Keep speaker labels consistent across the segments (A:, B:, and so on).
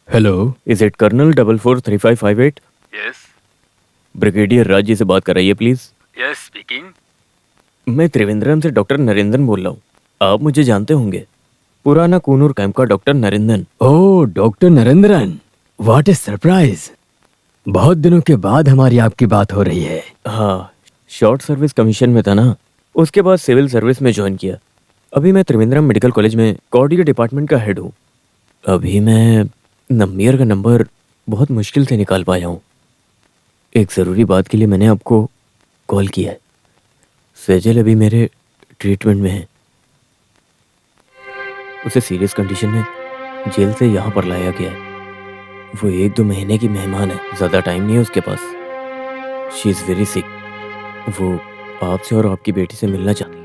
A: Hello,
B: is it colonel 443558?
C: Yes
B: brigadier Raj ji से बात कराइए प्लीज।
C: Yes speaking.
B: मैं त्रिवेंद्रम से डॉक्टर नरेंद्रन बोल रहा हूँ। आप मुझे जानते होंगे, पुराना कूनूर कैंप का doctor Narendran.
A: Oh doctor Narendran, what A surprise. बहुत दिनों के बाद हमारी आपकी बात हो रही है।
B: हाँ, शॉर्ट सर्विस कमीशन में था ना, उसके बाद सिविल सर्विस में ज्वाइन किया। अभी मैं त्रिवेंद्रम मेडिकल कॉलेज में कोऑर्डिनेटर डिपार्टमेंट का हेड हूँ। अभी मैं नंबियर का नंबर बहुत मुश्किल से निकाल पाया हूँ। एक ज़रूरी बात के लिए मैंने आपको कॉल किया है। सेजल अभी मेरे ट्रीटमेंट में है। उसे सीरियस कंडीशन में जेल से यहाँ पर लाया गया है। वो 1-2 महीने की मेहमान है, ज़्यादा टाइम नहीं है उसके पास। She is very sick. वो आपसे और आपकी बेटी से मिलना चाहती है।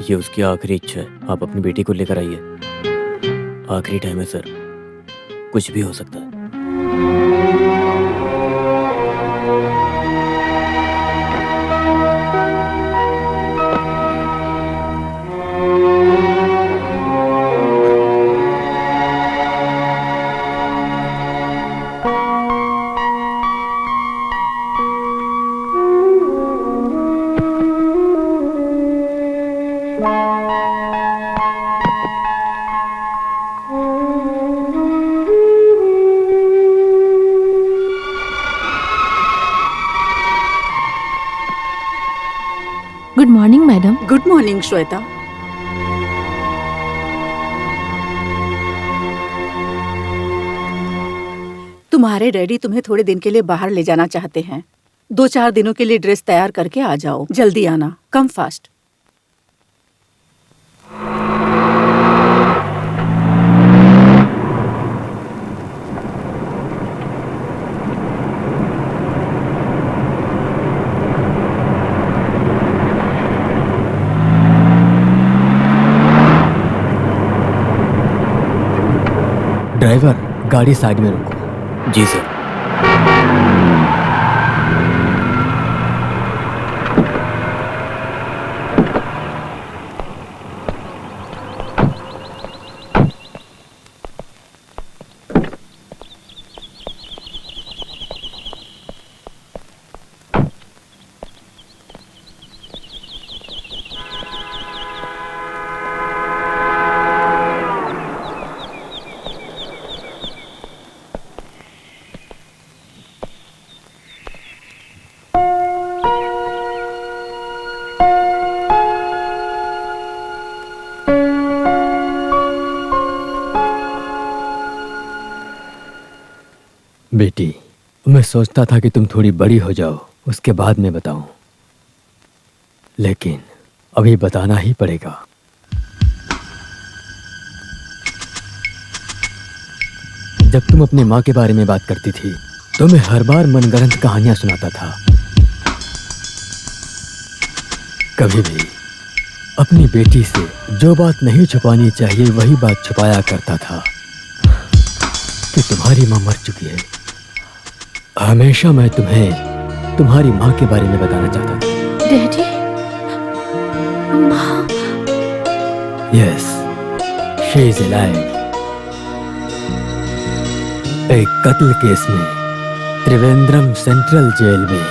B: ये उसकी आखिरी इच्छा है। आप अपनी बेटी को लेकर आइए। आखिरी टाइम है सर, कुछ भी हो सकता है।
D: Good morning madam.
E: Good morning Shweta. तुम्हारे डैडी तुम्हें थोड़े दिन के लिए बाहर ले जाना चाहते हैं। 2-4 दिनों के लिए ड्रेस तैयार करके आ जाओ। जल्दी आना, कम फास्ट।
A: ड्राइवर, गाड़ी साइड में रोको।
B: जी सर।
A: बेटी, मैं सोचता था कि तुम थोड़ी बड़ी हो जाओ, उसके बाद मैं बताऊं, लेकिन अभी बताना ही पड़ेगा। जब तुम अपनी माँ के बारे में बात करती थी तो मैं हर बार मनगढ़ंत कहानियां सुनाता था। कभी भी अपनी बेटी से जो बात नहीं छुपानी चाहिए वही बात छुपाया करता था कि तुम्हारी माँ मर चुकी है। हमेशा मैं तुम्हें तुम्हारी माँ के बारे में बताना चाहता था।
D: डैडी, माँ।
A: Yes, she is alive. एक कत्ल केस में त्रिवेंद्रम सेंट्रल जेल में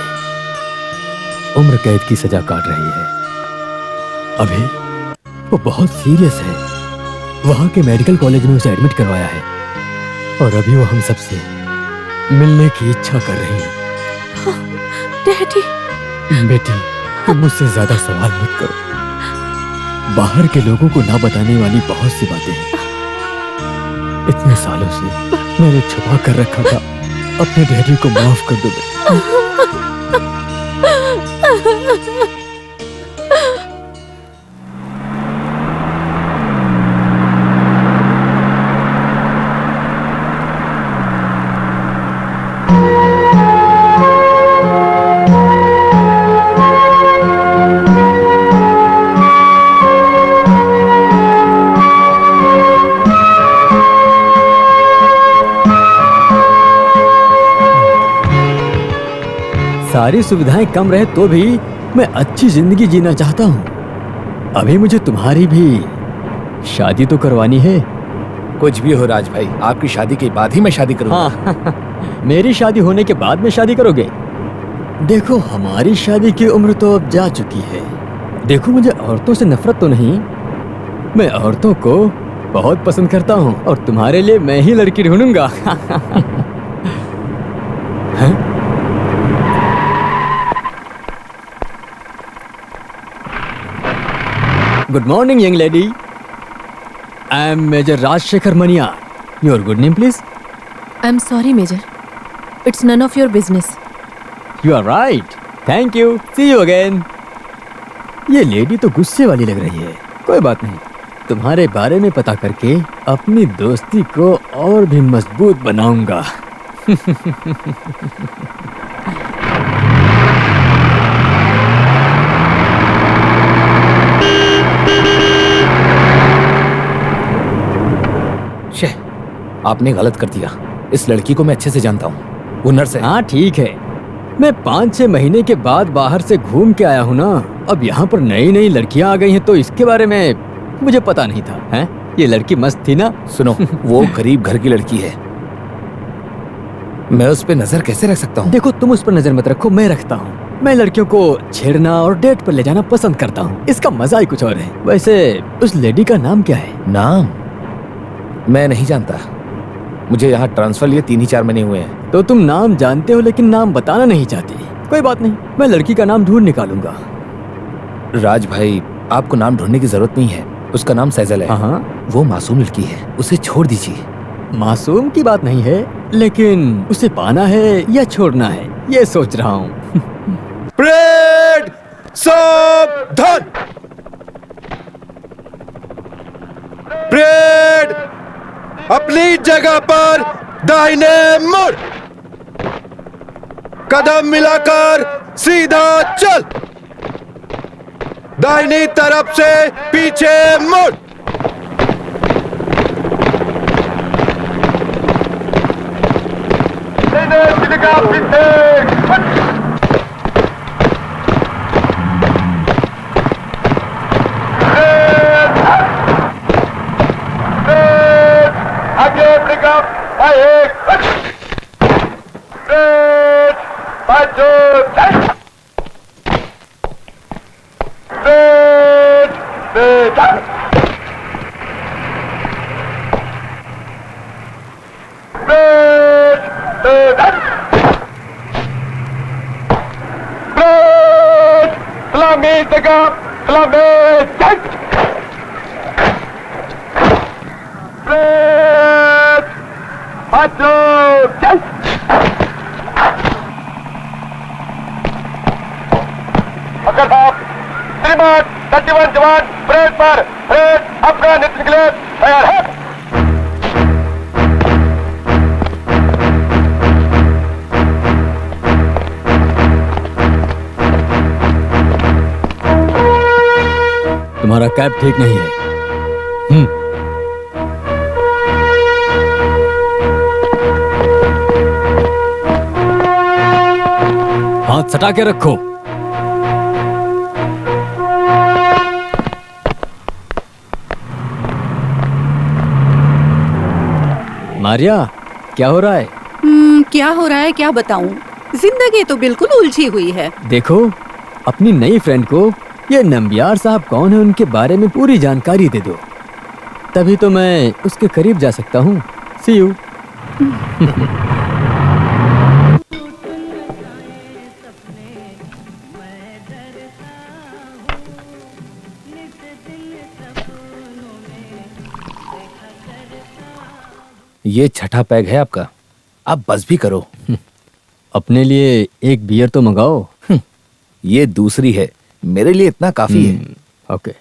A: उम्र कैद की सजा काट रही है। अभी वो बहुत सीरियस है। वहां के मेडिकल कॉलेज में उसे एडमिट करवाया है और अभी वो हम सबसे मिलने की इच्छा कर रही है।
D: डैडी।
A: बेटी, तुम मुझसे ज्यादा सवाल मत करो। बाहर के लोगों को ना बताने वाली बहुत सी बातें हैं। इतने सालों से मैंने छुपा कर रखा था। अपने डैडी को माफ कर दो बेटी। सारी सुविधाएं कम रहे तो भी मैं अच्छी जिंदगी जीना चाहता हूँ। अभी मुझे तुम्हारी भी शादी तो करवानी है
C: कुछ भी हो राज भाई, आपकी शादी के बाद ही मैं शादी करूंगा।
A: हाँ मेरी शादी होने के बाद में शादी करोगे? देखो हमारी शादी की उम्र तो अब जा चुकी है। देखो मुझे औरतों से नफरत तो नहीं, मैं औरतों को बहुत पसंद करता हूँ और तुम्हारे लिए मैं ही लड़की ढूंढूंगा। Good morning young lady, I am major Rajshekhar Mania. Your good name please?
D: I'm sorry, Major. It's none of your business.
A: You are right, thank you, see you again. ये लेडी तो गुस्से वाली लग रही है। कोई बात नहीं, तुम्हारे बारे में पता करके अपनी दोस्ती को और भी मजबूत बनाऊंगा।
C: शे, आपने गलत कर दिया। इस लड़की को मैं अच्छे से जानता हूँ, वो नर्स है।
A: हाँ ठीक है, मैं 5-6 महीने के बाद बाहर से घूम के आया हूँ ना। अब यहाँ पर नई नई लड़कियाँ आ गई हैं तो इसके बारे में मुझे पता नहीं था। हैं? ये लड़की मस्त थी ना?
C: सुनो, वो गरीब घर की लड़की है, मैं उस पर नजर कैसे रख सकता हूँ?
A: देखो तुम उस पर नजर मत रखो, मैं रखता हूँ। मैं लड़कियों को छेड़ना और डेट पर ले जाना पसंद करता हूँ, इसका मजा ही कुछ और है। वैसे उस लेडी का नाम क्या है?
C: नाम मैं नहीं जानता, मुझे यहाँ ट्रांसफर लिए 3 ही 4 महीने हुए हैं।
A: तो तुम नाम जानते हो लेकिन नाम बताना नहीं चाहती। कोई बात नहीं, मैं लड़की का नाम ढूंढ निकालूंगा।
C: राज भाई, आपको नाम ढूंढने की जरूरत नहीं है, उसका नाम सैजल है।
A: हाँ
C: वो मासूम लड़की है, उसे छोड़ दीजिए।
A: मासूम की बात नहीं है, लेकिन उसे पाना है या छोड़ना है ये सोच रहा हूँ।
C: परेड सावधान! परेड अपनी जगह पर दाहिने मुड़, कदम मिलाकर सीधा चल, दाहिनी तरफ से पीछे मुड़।
F: जवान परेड पर, परेड अपना नेतृत्व के लिए तैयार है।
A: तुम्हारा कैप ठीक नहीं है। हाथ सटा के रखो। मारिया, क्या हो रहा है?
E: क्या हो रहा है क्या बताऊं? जिंदगी तो बिल्कुल उलझी हुई है।
A: देखो, अपनी नई फ्रेंड को ये नंबियार साहब कौन है उनके बारे में पूरी जानकारी दे दो, तभी तो मैं उसके करीब जा सकता हूँ। See you.
C: ये छठा पैग है आपका, आप बस भी करो।
A: अपने लिए एक बियर तो मंगाओ।
C: ये दूसरी है, मेरे लिए इतना काफी है।
A: ओके।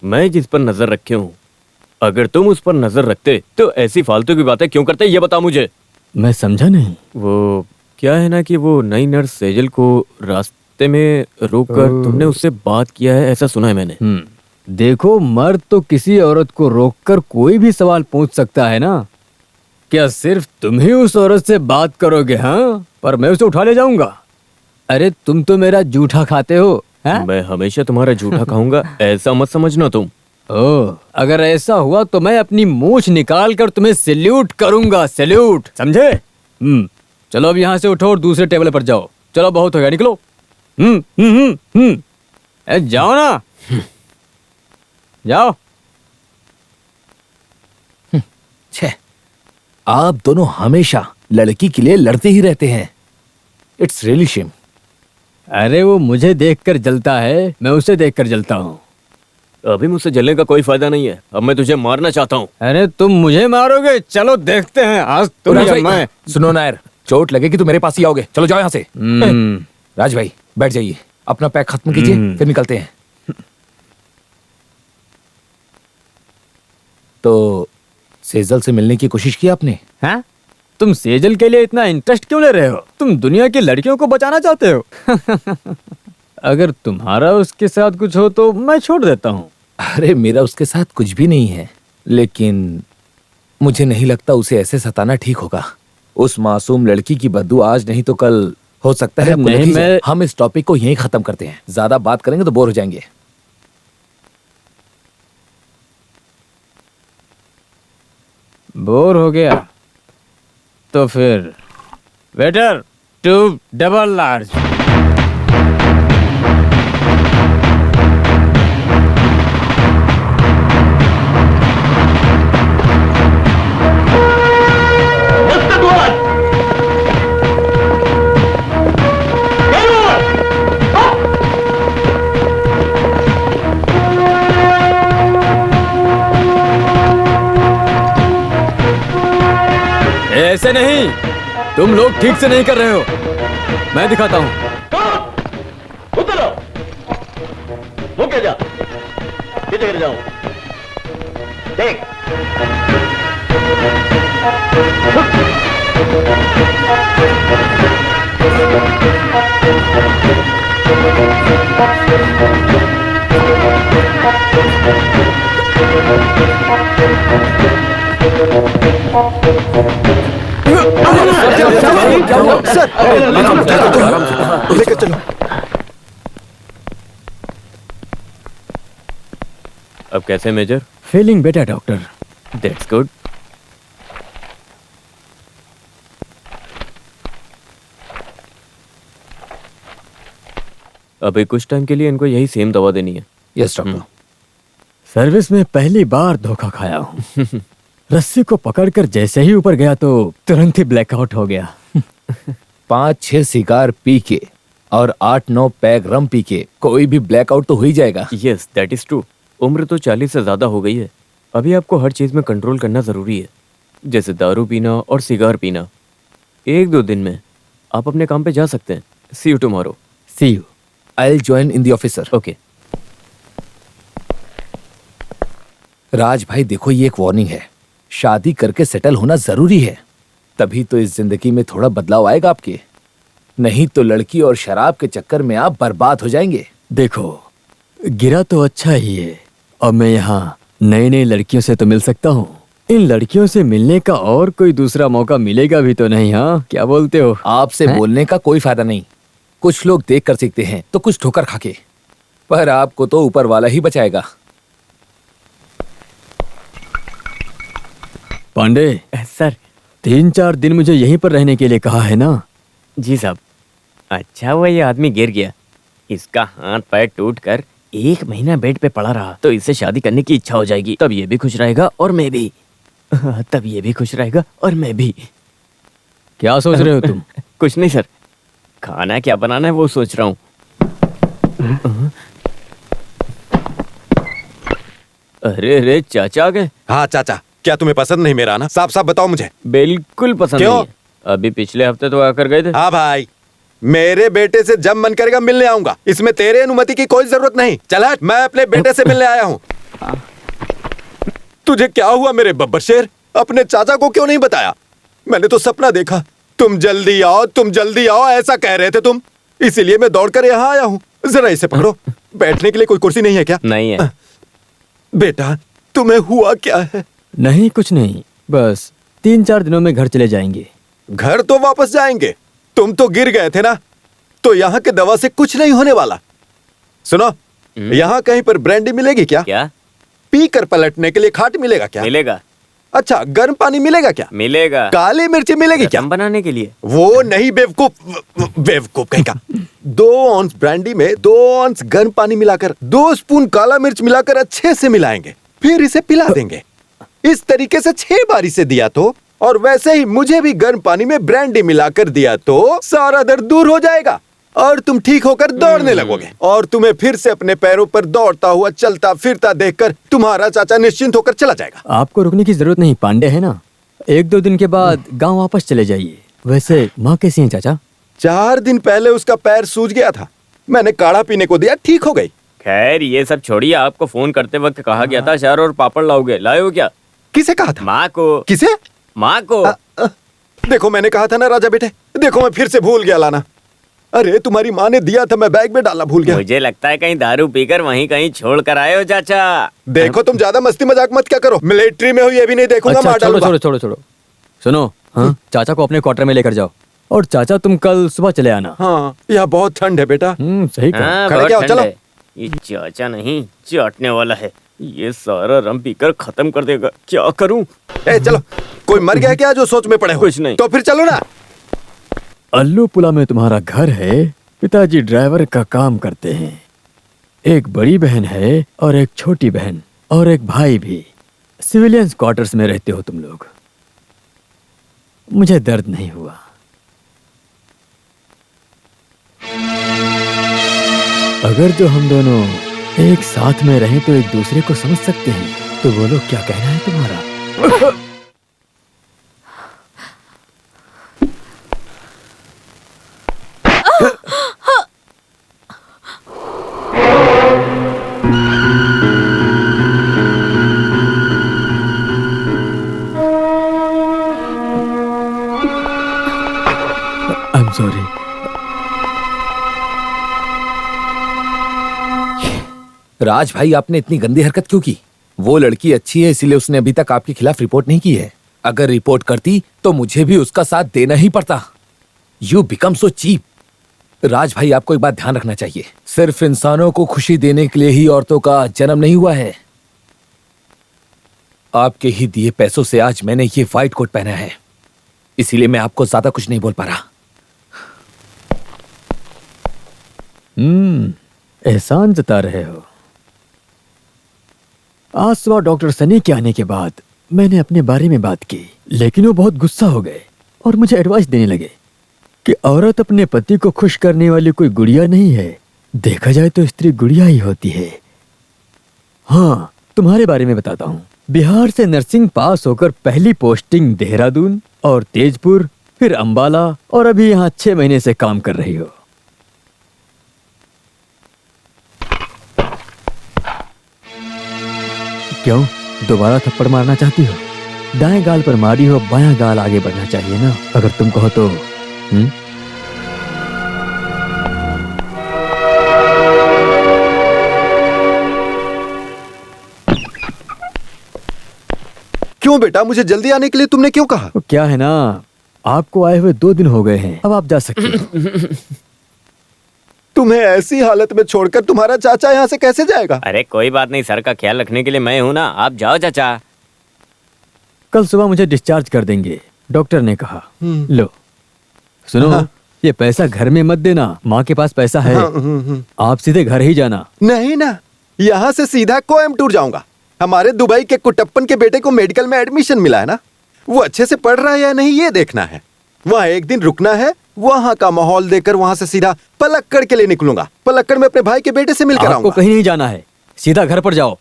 B: मैं जिस पर नजर रखे हूँ, अगर तुम उस पर नजर रखते तो ऐसी फालतू की बातें क्यों करते, ये बता मुझे।
A: मैं समझा नहीं।
B: वो क्या है ना कि वो नई नर्स सेजल को रास्ते में रोककर तुमने उससे बात किया है, ऐसा सुना है मैंने।
A: देखो, मर्द तो किसी औरत को रोककर कोई भी सवाल पूछ सकता है ना। क्या सिर्फ तुम ही उस औरत से बात करोगे? हाँ, पर मैं उसे उठा ले जाऊंगा। अरे तुम तो मेरा जूठा खाते हो, हैं?
B: मैं हमेशा तुम्हारा जूठा खाऊंगा, ऐसा मत समझना तुम।
A: ओह, अगर ऐसा हुआ तो मैं अपनी मूंछ निकाल कर तुम्हें सैल्यूट करूंगा, सैल्यूट, समझे? चलो अब यहाँ से उठो और दूसरे टेबल पर जाओ। चलो बहुत हो गया, निकलो। जाओ ना, जाओ।
C: छे, आप दोनों हमेशा लड़की के लिए लड़ते ही रहते हैं। It's really shame.
A: अरे वो मुझे देखकर जलता है, मैं उसे देखकर जलता हूँ।
B: अभी मुझसे जलने का कोई फायदा नहीं है, अब मैं तुझे मारना चाहता हूँ।
A: अरे तुम मुझे मारोगे? चलो देखते हैं आज तुम
C: राज
A: या
C: भाई,
A: मैं।
C: सुनो नायर, चोट लगेगी तो मेरे पास ही आओगे। चलो जाओ यहाँ से। राज भाई बैठ जाइए, अपना पैक खत्म कीजिए, फिर निकलते हैं। तो सेजल से मिलने की कोशिश की आपने?
A: हैं? तुम सेजल के लिए इतना इंटरेस्ट क्यों ले रहे हो? तुम दुनिया की लड़कियों को बचाना चाहते हो? अगर तुम्हारा उसके साथ कुछ हो तो मैं छोड़ देता हूँ।
C: अरे मेरा उसके साथ कुछ भी नहीं है, लेकिन मुझे नहीं लगता उसे ऐसे सताना ठीक होगा। उस मासूम लड़की की बददुआ आज नहीं तो कल हो सकता है।
A: अरे
C: आपको
A: नहीं,
C: लगी जाए।
A: मैं-
C: हम इस टॉपिक को यहीं खत्म करते हैं, ज्यादा बात करेंगे तो बोर हो जाएंगे।
A: बोर हो गया तो फिर वेटर 2 डबल लार्ज। ऐसे नहीं, तुम लोग ठीक से नहीं कर रहे हो, मैं दिखाता हूँ।
F: उतर वो क्या जा पीछे गिर जाओ देख।
C: लेकर चलो।
B: अब कैसे major?
A: Feeling better doctor.
B: That's good. अभी कुछ टाइम के लिए इनको यही सेम दवा देनी है।
C: Yes doctor.
A: सर्विस में पहली बार धोखा खाया हूँ। रस्सी को पकड़कर जैसे ही ऊपर गया तो तुरंत ही ब्लैकआउट हो गया।
C: 5-6 सिगार पी के और 8-9 पैग रम पी के कोई भी ब्लैकआउट तो हो ही जाएगा।
B: Yes that is true. उम्र तो 40 से ज्यादा हो गई है, अभी आपको हर चीज में कंट्रोल करना जरूरी है, जैसे दारू पीना और सिगार पीना। 1-2 दिन में आप अपने काम पे जा सकते हैं। See you tomorrow.
A: See you.
C: I will join in the officer.
B: Okay.
C: Raj भाई देखो, ये एक वार्निंग है, शादी करके सेटल होना जरूरी है, तभी तो इस जिंदगी में थोड़ा बदलाव आएगा आपके, नहीं तो लड़की और शराब के चक्कर में आप बर्बाद हो जाएंगे।
A: देखो, गिरा तो अच्छा ही है, अब मैं यहाँ नई नई लड़कियों से तो मिल सकता हूँ। इन लड़कियों से मिलने का और कोई दूसरा मौका मिलेगा भी तो नहीं। हाँ, क्या बोलते हो?
C: आपसे बोलने का कोई फायदा नहीं, कुछ लोग देख कर सीखते हैं तो कुछ ठोकर खाके, पर आपको तो ऊपर वाला ही बचाएगा।
A: पांडे
B: सर।
A: 3-4 दिन मुझे यहीं पर रहने के लिए कहा है ना?
B: जी साहब। अच्छा हुआ ये आदमी गिर गया, इसका हाथ पैर टूट कर 1 महीना बेड पे पड़ा रहा तो इससे शादी करने की इच्छा हो जाएगी, तब ये भी खुश रहेगा और मैं भी। तब ये भी खुश रहेगा और मैं भी।
A: क्या सोच रहे हो तुम?
B: कुछ नहीं सर, खाना क्या बनाना है वो सोच रहा हूँ। अरे अरे चाचा आ गए।
G: हाँ चाचा, क्या तुम्हें पसंद नहीं मेरा आना? साफ साफ बताओ मुझे।
B: बिल्कुल पसंद
G: क्यों?
B: नहीं है। अभी पिछले हफ्ते तो आकर गए थे।
G: हाँ भाई, मेरे बेटे से जब मन करेगा मिलने आऊंगा, इसमें तेरे अनुमति की कोई जरूरत नहीं। चल हट, मैं अपने बेटे से मिलने आया हूँ। तुझे क्या हुआ मेरे बब्बर शेर? अपने चाचा को क्यों नहीं बताया? मैंने तो सपना देखा, तुम जल्दी आओ, तुम जल्दी आओ ऐसा कह रहे थे तुम, इसीलिए मैं दौड़कर यहाँ आया हूँ। जरा इसे पकड़ो, बैठने के लिए कोई कुर्सी नहीं है क्या?
B: नहीं है।
G: बेटा तुम्हें हुआ क्या है?
A: नहीं, कुछ नहीं, बस 3-4 दिनों में घर चले जाएंगे।
G: घर तो वापस जाएंगे, तुम तो गिर गए थे ना, तो यहाँ के दवा से कुछ नहीं होने वाला। सुनो, यहाँ कहीं पर ब्रांडी मिलेगी क्या?
B: क्या
G: पी कर पलटने के लिए खाट मिलेगा क्या?
B: मिलेगा?
G: अच्छा, गर्म पानी मिलेगा क्या?
B: मिलेगा।
G: काली मिर्ची मिलेगी क्या?
B: रसम बनाने के लिए?
G: वो नहीं बेवकूफ, बेवकूफ कहीं का। 2 ऑंस ब्रांडी में 2 ऑंस गर्म पानी मिलाकर 2 स्पून काला मिर्च मिलाकर अच्छे से मिलाएंगे, फिर इसे पिला देंगे। इस तरीके से 6 बार इसे दिया तो, और वैसे ही मुझे भी गर्म पानी में ब्रांडी मिलाकर दिया तो सारा दर्द दूर हो जाएगा और तुम ठीक होकर दौड़ने लगोगे। और तुम्हें फिर से अपने पैरों पर दौड़ता हुआ चलता फिरता देखकर तुम्हारा चाचा निश्चिंत होकर चला जाएगा।
A: आपको रुकने की जरूरत नहीं, पांडे है ना। 1-2 दिन के बाद गांव वापस चले जाइए। वैसे माँ कैसी हैं चाचा?
G: 4 दिन पहले उसका पैर सूज गया था, मैंने काढ़ा पीने को दिया, ठीक हो गई।
B: खैर ये सब छोड़िए, आपको फोन करते वक्त कहा गया था अचार और पापड़ लाओगे, लाए हो क्या?
G: किसे कहा था?
B: माँ को।
G: किसे?
B: माँ को।
G: देखो मैंने कहा था ना राजा बेटे, देखो मैं फिर से भूल गया लाना। अरे तुम्हारी माँ ने दिया था, मैं बैग में डालना भूल गया।
B: मुझे लगता है कहीं दारू पीकर वहीं कहीं छोड़ कर आए हो चाचा।
G: देखो तुम ज्यादा मस्ती मजाक मत क्या करो, मिलिट्री में हो ये भी नहीं देखूंगा,
A: अच्छा,
G: मार
A: छोड़ो
G: डालूंगा।
A: छोड़ो छोड़ो छोड़ो। सुनो, हाँ, चाचा को अपने क्वार्टर में लेकर जाओ। और चाचा तुम कल सुबह चले आना।
G: हाँ, यहाँ बहुत ठंड है बेटा।
A: सही कहा।
B: हाँ,
G: खड़े
B: बहुत
G: क्या हो,
B: ठंड
G: चलो।
B: है। ये चाचा नहीं, चाटने वाला है। ये सारा रम पीकर खत्म कर देगा, क्या करूं?
G: ए चलो, कोई मर गया क्या जो सोच में पड़े हो?
B: कुछ नहीं।
G: तो फिर चलो ना।
A: अल्लूपुला में तुम्हारा घर है, पिताजी ड्राइवर का काम करते हैं। एक बड़ी बहन है और एक छोटी बहन और एक भाई भी। सिविलियंस क्वार्टर्स में रहते हो तुम लोग। मुझे दर्द नहीं हुआ। अगर जो हम दोनों एक साथ में रहें तो एक दूसरे को समझ सकते हैं। तो बोलो क्या कहना है तुम्हारा? I am sorry.
C: राज भाई, आपने इतनी गंदी हरकत क्यों की? वो लड़की अच्छी है इसीलिए उसने अभी तक आपके खिलाफ रिपोर्ट नहीं की है। अगर रिपोर्ट करती तो मुझे भी उसका साथ देना ही पड़ता। You become so cheap. Raj भाई, आपको एक बात ध्यान रखना चाहिए, सिर्फ इंसानों को खुशी देने के लिए ही औरतों का जन्म नहीं हुआ है। आपके ही दिए पैसों से आज मैंने ये व्हाइट कोट पहना है, इसीलिए मैं आपको ज्यादा कुछ नहीं बोल पा रहा।
A: एहसान जता रहे हो। आज सुबह डॉक्टर सनी के आने के बाद मैंने अपने बारे में बात की, लेकिन वो बहुत गुस्सा हो गए और मुझे एडवाइस देने लगे कि औरत अपने पति को खुश करने वाली कोई गुड़िया नहीं है। देखा जाए तो स्त्री गुड़िया ही होती है। हाँ, तुम्हारे बारे में बताता हूँ। बिहार से नर्सिंग पास होकर पहली पोस्टिंग देहरादून और तेजपुर, फिर अंबाला, और अभी यहाँ 6 महीने से काम कर रही हो। क्यों, दोबारा थप्पड़ मारना चाहती हो? दाएं गाल पर मारी हो, बायां गाल आगे बढ़ना चाहिए ना, अगर तुम कहो तो।
G: क्यों बेटा, मुझे जल्दी आने के लिए तुमने क्यों कहा?
A: तो क्या है ना, आपको आए हुए 2 दिन हो गए हैं, अब आप जा सकते हो।
G: तुम्हें ऐसी हालत में छोड़कर तुम्हारा चाचा यहाँ से कैसे जाएगा?
B: अरे कोई बात नहीं, सर का ख्याल रखने के लिए मैं हूं ना, आप जाओ चाचा।
A: कल सुबह मुझे डिस्चार्ज कर देंगे, डॉक्टर ने कहा। लो सुनो, ये पैसा घर में मत देना, माँ के पास पैसा है। आप सीधे घर ही जाना।
G: नहीं ना, यहाँ से सीधा कोयम्बटूर जाऊंगा। हमारे दुबई के कुटप्पन के बेटे को मेडिकल में एडमिशन मिला है ना, वो अच्छे से पढ़ रहा है या नहीं ये देखना है। वहाँ एक दिन रुकना है, वहाँ का माहौल देखकर वहाँ से सीधा पलक्कड़ के लिए निकलूंगा। पलक्कड़ में अपने भाई के बेटे से मिलकर
A: आपको
G: आऊंगा।
A: कहीं नहीं जाना है, सीधा घर पर जाओ।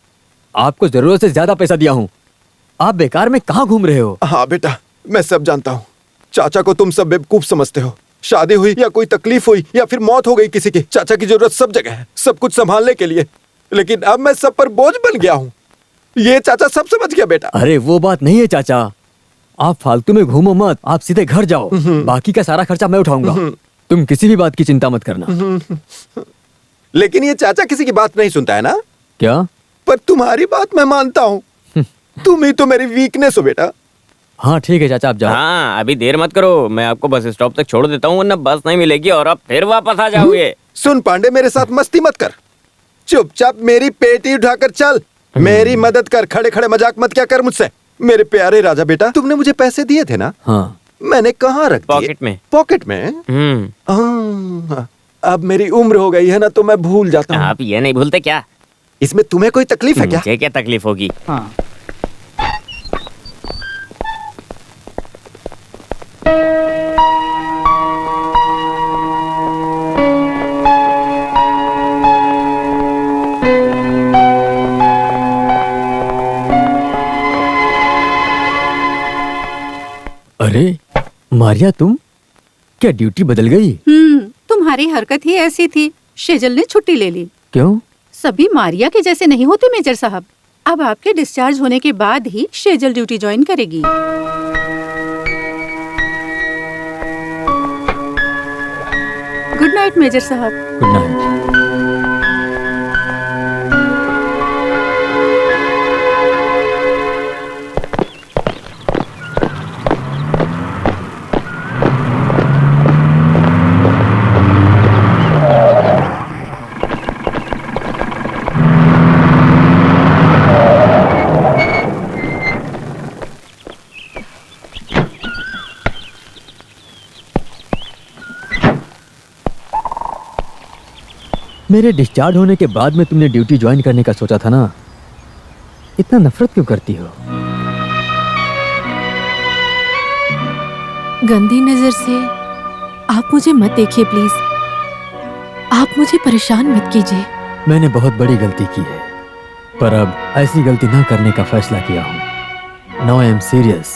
A: आपको जरूरत से ज्यादा पैसा दिया हूँ, आप बेकार में कहाँ घूम रहे हो?
G: हाँ बेटा, मैं सब जानता हूँ। चाचा को तुम सब बेवकूफ समझते हो। शादी हुई या कोई तकलीफ हुई या फिर मौत हो गई किसी की, चाचा की जरूरत सब जगह है, सब कुछ संभालने के लिए। लेकिन अब मैं सब पर बोझ बन गया हूँ। ये चाचा सब समझ गया बेटा।
A: अरे वो बात नहीं है चाचा, आप फालतू में घूमो मत, आप सीधे घर जाओ। बाकी का सारा खर्चा मैं उठाऊंगा, तुम किसी भी बात की चिंता मत करना।
G: लेकिन ये चाचा किसी की बात नहीं सुनता है ना?
A: क्या?
G: पर तुम्हारी बात मैं मानता हूँ। तुम ही तो मेरी वीकनेस हो बेटा।
A: हाँ ठीक है चाचा, आप जाओ।
B: हाँ अभी देर मत करो, मैं आपको बस स्टॉप तक छोड़ देता हूँ, वरना बस नहीं मिलेगी और आप फिर वापस आ जाओगे।
G: सुन पांडे, मेरे साथ मस्ती मत कर, चुपचाप मेरी पेटी उठाकर चल। मेरी मदद कर, खड़े खड़े मजाक मत क्या कर मुझसे। मेरे प्यारे राजा बेटा, तुमने मुझे पैसे दिए थे ना?
A: हाँ।
G: मैंने कहाँ रख दिए?
B: पॉकेट में।
G: पॉकेट में? हाँ, अब मेरी उम्र हो गई है ना, तो मैं भूल जाता हूँ।
B: आप ये नहीं भूलते क्या?
G: इसमें तुम्हें कोई तकलीफ है क्या?
B: मुझे क्या तकलीफ होगी?
E: हाँ।
A: अरे मारिया, तुम क्या ड्यूटी बदल गई?
E: तुम्हारी हरकत ही ऐसी थी, शेजल ने छुट्टी ले ली।
A: क्यों?
E: सभी मारिया के जैसे नहीं होते मेजर साहब। अब आपके डिस्चार्ज होने के बाद ही शेजल ड्यूटी ज्वाइन करेगी। गुड नाइट मेजर साहब।
A: Good night. मेरे डिस्चार्ज होने के बाद में तुमने ड्यूटी ज्वाइन करने का सोचा था ना, इतना नफरत क्यों करती हो?
D: गंदी नजर से आप मुझे मत देखिए प्लीज। आप मुझे परेशान मत कीजिए।
A: मैंने बहुत बड़ी गलती की है, पर अब ऐसी गलती ना करने का फैसला किया हूँ। नाउ आई एम सीरियस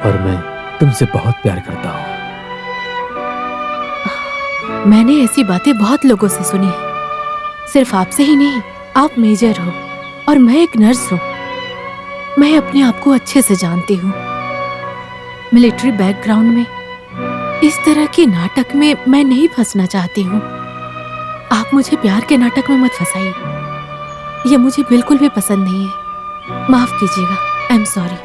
A: और मैं तुमसे बहुत प्यार करता हूँ।
D: मैंने ऐसी बातें बहुत लोगों से सुनी है, सिर्फ आपसे ही नहीं। आप मेजर हो और मैं एक नर्स हूँ। मैं अपने आप को अच्छे से जानती हूँ। मिलिट्री बैकग्राउंड में इस तरह के नाटक में मैं नहीं फंसना चाहती हूँ। आप मुझे प्यार के नाटक में मत फंसाइए, ये मुझे बिल्कुल भी पसंद नहीं है। माफ कीजिएगा, आई एम सॉरी।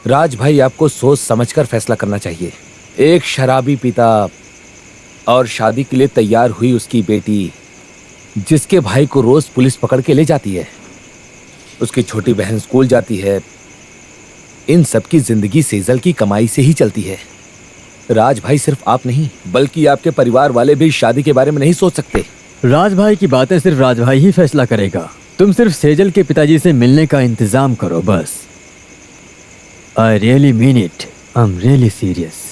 C: राज भाई, आपको सोच समझकर फैसला करना चाहिए। एक शराबी पिता और शादी के लिए तैयार हुई उसकी बेटी, जिसके भाई को रोज पुलिस पकड़ के ले जाती है, उसकी छोटी बहन स्कूल जाती है, इन सब की जिंदगी सेजल की कमाई से ही चलती है। राज भाई, सिर्फ आप नहीं बल्कि आपके परिवार वाले भी शादी के बारे में नहीं सोच सकते।
A: राज भाई की बातें सिर्फ राज भाई ही फैसला करेगा। तुम सिर्फ सेजल के पिताजी से मिलने का इंतजाम करो बस। I really mean it, I am really serious.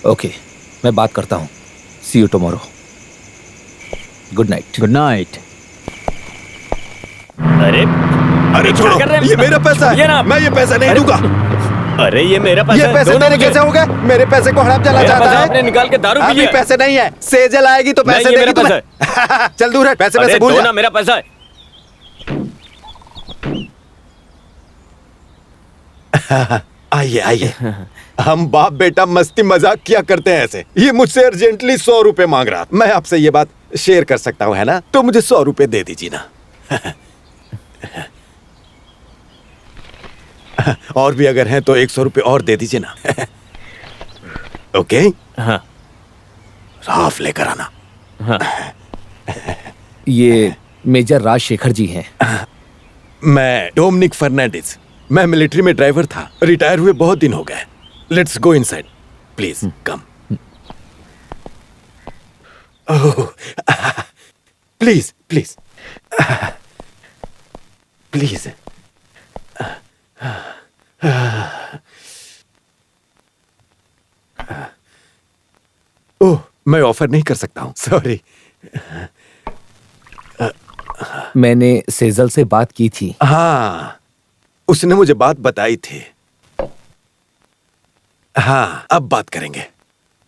C: Okay, मैं बात करता हूँ। See you tomorrow. Good night.
A: Good night.
B: अरे
G: अरे
B: क्या
G: छोड़ो,
B: कर रहे हैं?
G: ये मेरा पैसा
B: ये ना।
G: है, मैं ये पैसा नहीं दूंगा।
B: अरे ये मेरा पैसा
G: ये
B: है,
G: पैसे
B: दो ना
G: तेरे
B: मुझे।
G: कैसे हो गए? मेरे पैसे को हड़प चला
B: मेरा
G: जाता
B: पैसा
G: है।
B: आपने निकाल के दारू पी
G: अभी
B: लिया।
G: पैसे नहीं है, सेजल आएगी तो पैसे
B: नहीं, ये
G: देगी
B: मेरा
G: तुम्हें। चल दूर है, पैसे
B: अरे
G: पैसे भूल
B: दो
G: जा।
B: ना, मेरा पैसा है।
G: आइए आइए, हम बाप बेटा मस्ती मजाक किया करते हैं ऐसे। ये मुझसे अर्जेंटली 100 रुपए मांग रहा। मैं आपसे ये बात शेयर कर सकता हूँ, है ना? तो मुझे 100 रुपए दे दीजिए ना। और भी अगर हैं तो 100 रुपए और दे दीजिए ना। ओके,
B: हाँ
G: साफ लेकर आना।
B: हाँ।
C: ये मेजर राजशेखर जी हैं।
G: मैं डोमिनिक फर्नांडिस, मैं मिलिट्री में ड्राइवर था, रिटायर हुए बहुत दिन हो गए। Let's go inside please, come. Please please please. Oh, मैं ऑफर नहीं कर सकता हूँ, सॉरी।
C: मैंने सेजल से बात की थी।
G: हाँ, उसने मुझे बात बताई थी। हाँ, अब बात करेंगे।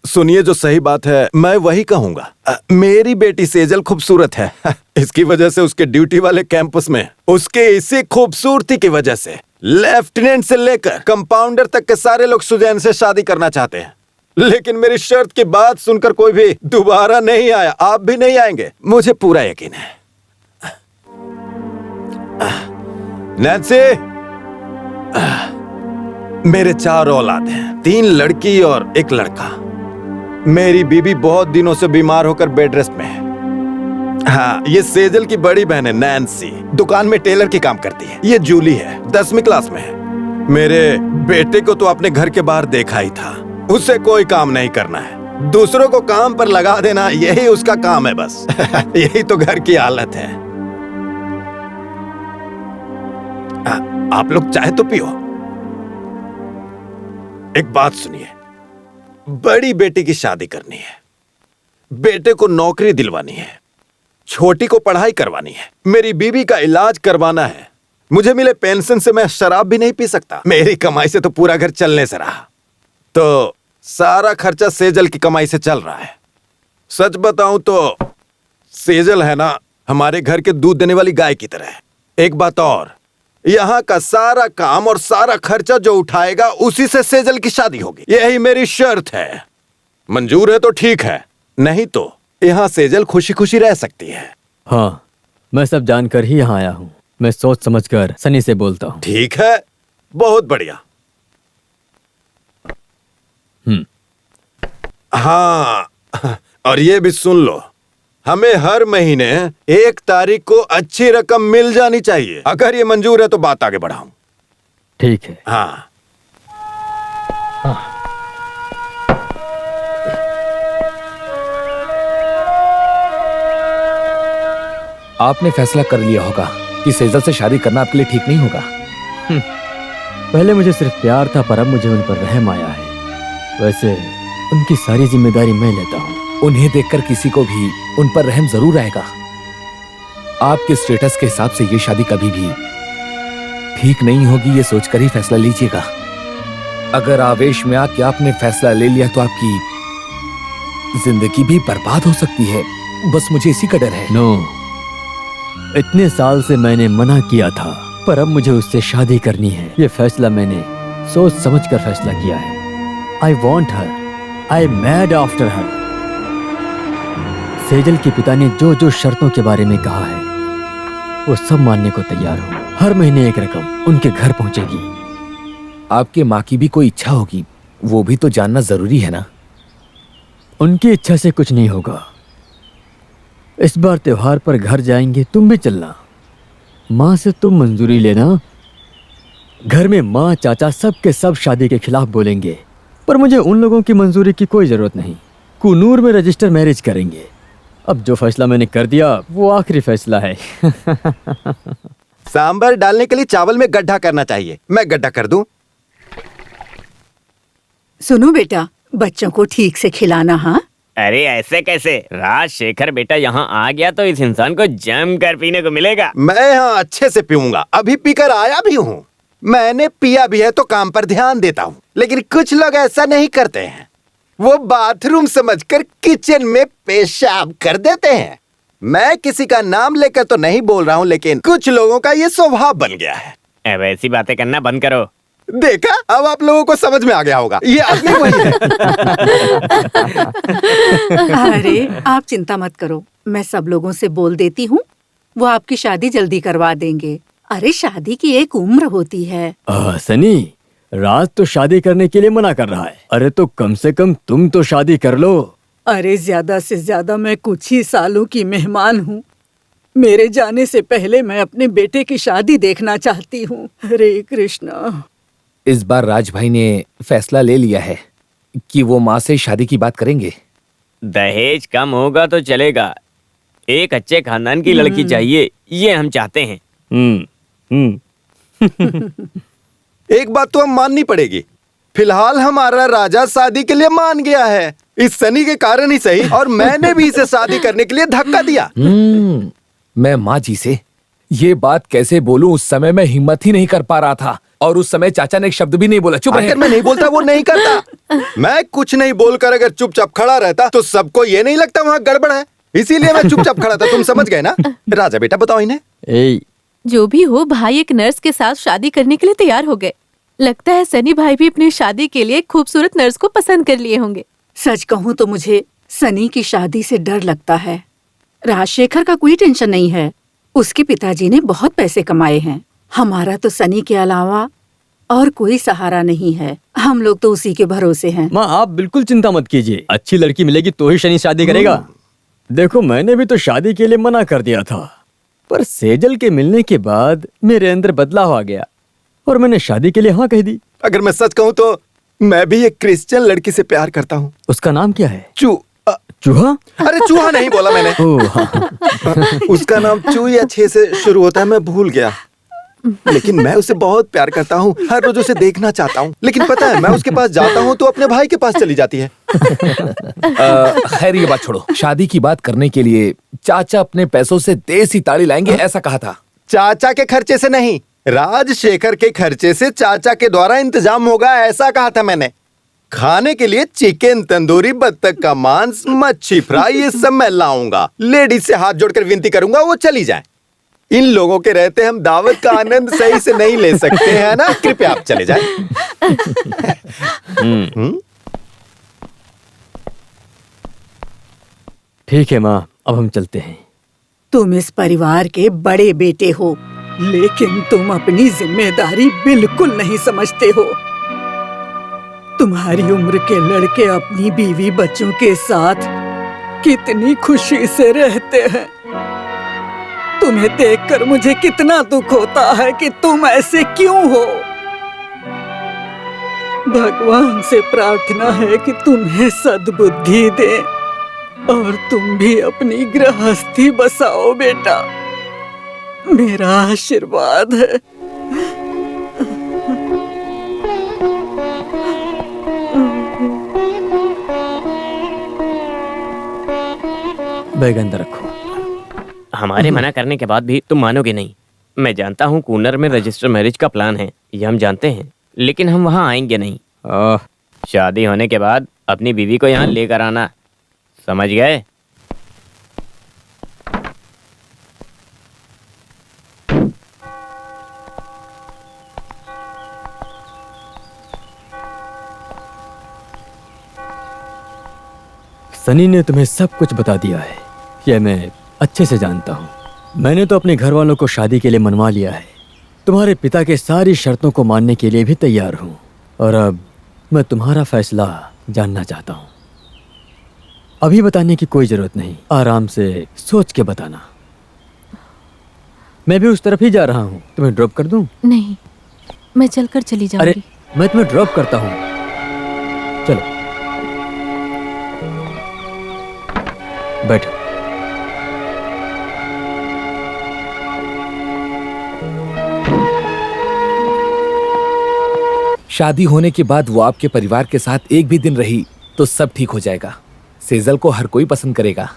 G: सुनिए, जो सही बात है मैं वही कहूंगा। मेरी बेटी सेजल खूबसूरत है। इसकी वजह से उसके ड्यूटी वाले कैंपस में उसके इसी खूबसूरती की वजह से लेफ्टिनेंट से लेकर कंपाउंडर तक के सारे लोग सुजैन से शादी करना चाहते हैं। लेकिन मेरी शर्त की बात सुनकर कोई भी दोबारा नहीं आया। आप भी नहीं आएंगे, मुझे पूरा यकीन है। नैन्सी, मेरे 4 औलाद हैं, 3 लड़की और 1 लड़का। मेरी बीबी बहुत दिनों से बीमार होकर बेड रेस्ट में है। हाँ, ये सेजल की बड़ी बहन है नैन्सी, दुकान में टेलर की काम करती है। ये जूली है, 10वीं क्लास में है। मेरे बेटे को तो अपने घर के बाहर देखा ही था, उसे कोई काम नहीं करना है, दूसरों को काम पर लगा देना, यही उसका काम है बस। यही तो घर की हालत है। आप लोग चाहे तो पियो। एक बात सुनिए, बड़ी बेटी की शादी करनी है, बेटे को नौकरी दिलवानी है, छोटी को पढ़ाई करवानी है, मेरी बीवी का इलाज करवाना है। मुझे मिले पेंशन से मैं शराब भी नहीं पी सकता। मेरी कमाई से तो पूरा घर चलने से रहा, तो सारा खर्चा सेजल की कमाई से चल रहा है। सच बताऊं तो सेजल है ना, हमारे घर के दूध देने वाली गाय की तरह है। एक बात और, यहाँ का सारा काम और सारा खर्चा जो उठाएगा उसी से सेजल की शादी होगी, यही मेरी शर्त है। मंजूर है तो ठीक है, नहीं तो यहाँ सेजल खुशी खुशी रह सकती है।
A: हाँ, मैं सब जानकर ही यहाँ आया हूँ। मैं सोच समझकर सनी से बोलता हूँ।
G: ठीक है, बहुत बढ़िया। हाँ, और ये भी सुन लो, हमें हर महीने 1 तारीख को अच्छी रकम मिल जानी चाहिए। अगर ये मंजूर है तो बात आगे बढ़ाऊं।
A: ठीक है।
G: हाँ।
C: आपने फैसला कर लिया होगा कि सेजल से शादी करना आपके लिए ठीक नहीं होगा।
A: पहले मुझे सिर्फ प्यार था, पर अब मुझे उन पर रहम आया है। वैसे उनकी सारी जिम्मेदारी मैं लेता हूँ।
C: उन्हें देखकर किसी को भी उन पर रहम जरूर आएगा। आपके स्टेटस के हिसाब से ये शादी कभी भी ठीक नहीं होगी, ये सोचकर ही फैसला लीजिएगा। अगर आवेश में आके आपने फैसला ले लिया तो आपकी जिंदगी भी बर्बाद हो सकती है। बस मुझे इसी का डर है।
A: नो, इतने साल से मैंने मना किया था, पर अब मुझे उससे शादी करनी है। ये फैसला मैंने सोच समझकर फैसला किया है। I want her, I am mad after her. Sejal के पिता ने जो जो शर्तों के बारे में कहा है वो सब मानने को तैयार हूँ। हर महीने 1 रकम उनके घर पहुंचेगी।
C: आपके माँ की भी कोई इच्छा होगी, वो भी तो जानना जरूरी है ना।
A: उनकी इच्छा से कुछ नहीं होगा। इस बार त्योहार पर घर जाएंगे, तुम भी चलना। माँ से तुम मंजूरी लेना। घर में माँ चाचा सब के सब शादी के खिलाफ बोलेंगे, पर मुझे उन लोगों की मंजूरी की कोई जरूरत नहीं। कुनूर में रजिस्टर मैरिज करेंगे। अब जो फैसला मैंने कर दिया वो आखिरी फैसला है।
G: सांबर डालने के लिए चावल में गड्ढा करना चाहिए, मैं गड्ढा कर दूं?
E: सुनो बेटा, बच्चों को ठीक से खिलाना। हाँ,
B: अरे ऐसे कैसे? राजशेखर बेटा यहाँ आ गया तो इस इंसान को जम कर पीने को मिलेगा।
G: मैं यहाँ अच्छे से पीऊंगा, अभी पीकर आया भी हूँ। मैंने पिया भी है तो काम पर ध्यान देता हूँ, लेकिन कुछ लोग ऐसा नहीं करते हैं। वो बाथरूम समझकर किचन में पेशाब कर देते हैं। मैं किसी का नाम लेकर तो नहीं बोल रहा हूँ, लेकिन कुछ लोगों का ये स्वभाव बन गया है।
B: अब ऐसी बातें करना बंद करो।
G: देखा, अब आप लोगों को समझ में आ गया होगा, ये आदमी वही है।
E: अरे आप चिंता मत करो, मैं सब लोगों से बोल देती हूँ, वो आपकी शादी जल्दी करवा देंगे। अरे शादी की एक उम्र होती है।
A: सनी, राज तो शादी करने के लिए मना कर रहा है। अरे तो कम से कम तुम तो शादी कर लो।
E: अरे ज्यादा से ज्यादा मैं कुछ ही सालों की मेहमान हूँ। मेरे जाने से पहले मैं अपने बेटे की शादी देखना चाहती हूँ। हरे कृष्णा।
C: इस बार राज भाई ने फैसला ले लिया है कि वो माँ से शादी की बात करेंगे।
B: दहेज कम होगा तो चलेगा, एक अच्छे खानदान की लड़की चाहिए, ये हम चाहते हैं।
G: एक बात तो हम माननी पड़ेगी, फिलहाल हमारा राजा शादी के लिए मान गया है, इस सनी के कारण ही सही, और मैंने भी इसे शादी करने के लिए धक्का दिया।
C: मैं माँ जी से ये बात कैसे बोलूं? उस समय मैं हिम्मत ही नहीं कर पा रहा था, और उस समय चाचा ने एक शब्द भी नहीं बोला। चुप रहे।
G: अगर मैं नहीं बोलता वो नहीं करता। मैं कुछ नहीं बोलकर अगर चुपचाप खड़ा रहता तो सबको ये नहीं लगता वहाँ गड़बड़ है, इसीलिए मैं चुपचाप खड़ा था। तुम समझ गए ना? राजा बेटा बताओ इन्हें।
D: जो भी हो, भाई एक नर्स के साथ शादी करने के लिए तैयार हो गए। लगता है सनी भाई भी अपनी शादी के लिए एक खूबसूरत नर्स को पसंद कर लिए होंगे।
E: सच कहूँ तो मुझे सनी की शादी से डर लगता है। राजशेखर का कोई टेंशन नहीं है, उसके पिताजी ने बहुत पैसे कमाए हैं। हमारा तो सनी के अलावा और कोई सहारा नहीं है। हम लोग तो उसी के भरोसे हैं।
A: माँ आप बिल्कुल चिंता मत कीजिए, अच्छी लड़की मिलेगी तो ही शनि शादी करेगा। देखो मैंने भी तो शादी के लिए मना कर दिया था, पर सेजल के मिलने के बाद मेरे अंदर बदलाव आ गया और मैंने शादी के लिए हाँ कह दी।
G: अगर मैं सच कहूँ तो मैं भी एक क्रिश्चियन लड़की से प्यार करता हूँ।
A: उसका नाम क्या है?
G: चूहा?
A: चूहा?
G: अरे चूहा नहीं बोला मैंने।
A: ओह हाँ।
G: उसका नाम चू या छे से शुरू होता है, मैं भूल गया। लेकिन मैं उसे बहुत प्यार करता हूँ, हर रोज उसे देखना चाहता हूँ। लेकिन पता है मैं उसके पास जाता हूँ तो अपने भाई के पास चली जाती है।
C: खैर ये बात छोड़ो, शादी की बात करने के लिए चाचा अपने पैसों से देसी ताड़ी लाएंगे ऐसा कहा था।
G: चाचा के खर्चे से नहीं, राजशेखर के खर्चे से चाचा के द्वारा इंतजाम होगा ऐसा कहा था मैंने। खाने के लिए चिकन, तंदूरी, बत्तख का मांस, मच्छी फ्राई, ये सब मैं लाऊंगा। लेडीज से हाथ जोड़कर विनती करूंगा वो चली जाए। इन लोगों के रहते हम दावत का आनंद सही से नहीं ले सकते हैं ना, कृपया आप चले जाएं।
A: ठीक है माँ, अब हम चलते हैं।
E: तुम इस परिवार के बड़े बेटे हो, लेकिन तुम अपनी जिम्मेदारी बिल्कुल नहीं समझते हो। तुम्हारी उम्र के लड़के अपनी बीवी बच्चों के साथ कितनी खुशी से रहते हैं। तुम्हें देखकर मुझे कितना दुख होता है कि तुम ऐसे क्यों हो। भगवान से प्रार्थना है कि तुम्हें सद्बुद्धि दे और तुम भी अपनी गृहस्थी बसाओ बेटा, मेरा आशीर्वाद है।
A: बैग अंदर रखो।
B: हमारे मना करने के बाद भी तुम मानोगे नहीं। मैं जानता हूँ कूनर में रजिस्टर मैरिज का प्लान है, ये हम जानते हैं, लेकिन हम वहाँ आएंगे नहीं। शादी होने के बाद अपनी बीवी को यहाँ लेकर आना, समझ गए?
A: सनी ने तुम्हें सब कुछ बता दिया है, यह मैं अच्छे से जानता हूँ। मैंने तो अपने घर वालों को शादी के लिए मनवा लिया है। तुम्हारे पिता के सारी शर्तों को मानने के लिए भी तैयार हूँ और अब मैं तुम्हारा फैसला जानना चाहता हूँ। अभी बताने की कोई जरूरत नहीं, आराम से सोच के बताना। मैं भी उस तरफ ही जा रहा हूँ, तुम्हें ड्रॉप कर दूँ?
D: नहीं, मैं चलकर चली
A: अरे
D: जाऊंगी।
A: मैं तुम्हें ड्रॉप करता हूँ, चलो बैठो।
C: शादी होने के बाद वो आपके परिवार के साथ एक भी दिन रही तो सब ठीक हो जाएगा। सेजल को हर कोई पसंद करेगा,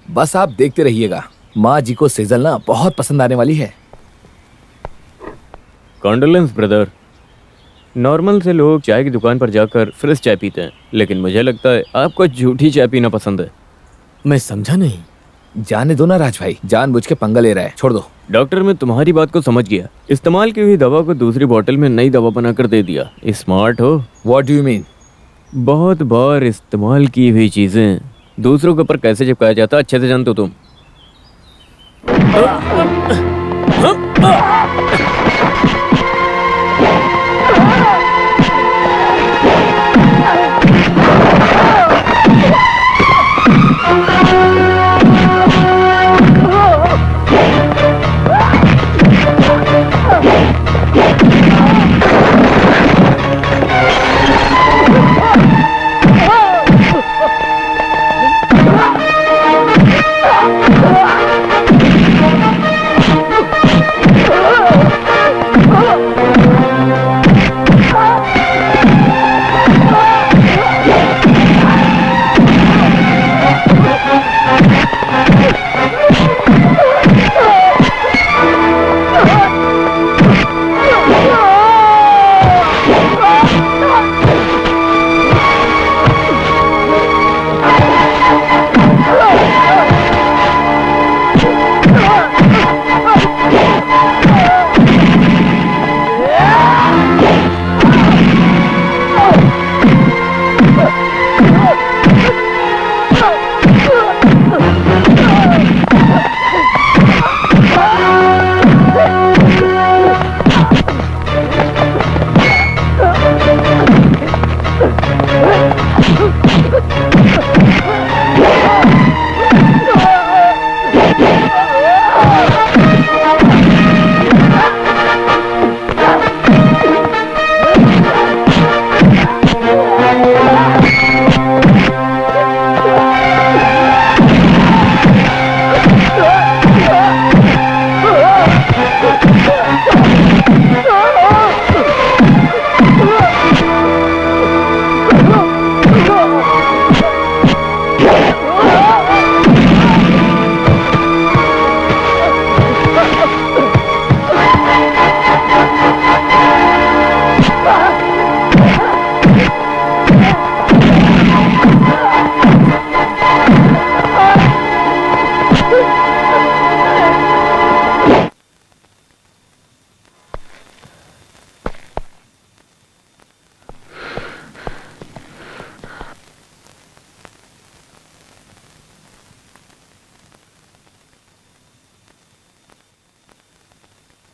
C: बस आप देखते रहिएगा। माँ जी को सेजल ना बहुत पसंद आने वाली है।
B: Condolence brother. नॉर्मल से लोग चाय की दुकान पर जाकर फ्रेश चाय पीते हैं, लेकिन मुझे लगता है आपको झूठी चाय पीना पसंद है।
A: मैं समझा नहीं।
C: जाने दो ना राज भाई, जानबूझ के पंगा ले रहा है, छोड़ दो।
B: डॉक्टर, मैं तुम्हारी बात को समझ गया। इस्तेमाल की हुई दवा को दूसरी बोतल में नई दवा बनाकर दे दिया। स्मार्ट हो।
C: What do you mean?
B: बहुत बार इस्तेमाल की हुई चीजें दूसरों के ऊपर कैसे चिपकाया जाता अच्छे से जानते हो तुम।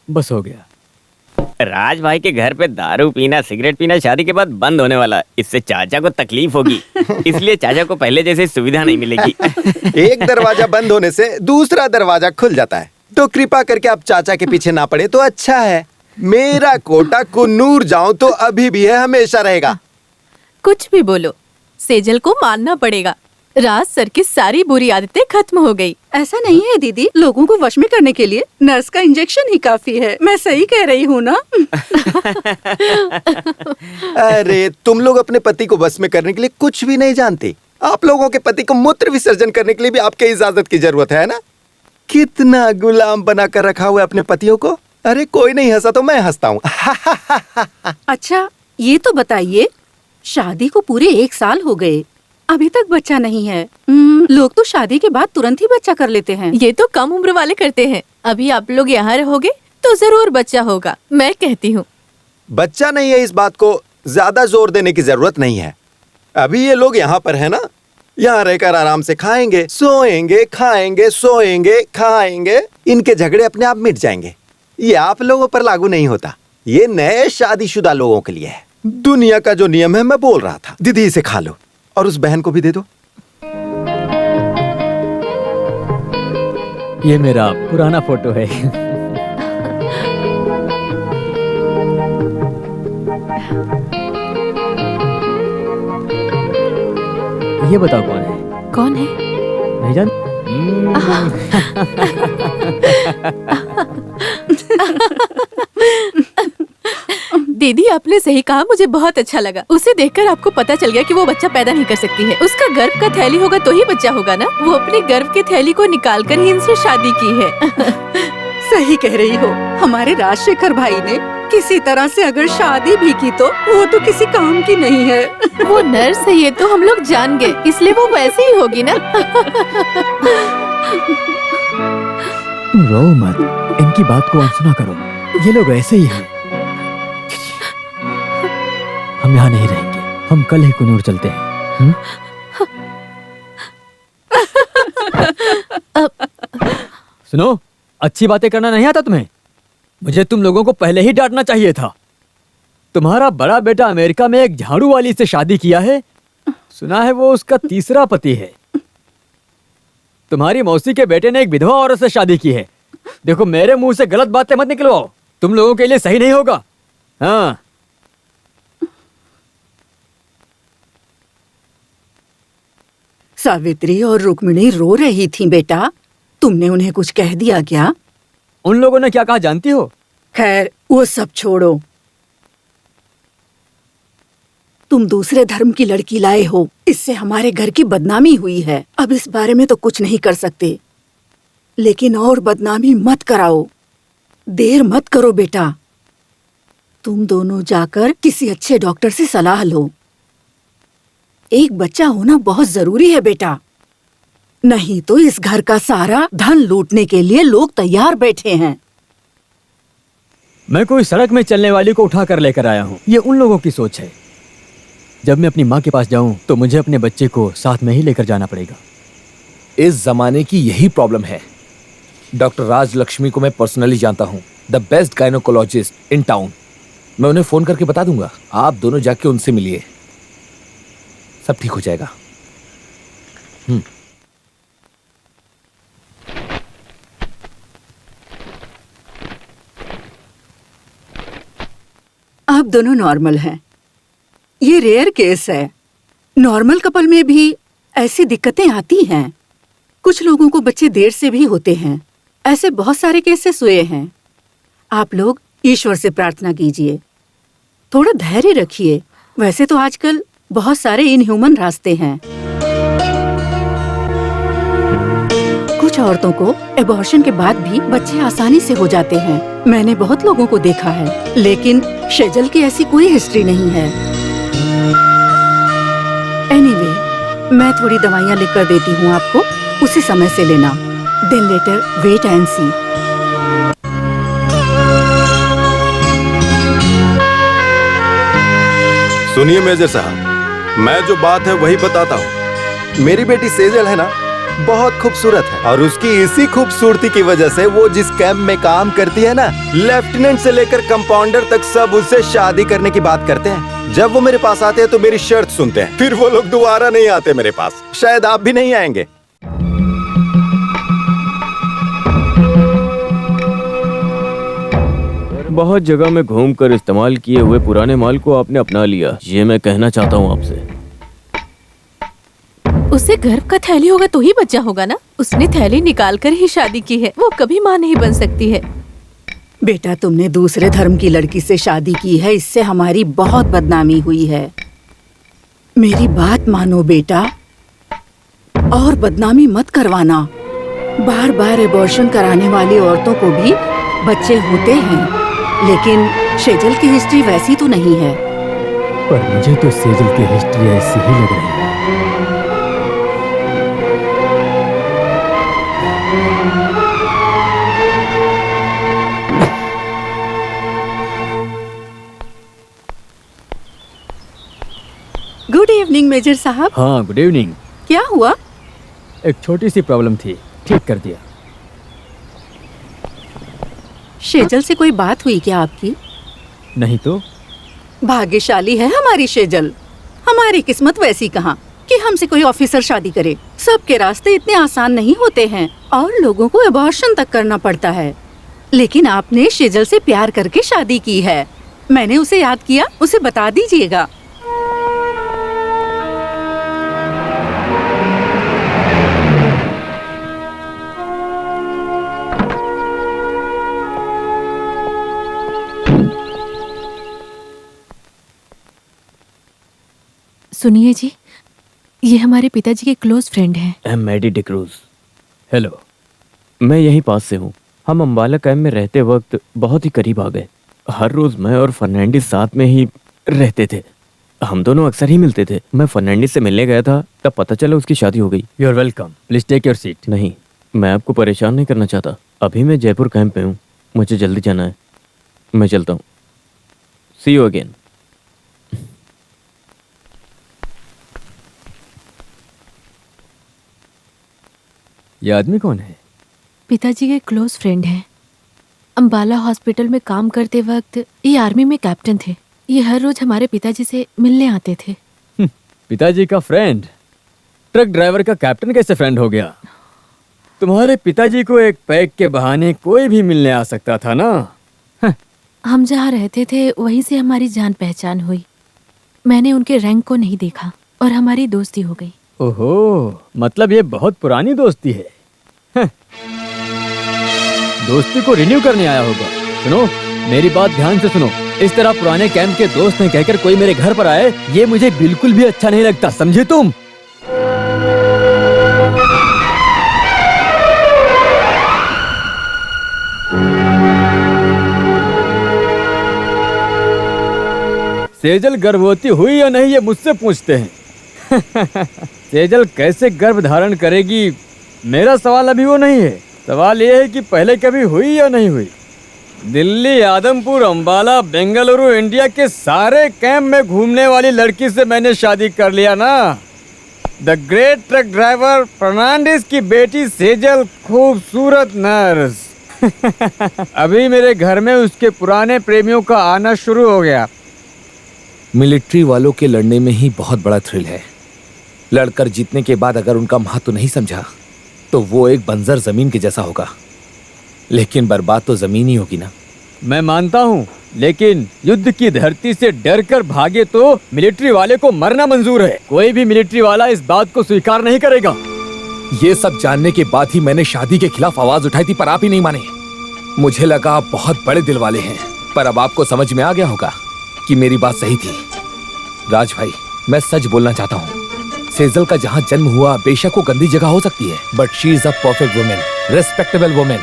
A: बस हो गया।
B: राज भाई के घर पे दारू पीना सिगरेट पीना शादी के बाद बंद होने वाला है। इससे चाचा को तकलीफ होगी, इसलिए चाचा को पहले जैसे सुविधा नहीं मिलेगी।
G: एक दरवाजा बंद होने से दूसरा दरवाजा खुल जाता है, तो कृपा करके आप चाचा के पीछे ना पड़े तो अच्छा है। मेरा कोटा कुन्नूर जाऊं तो अभी भी है, हमेशा रहेगा।
D: कुछ भी बोलो, सेजल को मानना पड़ेगा। राज सर की सारी बुरी आदतें खत्म हो गई।
E: ऐसा नहीं है दीदी, लोगों को वश में करने के लिए नर्स का इंजेक्शन ही काफी है। मैं सही कह रही हूँ ना?
G: अरे तुम लोग अपने पति को बस में करने के लिए कुछ भी नहीं जानते। आप लोगों के पति को मूत्र विसर्जन करने के लिए भी आपके इजाजत की जरूरत है ना? कितना गुलाम बना कर रखा हुआ है अपने पतियों को। अरे कोई नहीं हंसा तो मैं हंसता हूँ।
E: अच्छा ये तो बताइए, शादी को पूरे 1 साल हो गए, अभी तक बच्चा नहीं है। लोग तो शादी के बाद तुरंत ही बच्चा कर लेते हैं।
D: ये तो कम उम्र वाले करते हैं। अभी आप लोग यहाँ रहोगे तो जरूर बच्चा होगा, मैं कहती हूँ।
G: बच्चा नहीं है, इस बात को ज्यादा जोर देने की जरूरत नहीं है। अभी ये लोग यहाँ पर है ना, यहाँ रहकर आराम से खाएंगे सोएंगे, खाएंगे सोएंगे खाएंगे। इनके झगड़े अपने आप मिट जाएंगे। ये आप लोगों पर लागू नहीं होता, ये नए शादीशुदा लोगों के लिए है। दुनिया का जो नियम है मैं बोल रहा था। दीदी इसे खा लो और उस बहन को भी दे दो।
A: ये मेरा पुराना फोटो है। ये बताओ कौन है?
D: कौन है?
A: नहीं जान?
D: दीदी आपने सही कहा, मुझे बहुत अच्छा लगा। उसे देखकर आपको पता चल गया कि वो बच्चा पैदा नहीं कर सकती है। उसका गर्भ का थैली होगा तो ही बच्चा होगा ना। वो अपने गर्भ के थैली को निकालकर ही इनसे शादी की है।
E: सही कह रही हो। हमारे राजशेखर भाई ने किसी तरह से अगर शादी भी की तो वो तो किसी काम की नहीं है।
D: वो नर्स है, ये तो हम लोग जान गए, इसलिए वो वैसे ही होगी ना।
A: तुम रो मत, इनकी बात को अनसुना करो। ये लोग ऐसे ही हैं। हम यहाँ नहीं रहेंगे, हम कल ही कुन्नूर चलते हैं। सुनो, अच्छी बातें करना नहीं आता तुम्हें? मुझे तुम लोगों को पहले ही डांटना चाहिए था। तुम्हारा बड़ा बेटा अमेरिका में एक झाड़ू वाली से शादी किया है। सुना है वो उसका तीसरा पति है। तुम्हारी मौसी के बेटे ने एक विधवा औरत से शादी की है। देखो मेरे मुंह से गलत बातें मत निकलवाओ, तुम लोगों के लिए सही नहीं होगा। हाँ,
E: सावित्री और रुक्मिणी रो रही थी बेटा, तुमने उन्हें कुछ कह दिया क्या?
A: उन लोगों ने क्या कहा जानती हो?
E: खैर वो सब छोड़ो। तुम दूसरे धर्म की लड़की लाए हो, इससे हमारे घर की बदनामी हुई है। अब इस बारे में तो कुछ नहीं कर सकते, लेकिन और बदनामी मत कराओ। देर मत करो बेटा, तुम दोनों जाकर किसी अच्छे डॉक्टर से सलाह लो। एक बच्चा होना बहुत जरूरी है बेटा, नहीं तो इस घर का सारा धन लूटने के लिए लोग तैयार बैठे हैं।
A: मैं कोई सड़क में चलने वाली को उठा कर लेकर आया हूँ, ये उन लोगों की सोच है। जब मैं अपनी माँ के पास जाऊं तो मुझे अपने बच्चे को साथ में ही लेकर जाना पड़ेगा।
C: इस जमाने की यही प्रॉब्लम है। डॉक्टर राज लक्ष्मी को मैं पर्सनली जानता हूँ, the best gynaecologist in town. मैं उन्हें फोन करके बता दूंगा, आप दोनों जाके उनसे मिलिए, सब ठीक हो जाएगा।
E: आप दोनों नॉर्मल हैं। ये रेयर केस है। नॉर्मल कपल में भी ऐसी दिक्कतें आती हैं। कुछ लोगों को बच्चे देर से भी होते हैं। ऐसे बहुत सारे केसेस हुए हैं। आप लोग ईश्वर से प्रार्थना कीजिए, थोड़ा धैर्य रखिए। वैसे तो आजकल बहुत सारे इनह्यूमन रास्ते हैं। कुछ औरतों को एबॉर्शन के बाद भी बच्चे आसानी से हो जाते हैं। मैंने बहुत लोगों को देखा है, लेकिन शेजल की ऐसी कोई हिस्ट्री नहीं है। एनीवे, मैं थोड़ी दवाइयाँ लिख कर देती हूँ आपको, उसी समय से लेना। देन लेटर वेट एंड सी।
G: सुनिए मेजर साहब, मैं जो बात है वही बताता हूँ। मेरी बेटी सेजल है ना, बहुत खूबसूरत है और उसकी इसी खूबसूरती की वजह से वो जिस कैंप में काम करती है ना, लेफ्टिनेंट से लेकर कंपाउंडर तक सब उससे शादी करने की बात करते हैं। जब वो मेरे पास आते हैं तो मेरी शर्त सुनते हैं, फिर वो लोग दोबारा नहीं आते मेरे पास। शायद आप भी नहीं आएंगे।
B: बहुत जगह में घूमकर इस्तेमाल किए हुए पुराने माल को आपने अपना लिया, ये मैं कहना चाहता हूँ आपसे।
D: उसे गर्भ का थैली होगा तो ही बच्चा होगा ना। उसने थैली निकाल कर ही शादी की है, वो कभी माँ नहीं बन सकती है।
E: बेटा, तुमने दूसरे धर्म की लड़की से शादी की है, इससे हमारी बहुत बदनामी हुई है। मेरी बात मानो बेटा, और बदनामी मत करवाना। बार बार एबॉर्शन कराने वाली औरतों को भी बच्चे होते हैं, लेकिन सेजल की हिस्ट्री वैसी तो नहीं है।
A: पर मुझे तो सेजल की हिस्ट्री ऐसी ही लग रही है।
E: गुड इवनिंग मेजर साहब।
A: हाँ, गुड इवनिंग।
E: क्या हुआ?
A: एक छोटी सी प्रॉब्लम थी, ठीक कर दिया।
E: सेजल से कोई बात हुई क्या आपकी?
A: नहीं तो।
E: भाग्यशाली है हमारी सेजल। हमारी किस्मत वैसी कहाँ कि हमसे कोई ऑफिसर शादी करे। सबके रास्ते इतने आसान नहीं होते हैं और लोगों को एबॉर्शन तक करना पड़ता है। लेकिन आपने सेजल से प्यार करके शादी की है। मैंने उसे याद किया, उसे बता दीजिएगा।
D: सुनिए जी, ये हमारे पिताजी के क्लोज फ्रेंड हैं।
B: I am Maddy D'Cruz.
A: Hello.
B: मैं यहीं पास से हूँ। हम अम्बाला कैंप में रहते वक्त बहुत ही करीब आ गए। हर रोज मैं और फर्नांडिस साथ में ही रहते थे। हम दोनों अक्सर ही मिलते थे। मैं फर्नांडिस से मिलने गया था, तब पता चला उसकी शादी हो गई।
A: You are welcome, please take your seat.
B: नहीं, मैं आपको परेशान नहीं करना चाहता। अभी मैं जयपुर कैंप में हूँ, मुझे जल्दी जाना है। मैं चलता हूँ। See you again.
A: ये आदमी कौन है?
D: पिताजी के क्लोज फ्रेंड हैं। अम्बाला हॉस्पिटल में काम करते वक्त ये आर्मी में कैप्टन थे। ये हर रोज हमारे पिताजी से मिलने आते थे।
A: पिताजी का फ्रेंड ट्रक ड्राइवर का कैप्टन कैसे फ्रेंड हो गया? तुम्हारे पिताजी को एक पैक के बहाने कोई भी मिलने आ सकता था ना।
D: हम जहाँ रहते थे वहीं से हमारी जान पहचान हुई। मैंने उनके रैंक को नहीं देखा और हमारी दोस्ती हो गई।
A: ओहो, मतलब ये बहुत पुरानी दोस्ती है। दोस्ती को रिन्यू करने आया होगा। सुनो, मेरी बात ध्यान से सुनो। इस तरह पुराने कैंप के दोस्त हैं कहकर कोई मेरे घर पर आए, ये मुझे बिल्कुल भी अच्छा नहीं लगता, समझे तुम? सेजल गर्भवती हुई या नहीं ये मुझसे पूछते हैं। सेजल कैसे गर्भ धारण करेगी, मेरा सवाल अभी वो नहीं है। सवाल ये है कि पहले कभी हुई या नहीं हुई। दिल्ली, आदमपुर, अंबाला, बेंगलुरु, इंडिया के सारे कैंप में घूमने वाली लड़की से मैंने शादी कर लिया ना। The great truck driver Fernandes की बेटी सेजल, खूबसूरत नर्स। अभी मेरे घर में उसके पुराने प्रेमियों का आना शुरू हो गया।
C: मिलिट्री वालों के लड़ने में ही बहुत बड़ा थ्रिल है। लड़कर जीतने के बाद अगर उनका महत्व नहीं समझा तो वो एक बंजर जमीन के जैसा होगा। लेकिन बर्बाद तो जमीन ही होगी ना।
A: मैं मानता हूँ, लेकिन युद्ध की धरती से डर कर भागे तो मिलिट्री वाले को मरना मंजूर है। कोई भी मिलिट्री वाला इस बात को स्वीकार नहीं करेगा।
C: ये सब जानने के बाद ही मैंने शादी के खिलाफ आवाज उठाई थी, पर आप ही नहीं माने। मुझे लगा आप बहुत बड़े दिल वाले हैं, पर अब आपको समझ में आ गया होगा कि मेरी बात सही थी। राज भाई, मैं सच बोलना चाहता हूँ। सेजल का जहाँ जन्म हुआ बेशक वो गंदी जगह हो सकती है, but she is a perfect women, respectable women.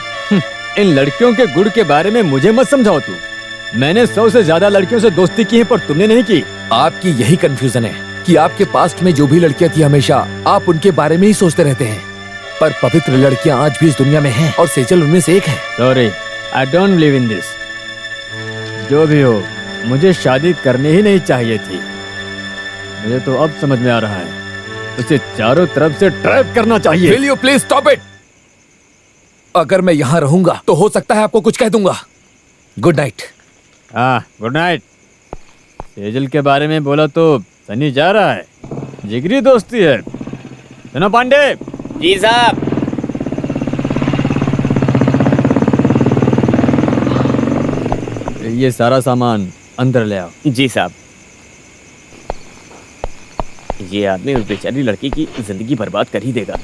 A: इन लड़कियों के गुण के बारे में मुझे मत समझाओ तू। मैंने 100 से ज्यादा लड़कियों से दोस्ती की है, पर तुमने नहीं की।
C: आपकी यही कंफ्यूजन है कि आपके पास्ट में जो भी लड़कियां थी हमेशा आप उनके बारे में ही सोचते रहते हैं, पर पवित्र लड़कियां आज भी इस दुनिया में हैं और सेजल उनमें से एक है।
A: Sorry, I don't believe in this. जो भी हो, मुझे शादी करनी ही नहीं चाहिए थी। मुझे तो अब समझ में आ रहा है। उसे चारों तरफ से ट्रैप करना चाहिए।
C: Will you please stop it? अगर मैं यहाँ रहूंगा तो हो सकता है आपको कुछ कह दूंगा। Good night.
A: हाँ, गुड नाइट। सेजल के बारे में बोला तो सनी जा रहा है, जिगरी दोस्ती है। सुनो पांडे।
B: जी साहब।
A: ये सारा सामान अंदर ले आओ।
B: जी साहब। ये आदमी उस बेचारी लड़की की जिंदगी बर्बाद कर ही देगा।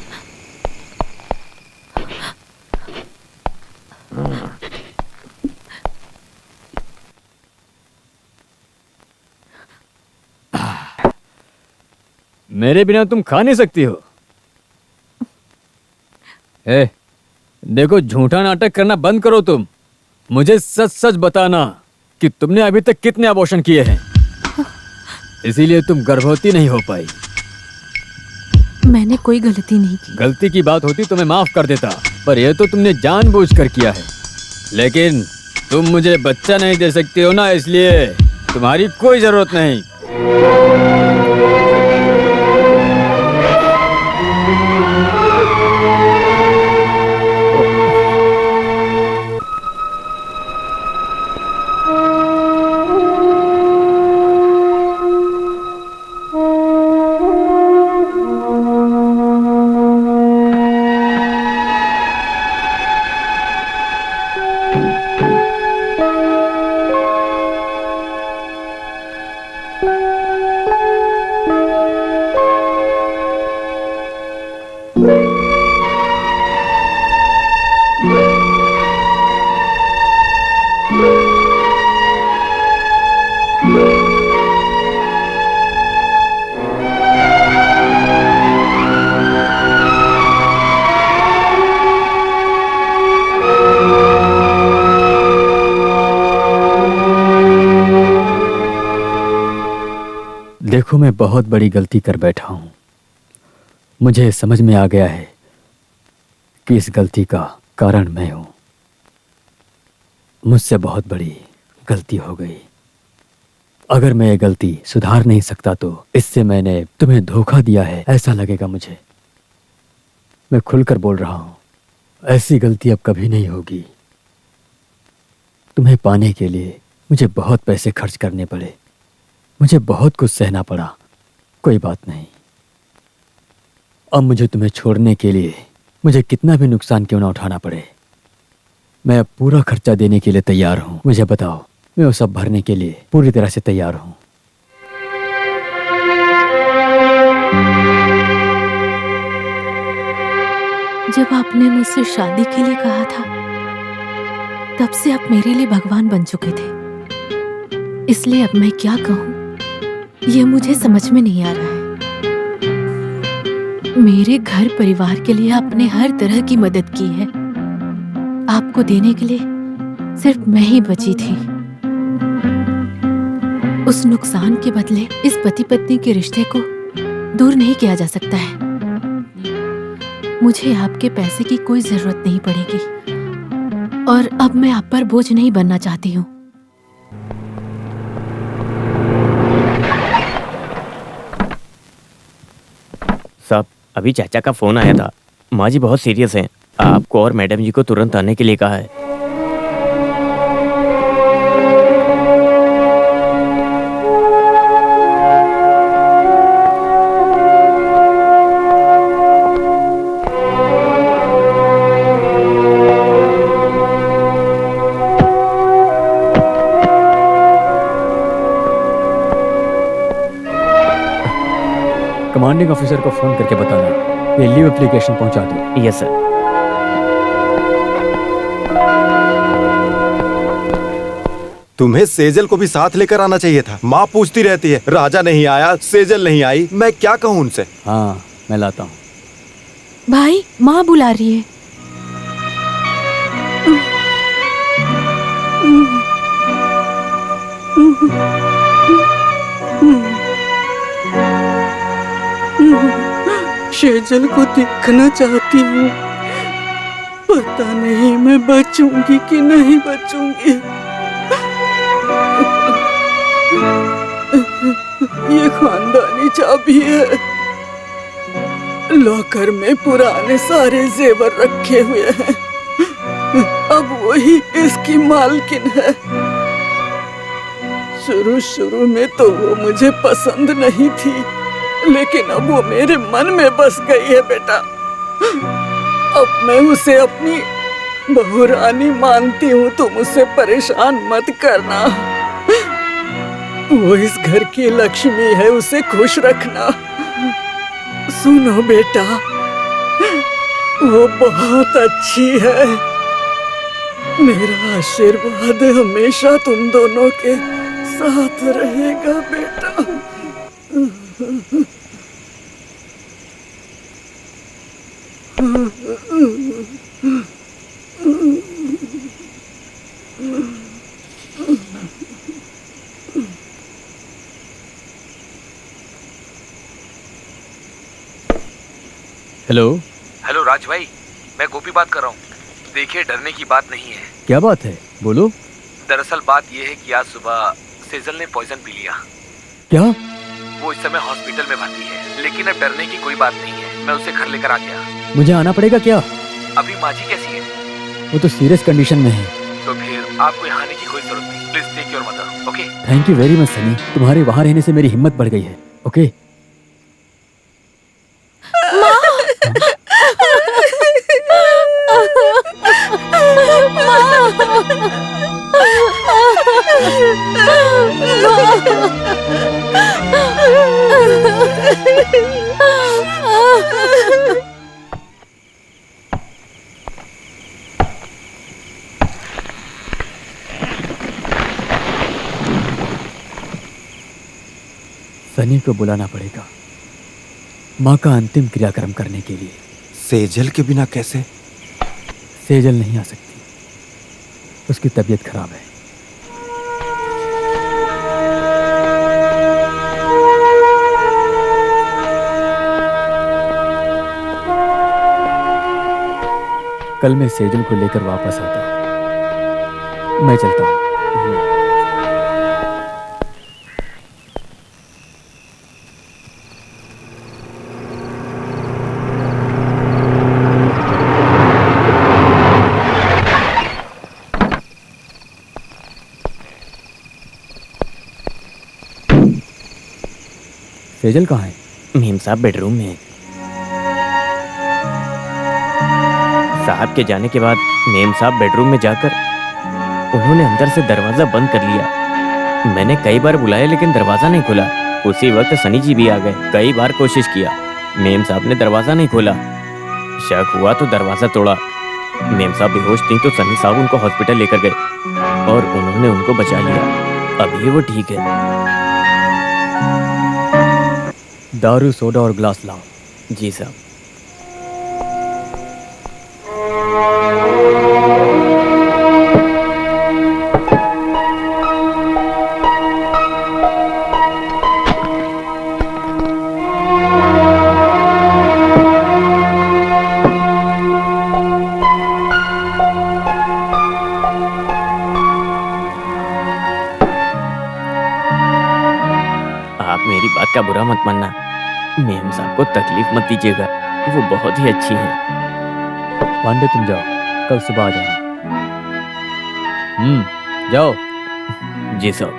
A: मेरे बिना तुम खा नहीं सकती हो। देखो, झूठा नाटक करना बंद करो तुम। मुझे सच सच बताना कि तुमने अभी तक कितने अबॉर्शन किए हैं, इसीलिए तुम गर्भवती नहीं हो पाई।
D: मैंने कोई गलती नहीं की।
A: गलती की बात होती तो मैं माफ कर देता, पर यह तो तुमने जानबूझकर किया है। लेकिन तुम मुझे बच्चा नहीं दे सकती हो ना, इसलिए तुम्हारी कोई जरूरत नहीं। देखो, मैं बहुत बड़ी गलती कर बैठा हूं। मुझे समझ में आ गया है कि इस गलती का कारण मैं हूं। मुझसे बहुत बड़ी गलती हो गई। अगर मैं ये गलती सुधार नहीं सकता तो इससे मैंने तुम्हें धोखा दिया है ऐसा लगेगा मुझे। मैं खुलकर बोल रहा हूं, ऐसी गलती अब कभी नहीं होगी। तुम्हें पाने के लिए मुझे बहुत पैसे खर्च करने पड़े, मुझे बहुत कुछ सहना पड़ा। कोई बात नहीं, अब मुझे तुम्हें छोड़ने के लिए मुझे कितना भी नुकसान क्यों ना उठाना पड़े, मैं अब पूरा खर्चा देने के लिए तैयार हूं। मुझे बताओ, मैं वो सब भरने के लिए पूरी तरह से तैयार हूं।
D: जब आपने मुझसे शादी के लिए कहा था, तब से आप मेरे लिए भगवान बन चुके थे। इसलिए अब मैं क्या कहूं, ये मुझे समझ में नहीं आ रहा है। मेरे घर परिवार के लिए आपने हर तरह की मदद की है। आपको देने के लिए सिर्फ मैं ही बची थी। उस नुकसान के बदले इस पति पत्नी के रिश्ते को दूर नहीं किया जा सकता है। मुझे आपके पैसे की कोई जरूरत नहीं पड़ेगी और अब मैं आप पर बोझ नहीं बनना चाहती हूँ।
B: साहब, अभी चाचा का फोन आया था। माँ जी बहुत सीरियस हैं। आपको और मैडम जी को तुरंत आने के लिए कहा है।
A: कमांडिंग ऑफिसर को फोन करके बताना ये लीव एप्लीकेशन पहुंचा दो।
B: Yes sir.
G: तुम्हें सेजल को भी साथ लेकर आना चाहिए था। माँ पूछती रहती है, राजा नहीं आया, सेजल नहीं आई। मैं क्या कहूँ उनसे?
A: हाँ, मैं लाता हूँ।
D: भाई, माँ बुला रही है।
E: सेजल को देखना चाहती हूँ। पता नहीं मैं बचूंगी कि नहीं बचूंगी। ये खानदानी चाबी है। लॉकर में पुराने सारे जेवर रखे हुए हैं। अब वही इसकी मालकिन है। शुरू में तो वो मुझे पसंद नहीं थी, लेकिन अब वो मेरे मन में बस गई है बेटा। अब मैं उसे अपनी बहू रानी मानती हूँ। तुम उसे परेशान मत करना। वो इस घर की लक्ष्मी है, उसे खुश रखना। सुनो बेटा, वो बहुत अच्छी है। मेरा आशीर्वाद हमेशा तुम दोनों के साथ रहेगा बेटा।
A: हेलो।
C: हेलो राज भाई, मैं गोपी बात कर रहा हूँ। देखिए, डरने की बात नहीं है।
A: क्या बात है, बोलो।
C: दरअसल बात यह है कि आज सुबह सेजल ने पॉइजन पी लिया।
A: क्या?
C: वो इस समय हॉस्पिटल में भर्ती है, लेकिन अब डरने की कोई बात नहीं है। मैं उसे घर लेकर आ गया।
A: मुझे आना पड़ेगा क्या?
C: अभी माँ जी कैसी है?
A: वो तो सीरियस कंडीशन में है।
C: तो फिर आपको यहाँ आने की कोई जरूरत नहीं। Please take your mother. Okay?
A: Thank you very much Sunny, तुम्हारे वहां रहने से मेरी हिम्मत बढ़ गई है। ओके। सनी को बुलाना पड़ेगा माँ का अंतिम क्रियाक्रम करने के लिए।
G: सेजल के बिना कैसे?
A: सेजल नहीं आ सकती, उसकी तबीयत खराब है। कल मैं सेजल को लेकर वापस आता हूं। मैं चलता हूं। सेजल कहाँ है?
B: मेम साहब बेडरूम में। साहब के जाने के बाद मेम साहब बेडरूम में जाकर उन्होंने अंदर से दरवाजा बंद कर लिया। मैंने कई बार बुलाया लेकिन दरवाजा नहीं खुला। उसी वक्त सनी जी भी आ गए। कई बार कोशिश किया, मेम साहब ने दरवाजा नहीं खोला। शक हुआ तो दरवाजा तोड़ा। मेम साहब बेहोश थी तो सनी साहब उनको हॉस्पिटल लेकर गए और उन्होंने उनको बचा लिया। अभी वो ठीक है।
A: दारू, सोडा और ग्लास लाओ।
B: जी साहब। आप मेरी बात का बुरा मत मानना। मेम साहब को तकलीफ मत दीजिएगा, वो बहुत ही अच्छी है।
A: पांडे तुम जाओ, कल सुबह आ जाना। जाओ।
B: जी साहब।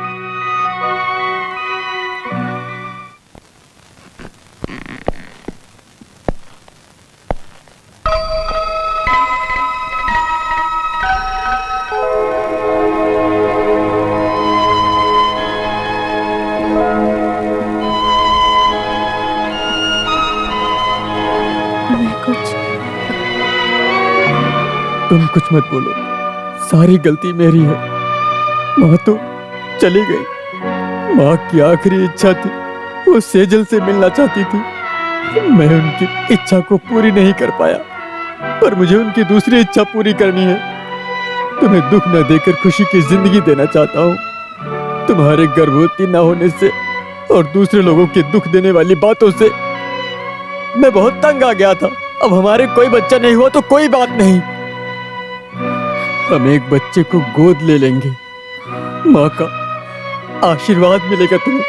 A: तुम कुछ मत बोलो, सारी गलती मेरी है। माँ तो चली गई। माँ की आखिरी इच्छा थी, वो सेजल से मिलना चाहती थी। मैं उनकी इच्छा को पूरी नहीं कर पाया, पर मुझे उनकी दूसरी इच्छा पूरी करनी है। तुम्हें दुख न देकर खुशी की जिंदगी देना चाहता हूँ। तुम्हारे गर्भवती न होने से और दूसरे लोगों के दुख देने वाली बातों से मैं बहुत तंग आ गया था। अब हमारे कोई बच्चा नहीं हुआ तो कोई बात नहीं, हम एक बच्चे को गोद ले लेंगे। माँ का आशीर्वाद मिलेगा तुम्हें।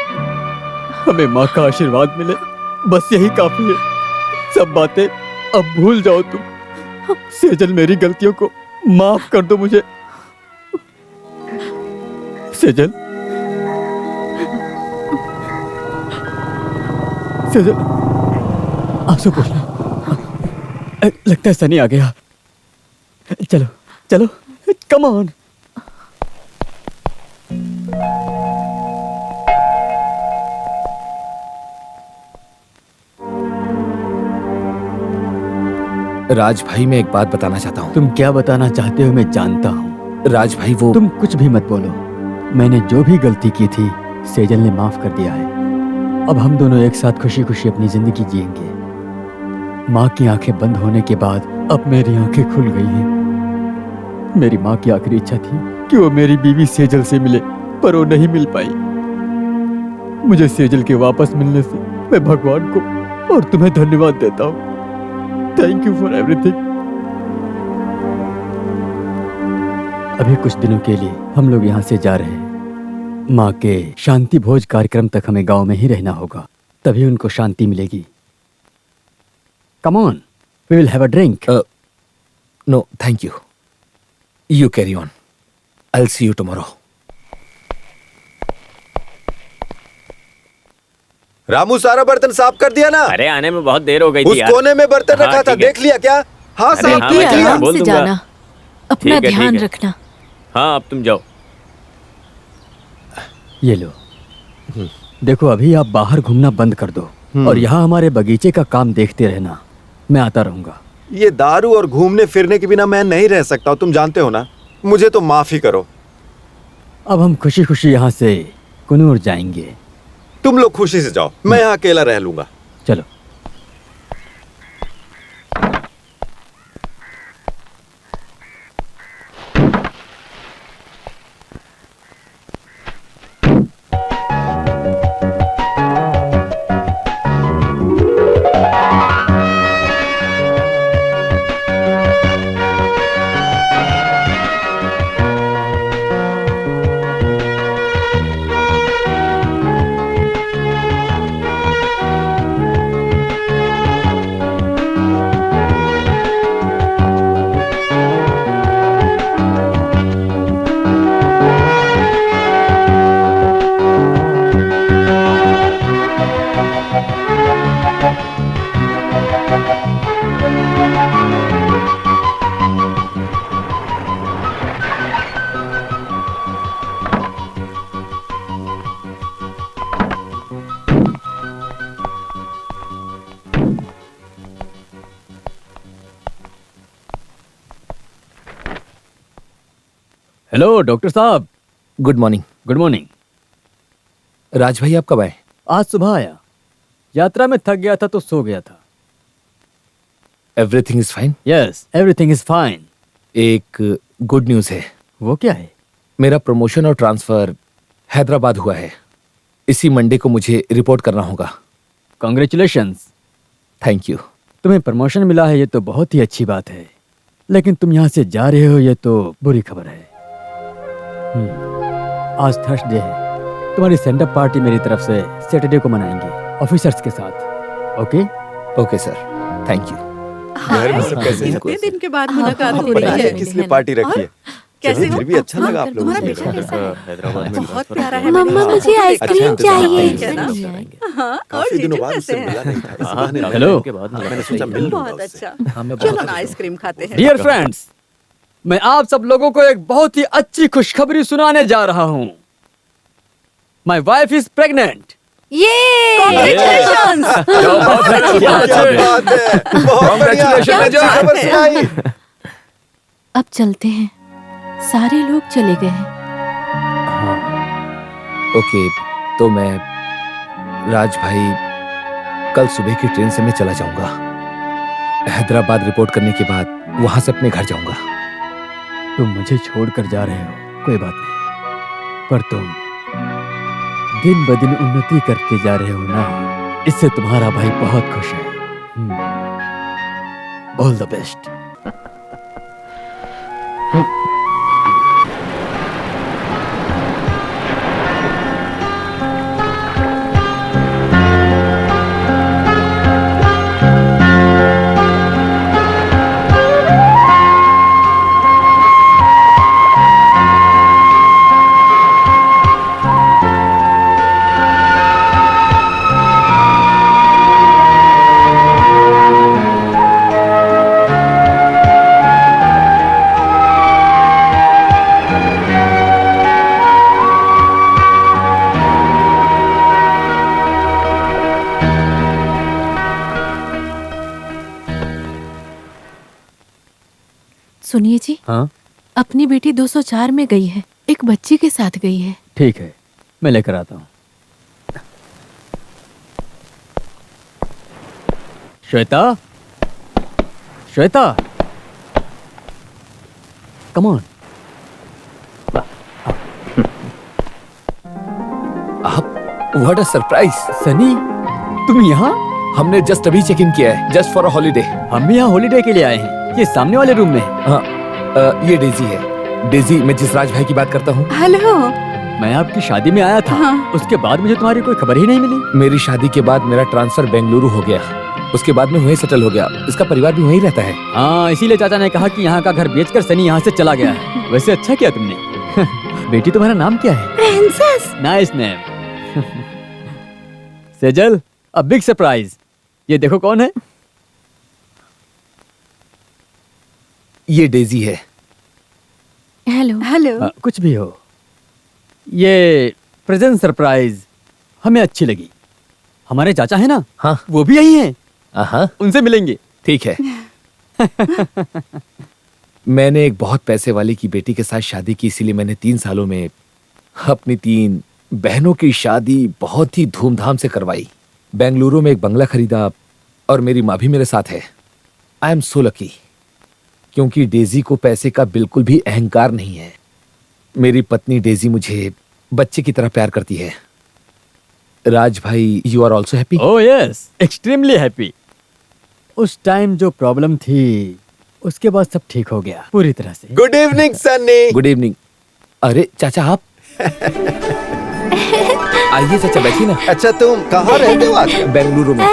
A: हमें माँ का आशीर्वाद मिले, बस यही काफी है। सब बातें अब भूल जाओ तुम। सेजल, मेरी गलतियों को माफ कर दो मुझे। सेजल, सेजल, आंसू पोछना। लगता है सनी आ गया। चलो चलो, कम ऑन।
C: राज भाई, मैं एक बात बताना चाहता हूँ।
A: तुम क्या बताना चाहते हो मैं जानता हूँ।
C: राज भाई, वो
A: तुम कुछ भी मत बोलो। मैंने जो भी गलती की थी सेजल ने माफ कर दिया है। अब हम दोनों एक साथ खुशी खुशी अपनी जिंदगी जिएंगे। माँ की आंखें बंद होने के बाद अब मेरी आंखें खुल गई हैं। मेरी माँ की आखिरी इच्छा थी कि वो मेरी बीवी सेजल से मिले, पर वो नहीं मिल पाई। मुझे सेजल के वापस मिलने से मैं भगवान को और तुम्हें धन्यवाद देता हूँ। Thank you for everything. अभी कुछ दिनों के लिए हम लोग यहाँ से जा रहे हैं। माँ के शांति भोज कार्यक्रम तक हमें गांव में ही रहना होगा, तभी उनको शांति मिलेगी। Come on, we will have a drink.
C: No thank you, you carry on, I will see you tomorrow.
G: Ramu, सारा बर्तन साफ कर दिया ना?
B: अरे आने में बहुत देर हो गई थी
G: उस
B: यार।
G: कोने में बर्तन
B: हाँ,
G: रखा था,
B: ठीक है।
G: देख लिया क्या? हाँ,
B: अरे
G: साफ
B: हाँ,
G: देख
B: मैं
G: लिया।
D: आराम
B: बोल
D: से
B: दूंगा।
D: जाना, अपना
B: ठीक है,
D: ध्यान
B: ठीक है।
D: रखना।
B: हाँ, अब तुम जाओ।
A: ये लो, देखो अभी आप बाहर घूमना बंद कर दो और यहाँ हमारे बगीचे का काम देखते रहना। मैं आता रहूंगा।
G: ये दारू और घूमने फिरने के बिना मैं नहीं रह सकता, तुम जानते हो ना। मुझे तो माफ ही करो।
A: अब हम खुशी खुशी यहाँ से कुनूर जाएंगे।
G: तुम लोग खुशी से जाओ, मैं यहाँ अकेला रह लूंगा।
A: चलो। हेलो डॉक्टर साहब।
C: Good morning.
A: Good morning.
C: Raj भाई, आप कब आए?
A: आज सुबह आया, यात्रा में थक गया था तो सो गया था।
C: Everything is fine?
A: Yes, everything is fine.
C: एक गुड न्यूज है।
A: वो क्या है?
C: मेरा प्रमोशन और ट्रांसफर हैदराबाद हुआ है। इसी मंडे को मुझे रिपोर्ट करना होगा।
A: कॉन्ग्रेचुलेशंस।
C: Thank you.
A: तुम्हें प्रमोशन मिला है, ये तो बहुत ही अच्छी बात है, लेकिन तुम यहाँ से जा रहे हो, ये तो बुरी खबर है। आज थर्सडे है, तुम्हारी सेंड अप पार्टी मेरी तरफ से सैटरडे को मनाएंगे ऑफिसर्स के साथ। Okay?
C: Okay sir, thank you.
G: घर में सब कैसे हैं?
E: कितने दिन के बाद मुलाकात हो
G: पता
E: रही
G: है
E: है।
G: किस लिए पार्टी रखी है?
E: कैसे
G: चलो,
E: हो?
G: फिर भी अच्छा लगा आप लोगों
E: तुम्हारा
G: से
E: बेटा
G: मिलकर।
E: कैसा है?
B: हैदराबाद में
E: बहुत प्यारा है।
D: मम्मा, मुझे आइसक्रीम
G: अच्छा,
D: चाहिए।
G: अच्छा,
E: है ना? हाँ, और
G: काफी दिनों
E: जीजू
G: बाद
E: कैसे
G: उससे
E: हैं?
G: मिला नहीं था, इस
B: हाँ,
G: बहाने
B: काफी
A: हेलो।
B: दिनों के बाद मिला।
G: मैंने सोचा मिल लूंगा
E: बहुत
G: उससे।
E: अच्छा।
C: हाँ, मैं
E: चलो
C: बहुत
E: ना आइसक्रीम खाते हैं।
A: डियर फ्रेंड्स, मैं आप सब लोगों को एक बहुत ही अच्छी खुशखबरी सुनाने जा रहा हूँ। My wife is pregnant.
D: ये
E: Congratulations!
G: क्या बात है, बहुत बढ़िया, अच्छी खबर सुनाई।
D: अब चलते हैं, सारे लोग चले गए हैं।
C: ओके, तो मैं राज भाई कल सुबह की ट्रेन से मैं चला जाऊंगा। हैदराबाद रिपोर्ट करने के बाद वहां से अपने घर जाऊंगा।
A: तुम मुझे छोड़कर जा रहे हो, कोई बात नहीं, पर तुम दिन ब दिन उन्नति करते जा रहे हो ना, इससे तुम्हारा भाई बहुत खुश है। All the best.
D: सुनिए जी,
A: हाँ
D: अपनी बेटी 204 में गई है, एक बच्ची के साथ गई है।
A: ठीक है, मैं लेकर आता हूँ। Shweta, Shweta, come on.
C: आप व्हाट अ सरप्राइज।
A: सनी, तुम यहाँ?
C: हमने जस्ट अभी चेक इन किया है, जस्ट फॉर अ हॉलीडे।
A: हम भी यहाँ हॉलीडे के लिए आए हैं। ये सामने वाले रूम में है।
C: हाँ, ये डेजी है। डेजी, मैं जिस राज भाई की बात करता हूँ।
D: हेलो।
A: मैं आपकी शादी में आया था।
D: हाँ।
A: उसके बाद मुझे तुम्हारी कोई खबर ही नहीं मिली।
C: मेरी शादी के बाद मेरा ट्रांसफर बेंगलुरु हो गया, उसके बाद मैं वहीं सेटल हो गया। इसका परिवार भी वहीं रहता है।
A: हाँ, इसीलिए चाचा ने कहा कि यहाँ का घर बेचकर सनी यहाँ से चला गया है। वैसे अच्छा किया तुमने। बेटी, तुम्हारा नाम क्या है?
D: Princess.
A: Nice name. Sejal, a big surprise. ये देखो कौन है।
C: ये डेजी है।
D: हेलो। हेलो।
A: कुछ भी हो, ये प्रेजेंट सरप्राइज हमें अच्छी लगी। हमारे चाचा है ना,
C: हाँ,
A: वो भी यही हैं।
C: हाँ,
A: उनसे मिलेंगे।
C: ठीक है। मैंने एक बहुत पैसे वाले की बेटी के साथ शादी की, इसीलिए मैंने 3 सालों में अपनी 3 बहनों की शादी बहुत ही धूमधाम से करवाई। बेंगलुरु में एक बंगला खरीदा और मेरी माँ भी मेरे साथ है। आई एम सो लकी, क्योंकि डेजी को पैसे का बिल्कुल भी अहंकार नहीं है। मेरी पत्नी डेजी मुझे बच्चे की तरह प्यार करती है। राज भाई, you are also happy?
A: Oh yes, extremely happy. उस टाइम जो प्रॉब्लम थी, उसके बाद सब ठीक हो गया पूरी तरह से।
G: Good evening Sunny.
C: Good evening. अरे चाचा, आप आइए चाचा, बैठिए ना।
G: अच्छा, तुम कहाँ रहते हो आजकल?
C: बेंगलुरु में।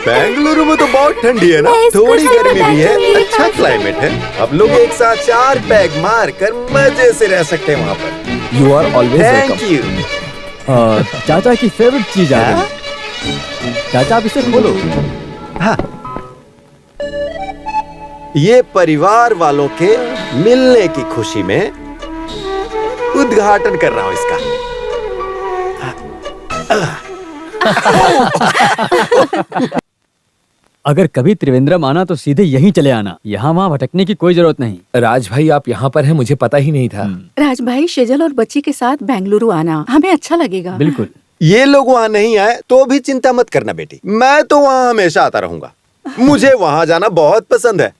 G: बेंगलुरु में तो बहुत ठंडी है ना, थोड़ी गर्मी भी है, अच्छा क्लाइमेट है। अब लोग एक साथ 4 पैग मार कर मजे से रह सकते हैं वहाँ पर।
C: You are always
G: thank
C: welcome.
G: You.
A: और चाचा की फेवरेट चीज आ गई। चाचा, आप इसे खोलो।
G: हाँ, ये परिवार वालों के मिलने की खुशी में उद्घाटन कर रहा हूँ इसका।
A: अगर कभी त्रिवेंद्रम आना तो सीधे यहीं चले आना, यहाँ वहाँ भटकने की कोई जरूरत नहीं।
C: राज भाई, आप यहाँ पर हैं, मुझे पता ही नहीं था।
E: राज भाई, शेजल और बच्ची के साथ बेंगलुरु आना हमें अच्छा लगेगा।
A: बिल्कुल।
G: ये लोग वहाँ नहीं आए तो भी चिंता मत करना बेटी, मैं तो वहाँ हमेशा आता रहूंगा। मुझे वहाँ जाना बहुत पसंद है।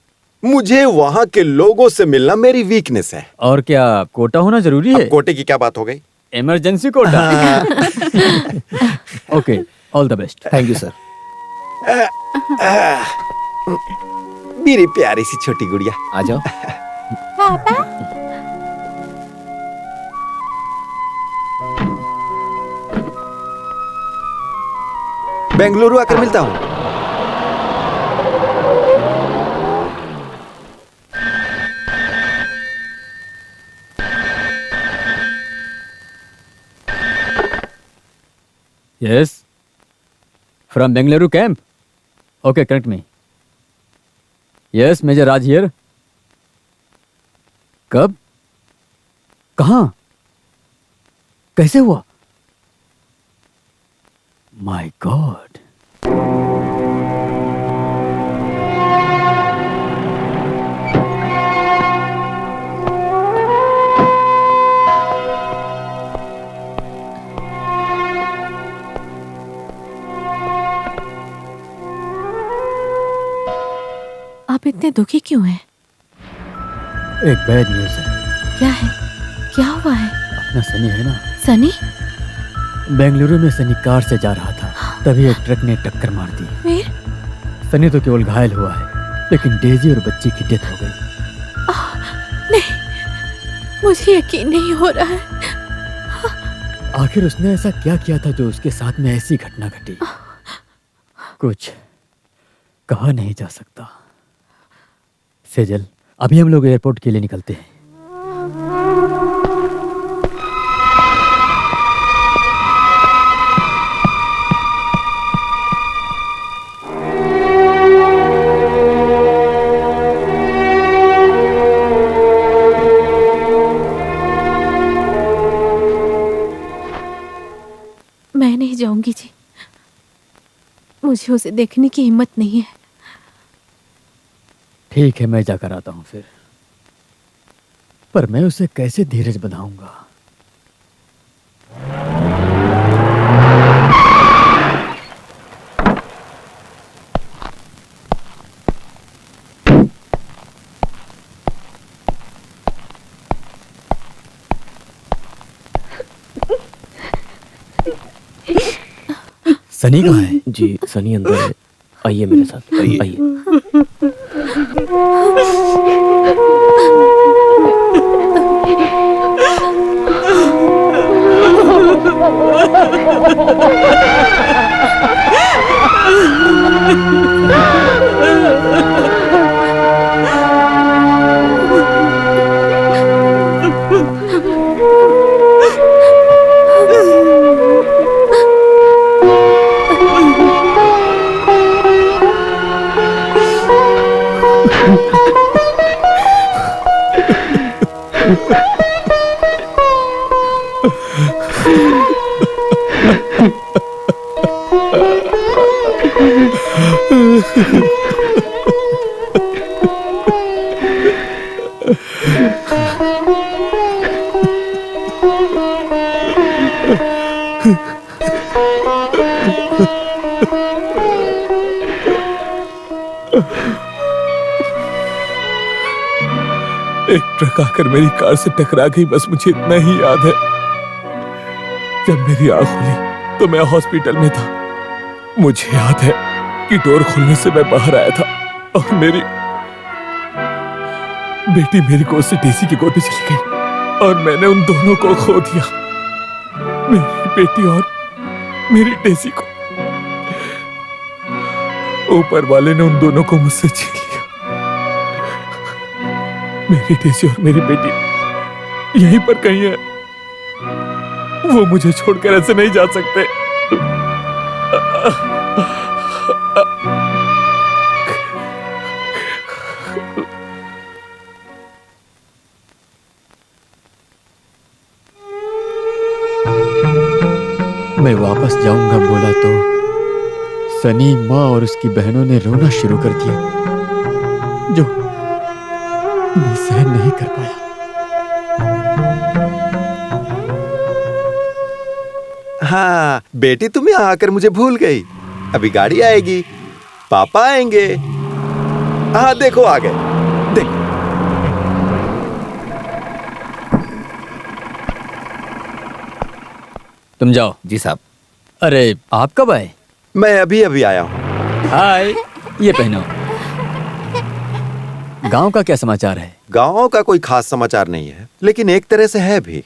G: मुझे वहाँ के लोगों से मिलना मेरी वीकनेस है।
A: और क्या कोटा होना जरूरी है?
G: अब कोटे की क्या बात हो गई?
A: Emergency quota. Okay, all the best.
C: Thank you sir.
G: मेरी प्यारी सी छोटी गुड़िया,
C: आ जाओ।
G: बेंगलुरु आकर मिलता हूँ।
A: Yes. From Bengaluru camp. Okay, correct me. Yes, Major Raj here. कब? कहाँ? कैसे हुआ? My God.
D: आप इतने दुखी क्यों हैं?
A: एक बैड न्यूज है।
D: क्या है? क्या हुआ है?
A: अपना सनी है ना,
D: सनी?
A: बेंगलुरु में सनी कार से जा रहा था, तभी एक ट्रक ने टक्कर मार दी।
D: फिर?
A: सनी तो केवल घायल हुआ है, लेकिन डेजी और बच्ची की डेथ हो गई।
D: नहीं, मुझे यकीन नहीं हो रहा है।
A: आखिर उसने ऐसा क्या किया था जो उसके साथ में ऐसी घटना घटी? कुछ कहा नहीं जा सकता। सेजल, अभी हम लोग एयरपोर्ट के लिए निकलते हैं।
D: मैं नहीं जाऊंगी जी, मुझे उसे देखने की हिम्मत नहीं है।
A: ठीक है, मैं जाकर आता हूँ फिर। पर मैं उसे कैसे धीरज बनाऊंगा? सनी कहाँ है?
B: जी सनी अंदर है, आइए मेरे साथ, आइए।
C: एक ट्रक आकर मेरी कार से टकरा गई, बस मुझे इतना ही याद है। जब मेरी आंख खुली तो मैं हॉस्पिटल में था। मुझे याद है कि डोर खुलने से मैं बाहर आया था और मेरी बेटी मेरी गोद से डेजी की गोद में चली गई और मैंने उन दोनों को खो दिया, मेरी बेटी और मेरी डेजी को। ऊपर वाले ने उन दोनों को मुझसे छीन लिया। मेरी डेजी और मेरी बेटी यहीं पर कहीं है। वो मुझे छोड़कर ऐसे नहीं जा सकते।
A: मैं वापस जाऊंगा बोला तो सनी, माँ और उसकी बहनों ने रोना शुरू कर दिया, जो मैं सहन नहीं कर पाया।
G: हाँ बेटी, तुम यहाँ आकर मुझे भूल गई। अभी गाड़ी आएगी, पापा आएंगे। हाँ देखो आ गए, देखो।
A: तुम जाओ।
C: जी साहब।
A: अरे आप कब आए?
G: मैं अभी अभी आया हूँ।
A: हाय, ये पहनो। गांव का क्या समाचार है?
G: गांव का कोई खास समाचार नहीं है, लेकिन एक तरह से है भी।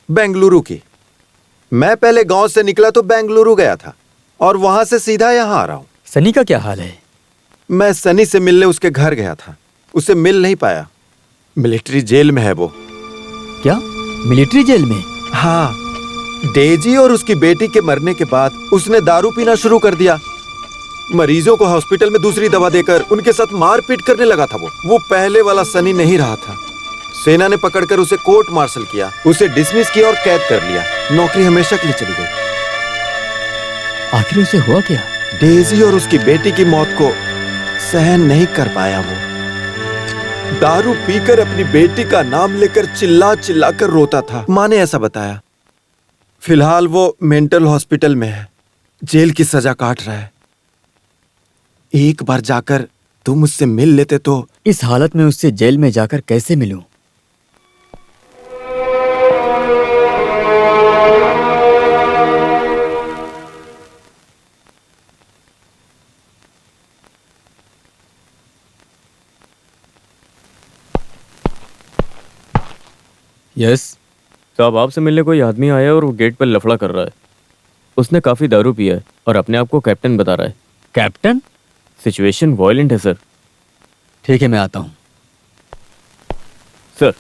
G: बेंगलुरु की। मैं पहले गांव से निकला तो बेंगलुरु गया था और वहां से सीधा यहाँ आ रहा हूँ।
A: सनी का क्या हाल है?
G: मैं सनी से मिलने उसके घर गया था, उसे मिल नहीं पाया। मिलिट्री जेल में है वो।
A: क्या मिलिट्री जेल में?
G: हाँ, डेजी और उसकी बेटी के मरने के बाद उसने दारू पीना शुरू कर दिया। मरीजों को हॉस्पिटल में दूसरी दवा देकर उनके साथ मारपीट करने लगा था। वो पहले वाला सनी नहीं रहा था। सेना ने पकड़कर उसे कोर्ट मार्शल किया, उसे डिसमिस किया और कैद कर लिया। नौकरी हमेशा के लिए चली गई।
A: आखिर उसे हुआ क्या?
G: डेजी और उसकी बेटी की मौत को सहन नहीं कर पाया। वो दारू पीकर अपनी बेटी का नाम लेकर चिल्ला चिल्ला कर रोता था। माँ ने ऐसा बताया। फिलहाल वो मेंटल हॉस्पिटल में है, जेल की सजा काट रहा है। एक बार जाकर तुम उससे मिल लेते तो।
A: इस हालत में उससे जेल में जाकर कैसे मिलूं? यस
B: साहब, आपसे मिलने कोई आदमी आया और वो गेट पर लफड़ा कर रहा है। उसने काफी दारू पिया है और अपने आप को कैप्टन बता रहा है।
A: कैप्टन?
B: सिचुएशन वायलेंट है सर।
A: ठीक है, मैं आता हूं।
B: सर,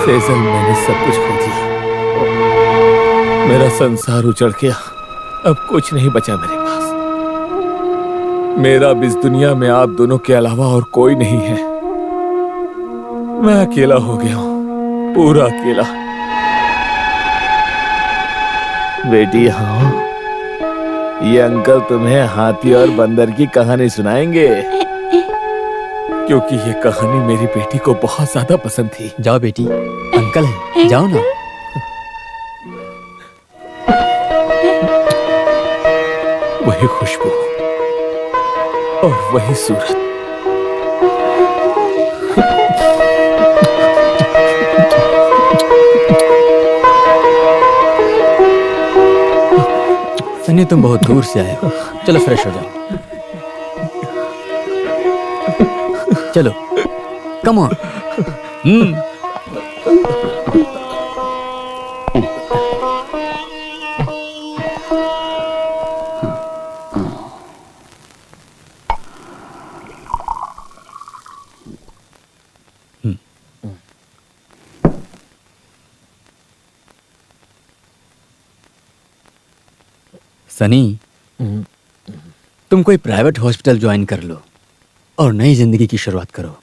C: सेजल, मैंने सब कुछ खो दिया। मेरा संसार उजड़ गया। अब कुछ नहीं बचा मेरे पास। मेरा अब इस दुनिया में आप दोनों के अलावा और कोई नहीं है। मैं अकेला हो गया हूँ, पूरा अकेला। बेटी, हाँ, ये अंकल तुम्हें हाथी और बंदर की कहानी सुनाएंगे, क्योंकि ये कहानी मेरी बेटी को बहुत ज्यादा पसंद थी।
A: जाओ बेटी, अंकल है, जाओ ना।
C: वही खुशबू और वही सूरत।
A: सनी, तुम बहुत दूर से आए हो, चलो फ्रेश हो जाओ। चलो, कम ऑन। सनी, तुम कोई प्राइवेट हॉस्पिटल ज्वाइन कर लो और नई जिंदगी की शुरुआत करो।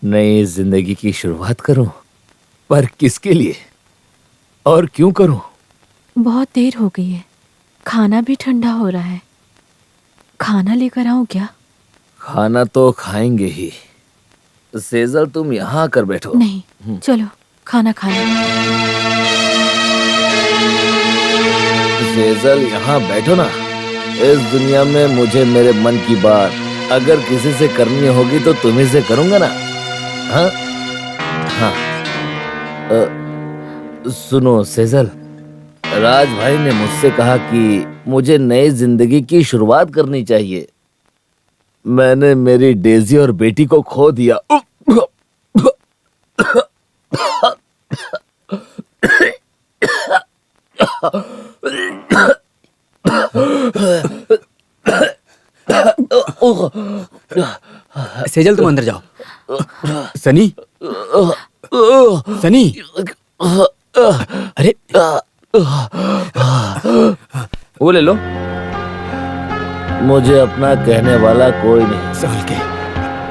C: नई जिंदगी की शुरुआत करूं? पर किसके लिए और क्यों करूं?
D: बहुत देर हो गई है, खाना भी ठंडा हो रहा है। खाना लेकर आऊं क्या?
C: खाना तो खाएंगे ही। सेजल, तुम यहाँ आकर बैठो।
D: नहीं, चलो खाना खा लो।
C: सेजल, यहाँ बैठो ना। इस दुनिया में मुझे मेरे मन की बात अगर किसी से करनी होगी तो तुम्ही से करूंगा ना। हाँ हाँ। सुनो सेजल, राज भाई ने मुझसे कहा कि मुझे नई जिंदगी की शुरुआत करनी चाहिए। मैंने मेरी डेजी और बेटी को खो दिया।
A: सेजल, तुम अंदर जाओ। सनी, सनी, अरे
C: वो ले लो। मुझे अपना कहने वाला कोई नहीं।
A: संभल के।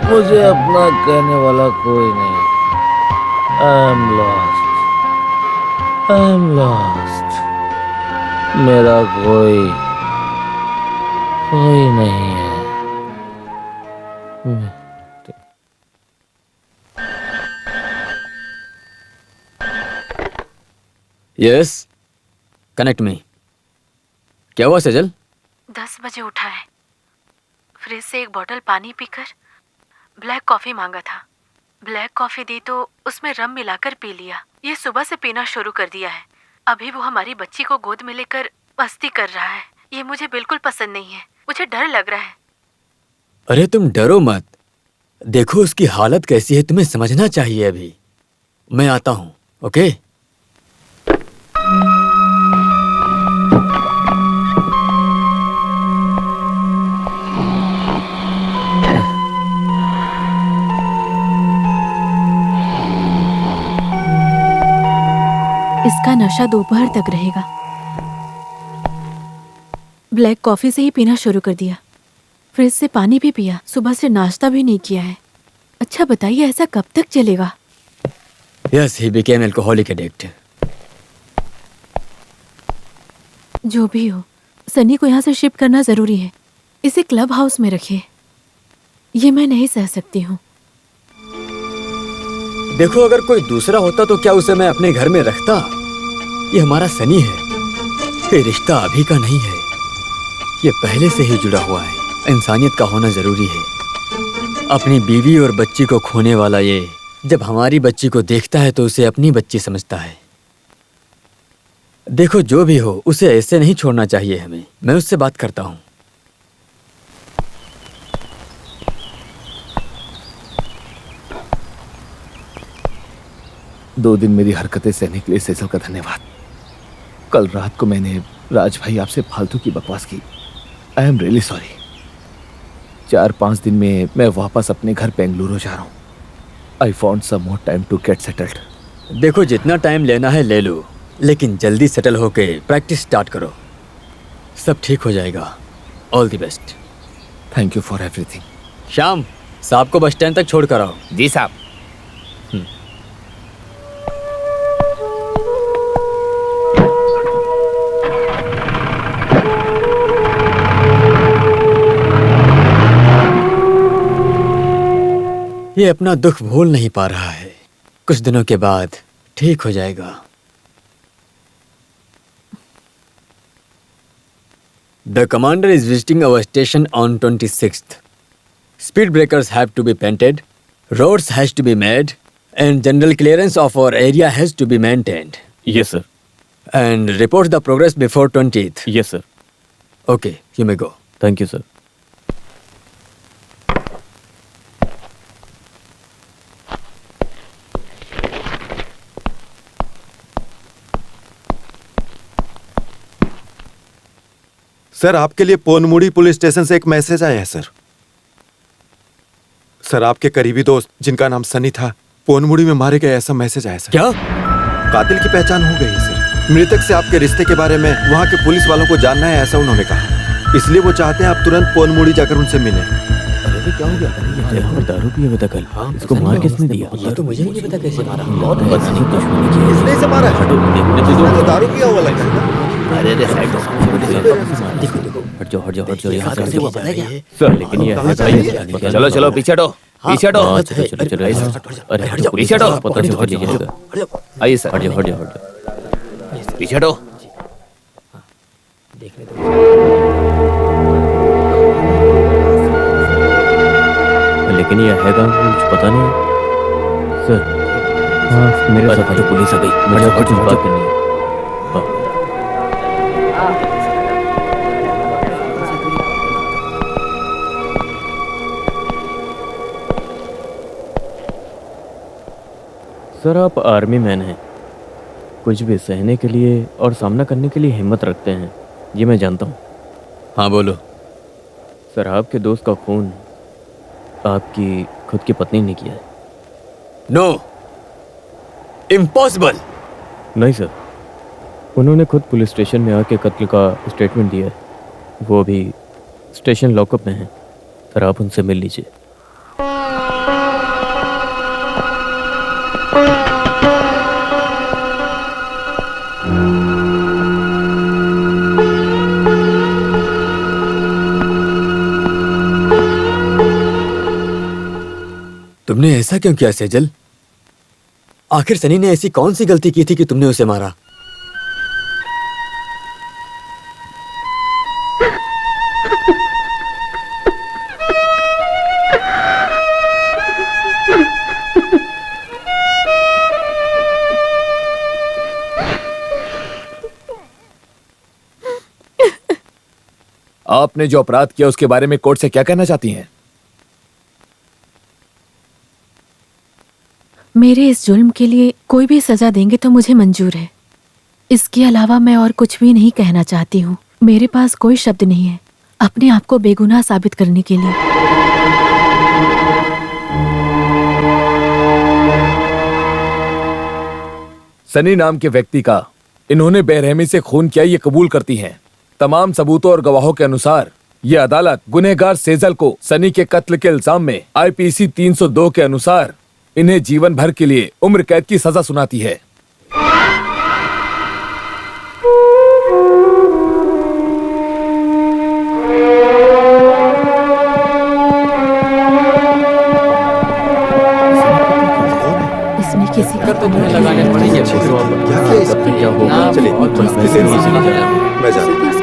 C: मुझे अपना कहने वाला कोई नहीं। I am lost, I am lost. मेरा कोई नहीं है।
A: Yes, connect me. क्या हुआ सेजल?
D: 10 बजे उठा है, फ्रिज से एक बोतल पानी पीकर ब्लैक कॉफी मांगा था। ब्लैक कॉफी दी तो उसमें रम मिलाकर पी लिया। ये सुबह से पीना शुरू कर दिया है। अभी वो हमारी बच्ची को गोद में लेकर मस्ती कर रहा है। ये मुझे बिल्कुल पसंद नहीं है, मुझे डर लग रहा है।
A: अरे तुम डरो मत, देखो उसकी हालत कैसी है, तुम्हें समझना चाहिए। अभी मैं आता हूं, ओके?
D: इसका नशा दोपहर तक रहेगा। ब्लैक कॉफी से ही पीना शुरू कर दिया, फ्रिज से पानी भी पिया, सुबह से नाश्ता भी नहीं किया है। अच्छा बताइए, ऐसा कब तक चलेगा?
A: Yes, he became alcoholic addict.
D: जो भी हो, सनी को यहाँ से शिफ्ट करना जरूरी है। इसे क्लब हाउस में रखिए, ये मैं नहीं सह सकती हूँ।
A: देखो, अगर कोई दूसरा होता तो क्या उसे मैं अपने घर में रखता? ये हमारा सनी है, ये रिश्ता अभी का नहीं है, ये पहले से ही जुड़ा हुआ है। इंसानियत का होना जरूरी है। अपनी बीवी और बच्ची को खोने वाला ये जब हमारी बच्ची को देखता है तो उसे अपनी बच्ची समझता है। देखो, जो भी हो, उसे ऐसे नहीं छोड़ना चाहिए हमें। मैं उससे बात करता हूँ।
C: दो दिन मेरी हरकतें सहने के लिए सेजल का धन्यवाद। कल रात को मैंने राज भाई आपसे फालतू की बकवास की। आई एम रियली सॉरी। 4-5 दिन में मैं वापस अपने घर बेंगलुरु जा रहा हूँ। I want some more time to get settled.
A: देखो जितना टाइम लेना है ले लो, लेकिन जल्दी सेटल होके प्रैक्टिस स्टार्ट करो। सब ठीक हो जाएगा। All the best.
C: Thank you for everything.
A: शाम साहब को बस स्टैंड तक छोड़ कर आओ।
C: जी साहब।
A: ये अपना दुख भूल नहीं पा रहा है। कुछ दिनों के बाद ठीक हो जाएगा। The commander is visiting our station on 26th. Speed breakers have to be painted, roads has to be made, and general clearance of our area has to be maintained.
B: Yes, sir.
A: And report the progress before 20th.
B: Yes, sir.
A: Okay, you may go.
B: Thank you, sir.
G: Sir आपके लिए पोनमुड़ी police station से एक message आया है sir. Sir आपके करीबी दोस्त जिनका नाम सनी था पोनमुड़ी में मारे गए, ऐसा मैसेज आया सर।
A: क्या?
G: कातिल की पहचान हो गई है सर। मृतक से आपके रिश्ते के बारे में वहाँ के पुलिस वालों को जानना है, ऐसा उन्होंने कहा। इसलिए वो चाहते हैं आप तुरंत पोनमुड़ी जाकर उनसे मिलें।
B: अरे क्या हो गया? यहाँ पर दारू पिया हुआ था कल। इसको मार किसने दिया?
A: ये तो मुझे नहीं पता कैसे मारा।
B: बहुत पता नहीं दुश्मनी की है।
G: इसने से मारा है? तो दारू पिया हुआ लगता है।
C: अरे साइड
B: हट जाओ यहाँ से। सर लेकिन ये है।
C: चलो चलो पीछे हटो, पीछे हटो।
B: हाँ, चलो अरे
C: पीछे हटो।
B: पता नहीं चल लीजिएगा।
C: आइए सर।
B: हट जाओ।
C: पीछे हटो।
B: लेकिन ये है कुछ पता नहीं सर। हाँ मेरे साथ तो पुलिस आ गई। मुझे कुछ बात करनी है। सर आप आर्मी मैन हैं, कुछ भी सहने के लिए और सामना करने के लिए हिम्मत रखते हैं, ये मैं जानता हूँ।
A: हाँ बोलो।
B: सर आपके दोस्त का खून आपकी खुद की पत्नी ने किया है।
A: No, impossible.
B: नहीं सर, उन्होंने खुद पुलिस स्टेशन में आके कत्ल का स्टेटमेंट दिया है। वो अभी स्टेशन लॉकअप में है। सर आप उनसे मिल लीजिए।
A: तुमने ऐसा क्यों किया सेजल? आखिर सनी ने ऐसी कौन सी गलती की थी कि तुमने उसे मारा?
C: आपने जो अपराध किया उसके बारे में कोर्ट से क्या कहना चाहती हैं?
D: मेरे इस जुल्म के लिए कोई भी सजा देंगे तो मुझे मंजूर है। इसके अलावा मैं और कुछ भी नहीं कहना चाहती हूँ। मेरे पास कोई शब्द नहीं है अपने आप को बेगुनाह साबित करने के लिए।
C: सनी नाम के व्यक्ति का इन्होंने बेरहमी से खून किया, ये कबूल करती हैं। तमाम सबूतों और गवाहों के अनुसार ये अदालत गुनहगार सेजल को सनी के कत्ल के इल्जाम में IPC 302 के अनुसार इन्हें जीवन भर के लिए उम्र कैद की सजा सुनाती है।
D: इसमें किसी का तो
A: तुम्हें लगाने पड़ेंगे।
B: क्या होगा?
G: चलिए मैं जा रहा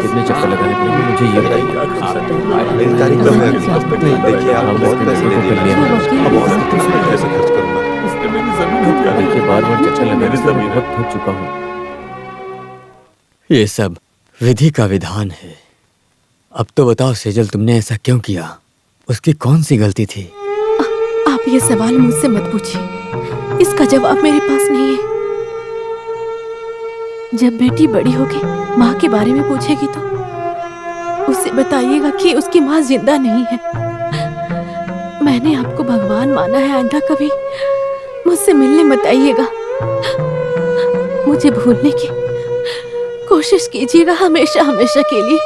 B: कितने चक्कर लगाने पड़ेंगे मुझे ये बताइए।
G: मेरी तारीख कब है? नहीं देखिए आप बहुत पैसे ले लिए हैं। अब और कितना पैसे खर्च करूंगा?
B: देखिए बार-बार चक्कर लगाने से मैं बहुत थक चुका हूँ।
A: ये सब विधि का विधान है। अब तो बताओ सेजल, तुमने ऐसा क्यों किया? उसकी कौन सी गलती थी?
D: आप ये सवाल मुझसे मत पूछिए, इसका जवाब मेरे पास नहीं है। जब बेटी बड़ी होगी माँ के बारे में पूछेगी तो उसे बताइएगा कि उसकी माँ जिंदा नहीं है। मैंने आपको भगवान माना है, आइंदा कभी मुझसे मिलने मत आइएगा। मुझे भूलने की कोशिश कीजिएगा हमेशा हमेशा के लिए।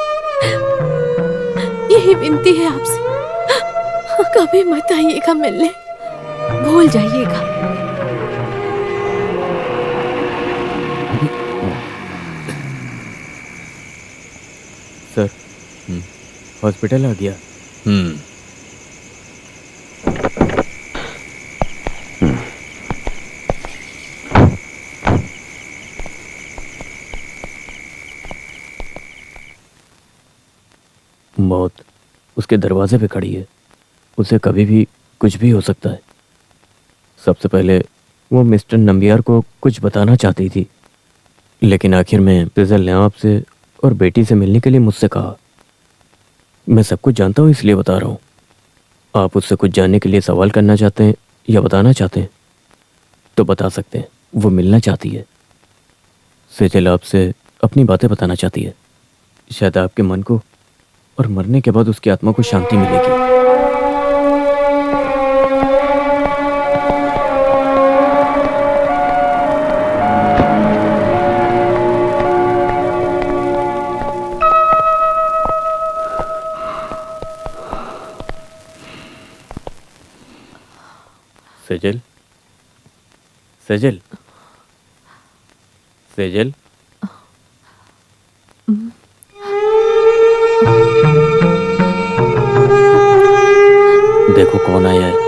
D: यही विनती है आपसे, कभी मत आइएगा मिलने, भूल जाइएगा।
B: सर, हॉस्पिटल आ गया। मौत उसके दरवाजे पे खड़ी है, उसे कभी भी कुछ भी हो सकता है। सबसे पहले वो मिस्टर नंबियार को कुछ बताना चाहती थी, लेकिन आखिर में सेजल ने आपसे और बेटी से मिलने के लिए मुझसे कहा। मैं सब कुछ जानता हूँ इसलिए बता रहा हूँ। आप उससे कुछ जानने के लिए सवाल करना चाहते हैं या बताना चाहते हैं तो बता सकते हैं। वो मिलना चाहती है। सेजल आपसे अपनी बातें बताना चाहती है। शायद आपके मन को और मरने के बाद उसकी आत्मा को शांति मिलेगी। सेजल, सेजल, सेजल। देखो कौन आया है।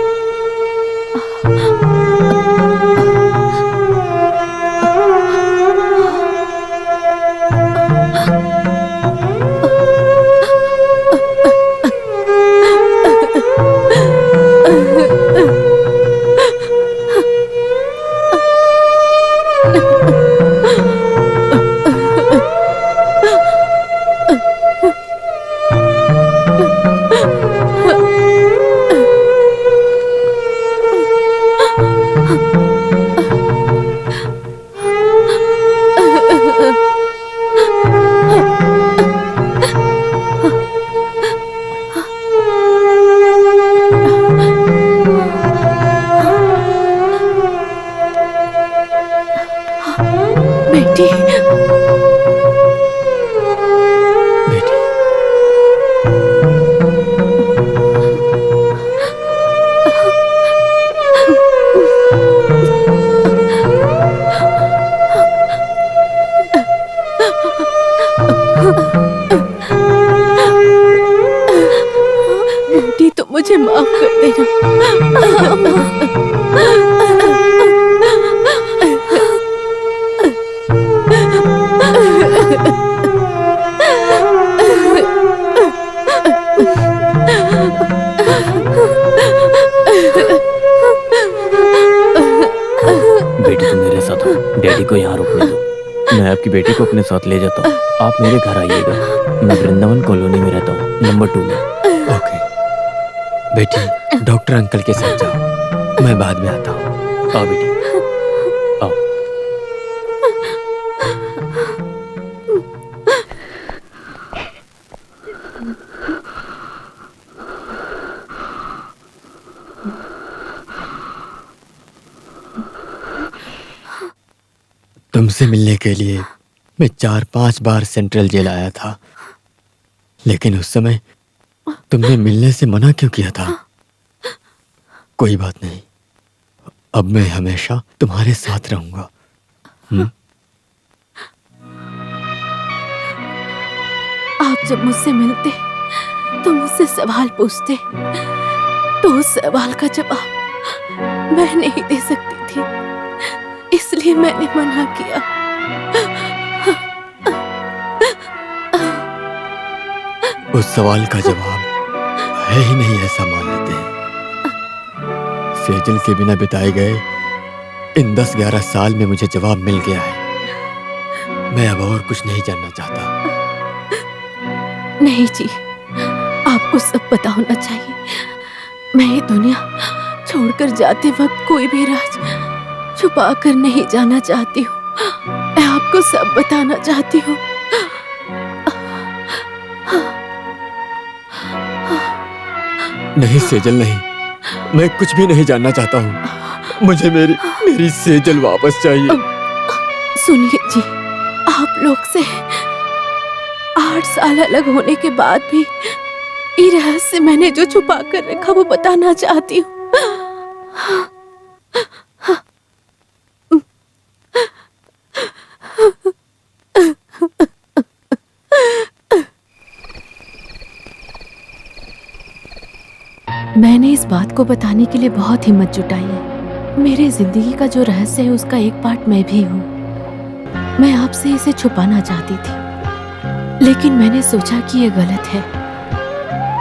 D: बेटी,
A: बेटी,
D: बेटी तो मुझे माफ कर देना।
B: बेटी तुम मेरे साथ हो, डैडी को यहाँ रुकने दो। मैं आपकी बेटी को अपने साथ ले जाता हूँ। आप मेरे घर आइएगा। मैं वृंदावन कॉलोनी में रहता हूँ, नंबर 2 में।
A: ओके बेटी, डॉक्टर अंकल के साथ जाओ, मैं बाद में आता हूँ।
B: आओ बेटी, आओ।
A: तुमसे मिलने के लिए मैं 4-5 बार सेंट्रल जेल आया था, लेकिन उस समय तुमने मिलने से मना क्यों किया था? कोई बात नहीं, अब मैं हमेशा तुम्हारे साथ रहूंगा।
D: आप जब मुझसे मिलते तो मुझसे सवाल पूछते, तो उस सवाल का जवाब मैं नहीं दे सकती थी, इसलिए मैंने मना किया।
A: उस सवाल का जवाब है ही नहीं, ऐसा मान लेते हैं। सेजल के बिना बिताए गए इन 10-11 साल में मुझे जवाब मिल गया है। मैं अब और कुछ नहीं जानना चाहता।
D: नहीं जी, आपको सब पता होना चाहिए। मैं ये दुनिया छोड़कर जाते वक्त कोई भी राज छुपा कर नहीं जाना चाहती हूँ। मैं आपको सब बताना चाहती हूँ।
A: नहीं सेजल, नहीं, मैं कुछ भी नहीं जानना चाहता हूँ। मुझे मेरी मेरी सेजल वापस चाहिए।
D: सुनिए जी, आप लोग से 8 साल अलग होने के बाद भी ये रहस्य मैंने जो छुपा कर रखा वो बताना चाहती हूँ। मैंने इस बात को बताने के लिए बहुत हिम्मत जुटाई है। मेरी जिंदगी का जो रहस्य है उसका एक पार्ट मैं भी हूँ। मैं आपसे इसे छुपाना चाहती थी, लेकिन मैंने सोचा कि ये गलत है।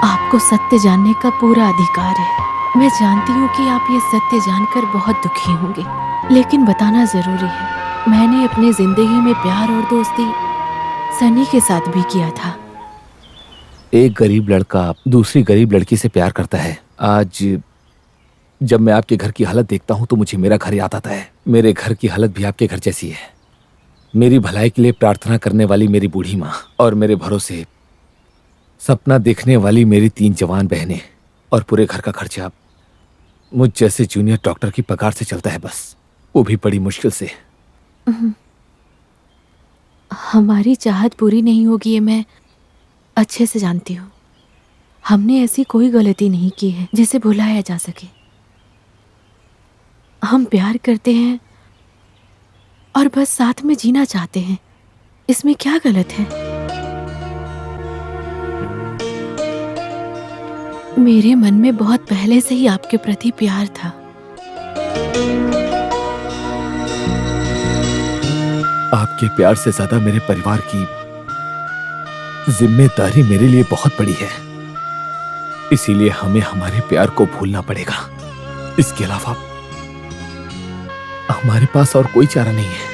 D: आपको सत्य जानने का पूरा अधिकार है। मैं जानती हूँ कि आप ये सत्य जानकर बहुत दुखी होंगे, लेकिन बताना जरूरी है। मैंने अपनी जिंदगी में प्यार और दोस्ती सनी के साथ भी किया था।
C: एक गरीब लड़का दूसरी गरीब लड़की से प्यार करता है। आज जब मैं आपके घर की हालत देखता हूँ तो मुझे मेरा घर याद आता है। मेरे घर की हालत भी आपके घर जैसी है। मेरी भलाई के लिए प्रार्थना करने वाली मेरी बूढ़ी माँ और मेरे भरोसे सपना देखने वाली मेरी 3 जवान बहनें और पूरे घर का खर्चा मुझ जैसे जूनियर डॉक्टर की पगार से चलता है, बस वो भी बड़ी मुश्किल से।
D: हमारी चाहत पूरी नहीं होगी ये मैं अच्छे से जानती हूँ। हमने ऐसी कोई गलती नहीं की है जिसे भुलाया जा सके। हम प्यार करते हैं और बस साथ में जीना चाहते हैं। इसमें क्या गलत है? मेरे मन में बहुत पहले से ही आपके प्रति प्यार था।
C: आपके प्यार से ज्यादा मेरे परिवार की जिम्मेदारी मेरे लिए बहुत बड़ी है, इसीलिए हमें हमारे प्यार को भूलना पड़ेगा। इसके अलावा हमारे पास और कोई चारा नहीं है।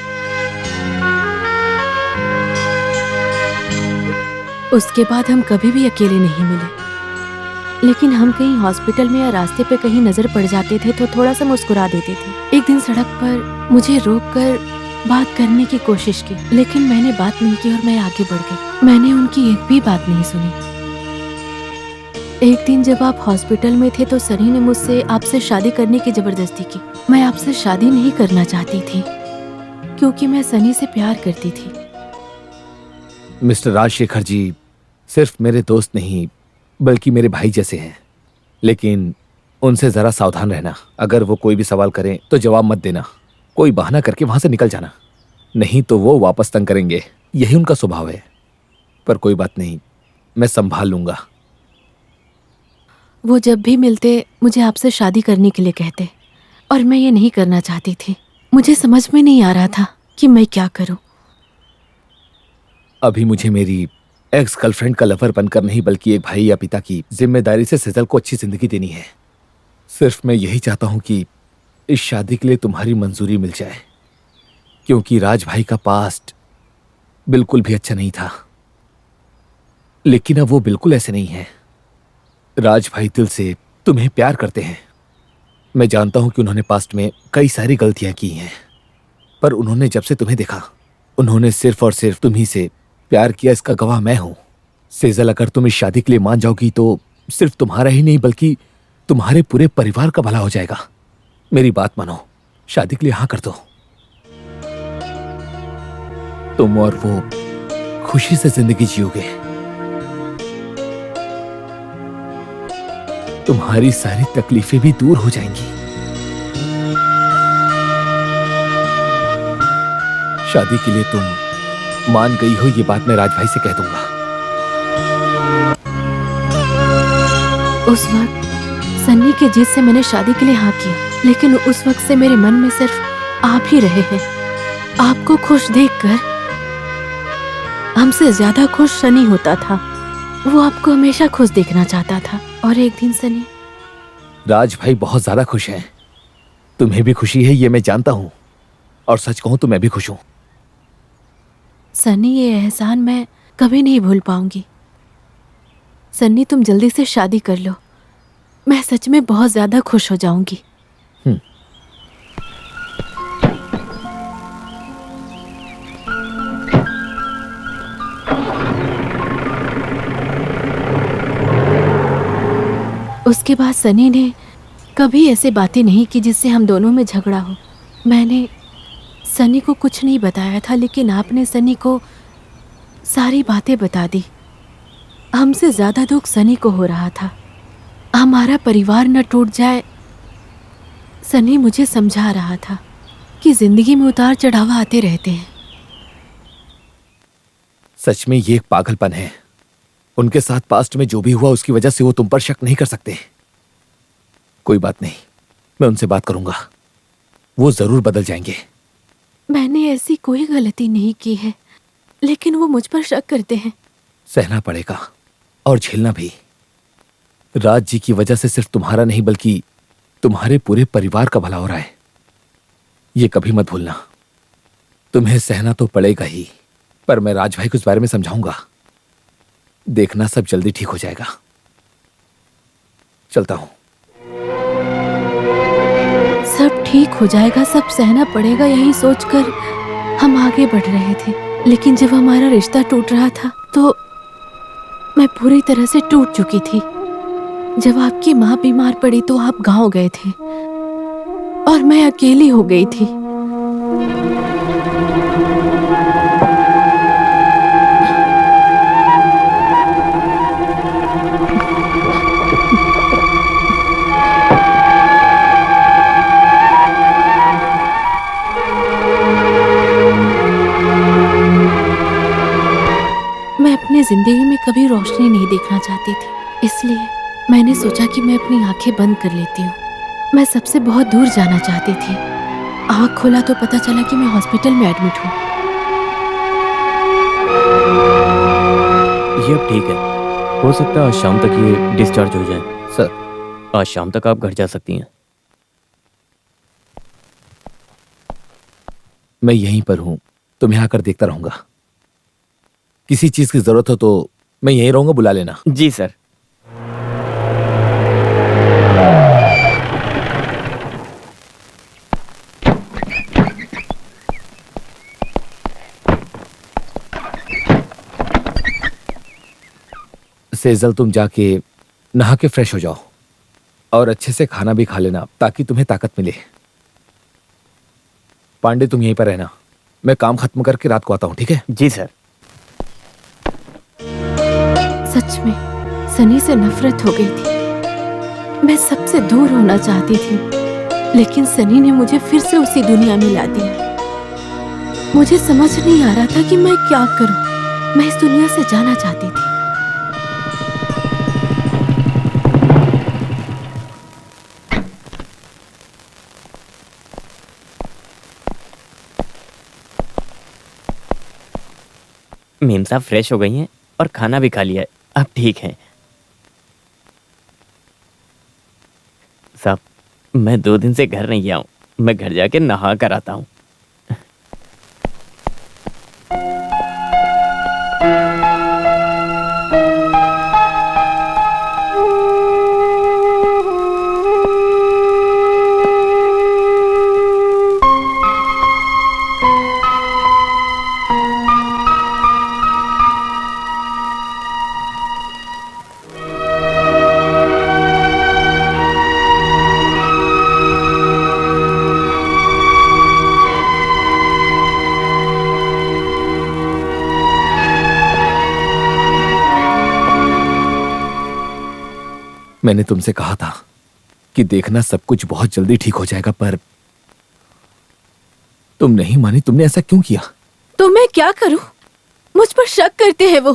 D: उसके बाद हम कभी भी अकेले नहीं मिले, लेकिन हम कहीं हॉस्पिटल में या रास्ते पे कहीं नजर पड़ जाते थे तो थोड़ा सा मुस्कुरा देते थे। एक दिन सड़क पर मुझे रोककर बात करने की कोशिश की, लेकिन मैंने बात नहीं की और मैं आगे बढ़ गई। मैंने उनकी एक भी बात नहीं सुनी। एक दिन जब आप हॉस्पिटल में थे तो सनी ने मुझसे आपसे शादी करने की जबरदस्ती की। मैं आपसे शादी नहीं करना चाहती थी क्योंकि मैं सनी से प्यार करती थी।
C: मिस्टर राजशेखर जी सिर्फ मेरे दोस्त नहीं बल्कि मेरे भाई जैसे हैं, लेकिन उनसे जरा सावधान रहना। अगर वो कोई भी सवाल करें तो जवाब मत देना। कोई बहाना करके वहां से निकल जाना, नहीं तो वो वापस तंग करेंगे। यही उनका स्वभाव है। पर कोई बात नहीं, मैं संभाल लूंगा।
D: वो जब भी मिलते मुझे आपसे शादी करने के लिए कहते और मैं ये नहीं करना चाहती थी। मुझे समझ में नहीं आ रहा था कि मैं क्या करूं।
C: अभी मुझे मेरी एक्स गर्लफ्रेंड का लवर बनकर नहीं बल्कि एक भाई या पिता की जिम्मेदारी से सेजल को अच्छी जिंदगी देनी है। सिर्फ मैं यही चाहता हूं कि इस शादी के लिए तुम्हारी मंजूरी मिल जाए, क्योंकि राज भाई का पास्ट बिल्कुल भी अच्छा नहीं था। लेकिन अब वो बिल्कुल ऐसे नहीं है। राज भाई दिल से तुम्हें प्यार करते हैं। मैं जानता हूं कि उन्होंने पास्ट में कई सारी गलतियां की हैं, पर उन्होंने जब से तुम्हें देखा उन्होंने सिर्फ और सिर्फ तुम्ही से प्यार किया। इसका गवाह मैं हूं। सेजल, अगर तुम इस शादी के लिए मान जाओगी तो सिर्फ तुम्हारा ही नहीं बल्कि तुम्हारे पूरे परिवार का भला हो जाएगा। मेरी बात मानो, शादी के लिए हाँ कर दो। तुम और वो खुशी से जिंदगी जियोगे। तुम्हारी सारी तकलीफें भी दूर हो जाएंगी। शादी के लिए तुम मान गई हो, ये बात मैं राज भाई से कह दूंगा।
D: उस वक्त सन्नी के जिद से मैंने शादी के लिए हाँ किया, लेकिन उस वक्त से मेरे मन में सिर्फ आप ही रहे हैं। आपको खुश देखकर हमसे ज्यादा खुश सनी होता था। वो आपको हमेशा खुश देखना चाहता था। और एक दिन सनी,
C: राज भाई बहुत ज्यादा खुश हैं। तुम्हें भी खुशी है ये मैं जानता हूं, और सच कहूं तो मैं भी खुश हूं।
D: सनी, ये एहसान मैं कभी नहीं भूल पाऊंगी। सन्नी, तुम जल्दी से शादी कर लो। मैं सच में बहुत ज्यादा खुश हो जाऊंगी। उसके बाद सनी ने कभी ऐसे बातें नहीं की जिससे हम दोनों में झगड़ा हो। मैंने सनी को कुछ नहीं बताया था, लेकिन आपने सनी को सारी बातें बता दी। हमसे ज्यादा दुख सनी को हो रहा था। हमारा परिवार न टूट जाए। सनी मुझे समझा रहा था कि जिंदगी में उतार चढ़ाव आते रहते हैं।
C: सच में ये एक पागलपन है। उनके साथ पास्ट में जो भी हुआ उसकी वजह से वो तुम पर शक नहीं कर सकते। कोई बात नहीं, मैं उनसे बात करूंगा, वो जरूर बदल जाएंगे।
D: मैंने ऐसी कोई गलती नहीं की है, लेकिन वो मुझ पर शक करते हैं।
C: सहना पड़ेगा और झेलना भी। राज जी की वजह से सिर्फ तुम्हारा नहीं बल्कि तुम्हारे पूरे परिवार का भला हो रहा है, ये कभी मत भूलना। तुम्हें सहना तो पड़ेगा ही, पर मैं राज भाई को इस बारे में समझाऊंगा। देखना सब जल्दी ठीक हो जाएगा। चलता हूं।
D: सब ठीक हो जाएगा, सब सहना पड़ेगा, यही सोचकर हम आगे बढ़ रहे थे। लेकिन जब हमारा रिश्ता टूट रहा था तो मैं पूरी तरह से टूट चुकी थी। जब आपकी माँ बीमार पड़ी तो आप गांव गए थे और मैं अकेली हो गई थी। मैं अपनी जिंदगी में कभी रोशनी नहीं देखना चाहती थी, इसलिए मैंने सोचा कि मैं अपनी आंखें बंद कर लेती हूँ। मैं सबसे बहुत दूर जाना चाहती थी। आँख खोला तो पता चला कि मैं हॉस्पिटल में एडमिट हूँ।
B: ये अब ठीक है। हो सकता है आज शाम तक ये डिस्चार्ज हो जाए।
C: सर,
B: आज शाम तक आप घर जा सकती हैं।
C: मैं यहीं पर हूं, तुम्हें आकर देखता रहूंगा। किसी चीज की जरूरत हो तो मैं यहीं रहूंगा, बुला लेना।
B: जी सर।
C: सेजल, तुम जाके नहा के फ्रेश हो जाओ और अच्छे से खाना भी खा लेना ताकि तुम्हें ताकत मिले। पांडे, तुम यहीं पर रहना, मैं काम खत्म करके रात को आता हूं, ठीक है?
B: जी सर।
D: सच में सनी से नफरत हो गई थी। मैं सबसे दूर होना चाहती थी, लेकिन सनी ने मुझे फिर से उसी दुनिया में ला दिया। मुझे समझ नहीं आ रहा था कि मैं क्या करूं। मैं इस दुनिया से जाना चाहती थी।
B: मीम साहब फ्रेश हो गई हैं और खाना भी खा लिया है, अब ठीक हैं। साहब, मैं 2 दिन से घर नहीं गया हूँ। मैं घर जाके नहा कर आता हूँ।
C: मैंने तुमसे कहा था कि देखना सब कुछ बहुत जल्दी ठीक हो जाएगा, पर तुम नहीं मानी। तुमने ऐसा क्यों किया?
D: तो मैं क्या करूं? मुझ पर शक करते हैं वो।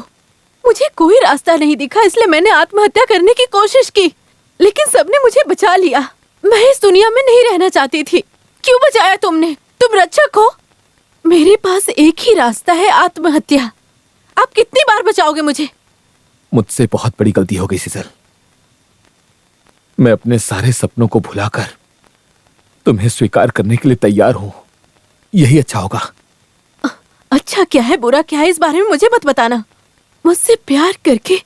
D: मुझे कोई रास्ता नहीं दिखा, इसलिए मैंने आत्महत्या करने की कोशिश की, लेकिन सबने मुझे बचा लिया। मैं इस दुनिया में नहीं रहना चाहती थी। क्यों बचाया तुमने? तुम रक्षक हो। मेरे पास एक ही रास्ता है, आत्महत्या। आप कितनी बार बचाओगे मुझे?
C: मुझसे बहुत बड़ी गलती हो गई सीजल। मैं अपने सारे सपनों को भुलाकर तुम्हें स्वीकार करने के लिए तैयार हूं। यही अच्छा होगा।
D: अच्छा क्या है, बुरा क्या है, इस बारे में मुझे मत बताना। मुझसे प्यार करके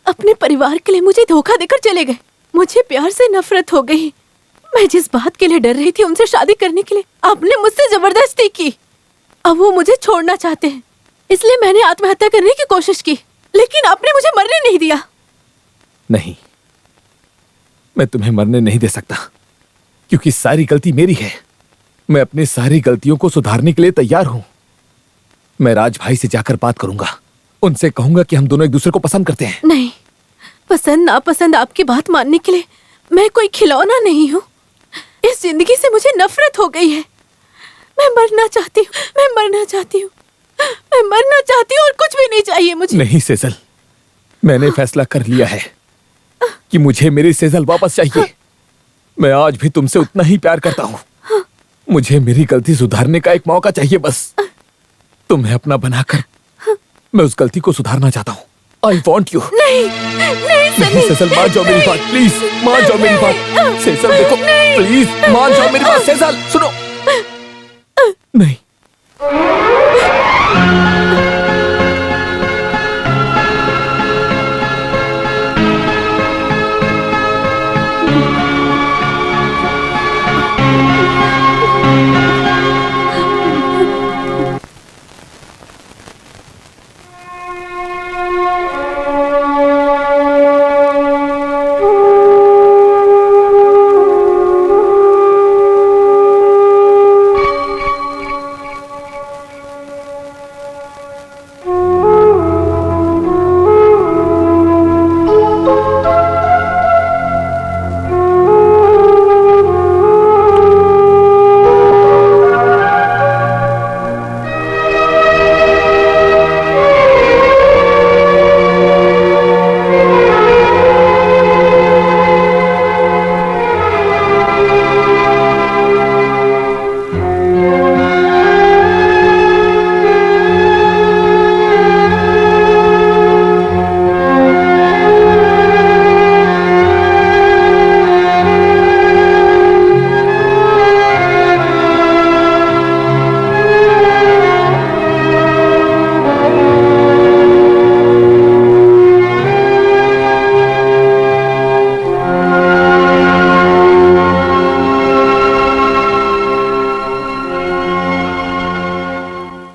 D: अपने परिवार के लिए मुझे धोखा देकर चले गए। मुझे प्यार से नफरत हो गई। मैं जिस बात के लिए डर रही थी उनसे शादी करने के लिए, आपने मुझसे जबरदस्ती की। अब वो मुझे छोड़ना चाहते हैं, इसलिए मैंने आत्महत्या करने की कोशिश की, लेकिन आपने मुझे मरने नहीं दिया।
C: नहीं, मैं तुम्हें मरने नहीं दे सकता। क्योंकि सारी गलती मेरी है। मैं अपनी सारी गलतियों को सुधारने के लिए तैयार हूं। मैं राज भाई से जाकर बात करूंगा, उनसे कहूंगा कि हम दोनों एक दूसरे को पसंद करते हैं।
D: नहीं, पसंद नापसंद आपकी बात मानने के लिए मैं कोई खिलौना नहीं हूँ। इस जिंदगी से मुझे नफरत हो गई है। मैं मरना चाहती हूँ, मैं मरना चाहती हूँ, मैं मरना चाहती हूँ और कुछ भी नहीं चाहिए मुझे।
C: नहीं सेजल, मैंने फैसला कर लिया है कि मुझे मेरी सेजल वापस चाहिए। मैं आज भी तुमसे उतना ही प्यार करता हूँ। मुझे मेरी गलती सुधारने का एक मौका चाहिए बस। तुम्हें अपना बनाकर मैं उस गलती को सुधारना चाहता हूँ। I want you.
D: नहीं, नहीं सनी।
C: सेजल मान जाओ मेरी बात, प्लीज मान जाओ मेरी बात। सेजल देखो, प्लीज मान जाओ मेरी बात। सेजल सुनो। नहीं,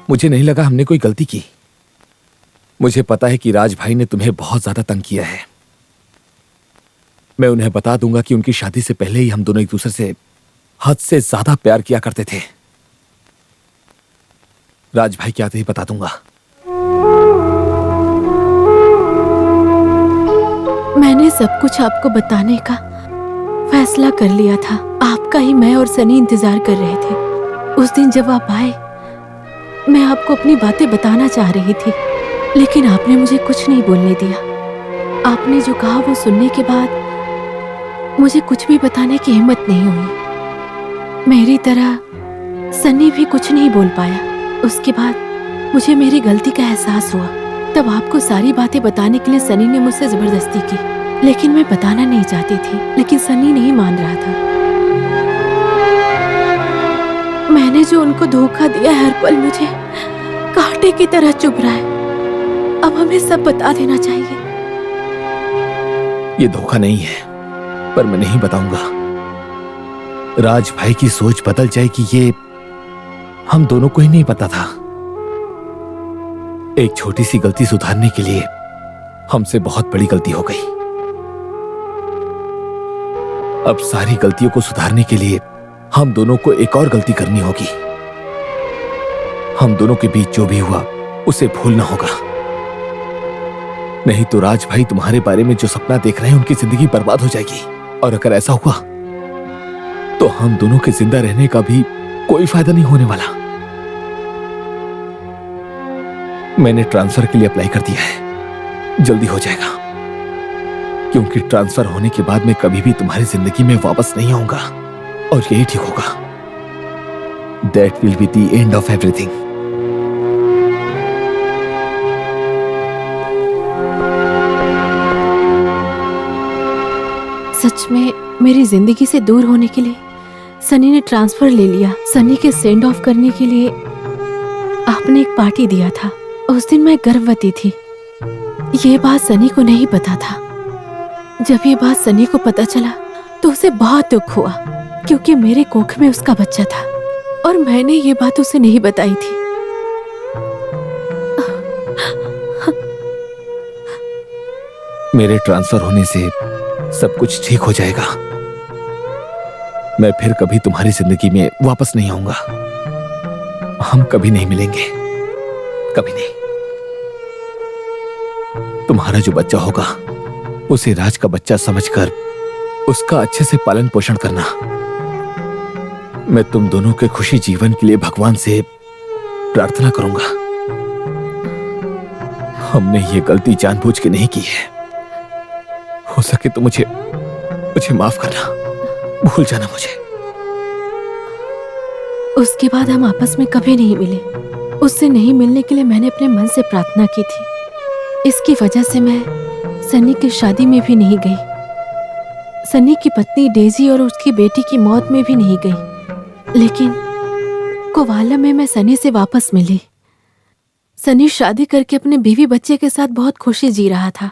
C: मुझे नहीं लगा हमने कोई गलती की। मुझे पता है कि राज भाई ने तुम्हें बहुत ज्यादा तंग किया है। मैं उन्हें बता दूंगा कि उनकी शादी से पहले ही हम दोनों एक दूसरे से हद से ज्यादा प्यार किया करते थे। राज भाई के आते ही बता दूंगा।
D: मैंने सब कुछ आपको बताने का फैसला कर लिया था। आपका ही मैं और सनी इंतजार कर रहे थे। उस दिन जब आप आए, मैं आपको अपनी बातें बताना चाह रही थी, लेकिन आपने मुझे कुछ नहीं बोलने दिया। आपने जो कहा वो सुनने के बाद मुझे कुछ भी बताने की हिम्मत नहीं हुई। मेरी तरह सनी भी कुछ नहीं बोल पाया। उसके बाद मुझे मेरी गलती का एहसास हुआ। तब आपको सारी बातें बताने के लिए सनी ने मुझसे जबरदस्ती की, लेकिन मैं बताना नहीं चाहती थी, लेकिन सनी नहीं मान रहा था। मैंने जो उनको धोखा दिया, हर पल मुझे कांटे की तरह चुभ रहा है। अब हमें सब बता देना चाहिए।
C: ये धोखा नहीं है, पर मैं नहीं बताऊंगा। राज भाई की सोच बदल जाएगी, ये हम दोनों को ही नहीं पता था। एक छोटी सी गलती सुधारने के लिए हमसे बहुत बड़ी गलती हो गई। अब सारी गलतियों को सुधारने के लिए हम दोनों को एक और गलती करनी होगी। हम दोनों के बीच जो भी हुआ उसे भूलना होगा। नहीं तो राज भाई तुम्हारे बारे में जो सपना देख रहे हैं उनकी जिंदगी बर्बाद हो जाएगी। और अगर ऐसा हुआ तो हम दोनों के जिंदा रहने का भी कोई फायदा नहीं होने वाला। मैंने ट्रांसफर के लिए अप्लाई कर दिया है, जल्दी हो जाएगा। क्योंकि ट्रांसफर होने के बाद मैं कभी भी तुम्हारी जिंदगी में वापस नहीं आऊंगा, और यही ठीक होगा। That will be the end of everything.
D: सच में मेरी जिंदगी से दूर होने के लिए सनी ने ट्रांसफर ले लिया। सनी के सेंड ऑफ करने के लिए आपने एक पार्टी दिया था। उस दिन मैं गर्भवती थी। ये बात सनी को नहीं पता था। जब ये बात सनी को पता चला तो उसे बहुत दुख हुआ, क्योंकि मेरे कोख में उसका बच्चा था और मैंने ये बात उसे नहीं बताई थी।
C: मेरे ट्रांसफर होने से सब कुछ ठीक हो जाएगा। मैं फिर कभी तुम्हारी जिंदगी में वापस नहीं आऊंगा। हम कभी नहीं मिलेंगे, कभी नहीं। तुम्हारा जो बच्चा होगा उसे राज का बच्चा समझकर उसका अच्छे से पालन पोषण करना। मैं तुम दोनों के खुशी जीवन के लिए भगवान से प्रार्थना करूंगा। हमने ये गलती जानबूझ के नहीं की है। हो सके तो मुझे माफ करना, भूल जाना मुझे।
D: उसके बाद हम आपस में कभी नहीं मिले। उससे नहीं मिलने के लिए मैंने अपने मन से प्रार्थना की थी। इसकी वजह से मैं सनी की शादी में भी नहीं गई, सनी की पत्नी डेजी और उसकी बेटी की मौत में भी नहीं गई। लेकिन कोवालम में मैं सनी से वापस मिली। सनी शादी करके अपने बीवी बच्चे के साथ बहुत खुशी जी रहा था।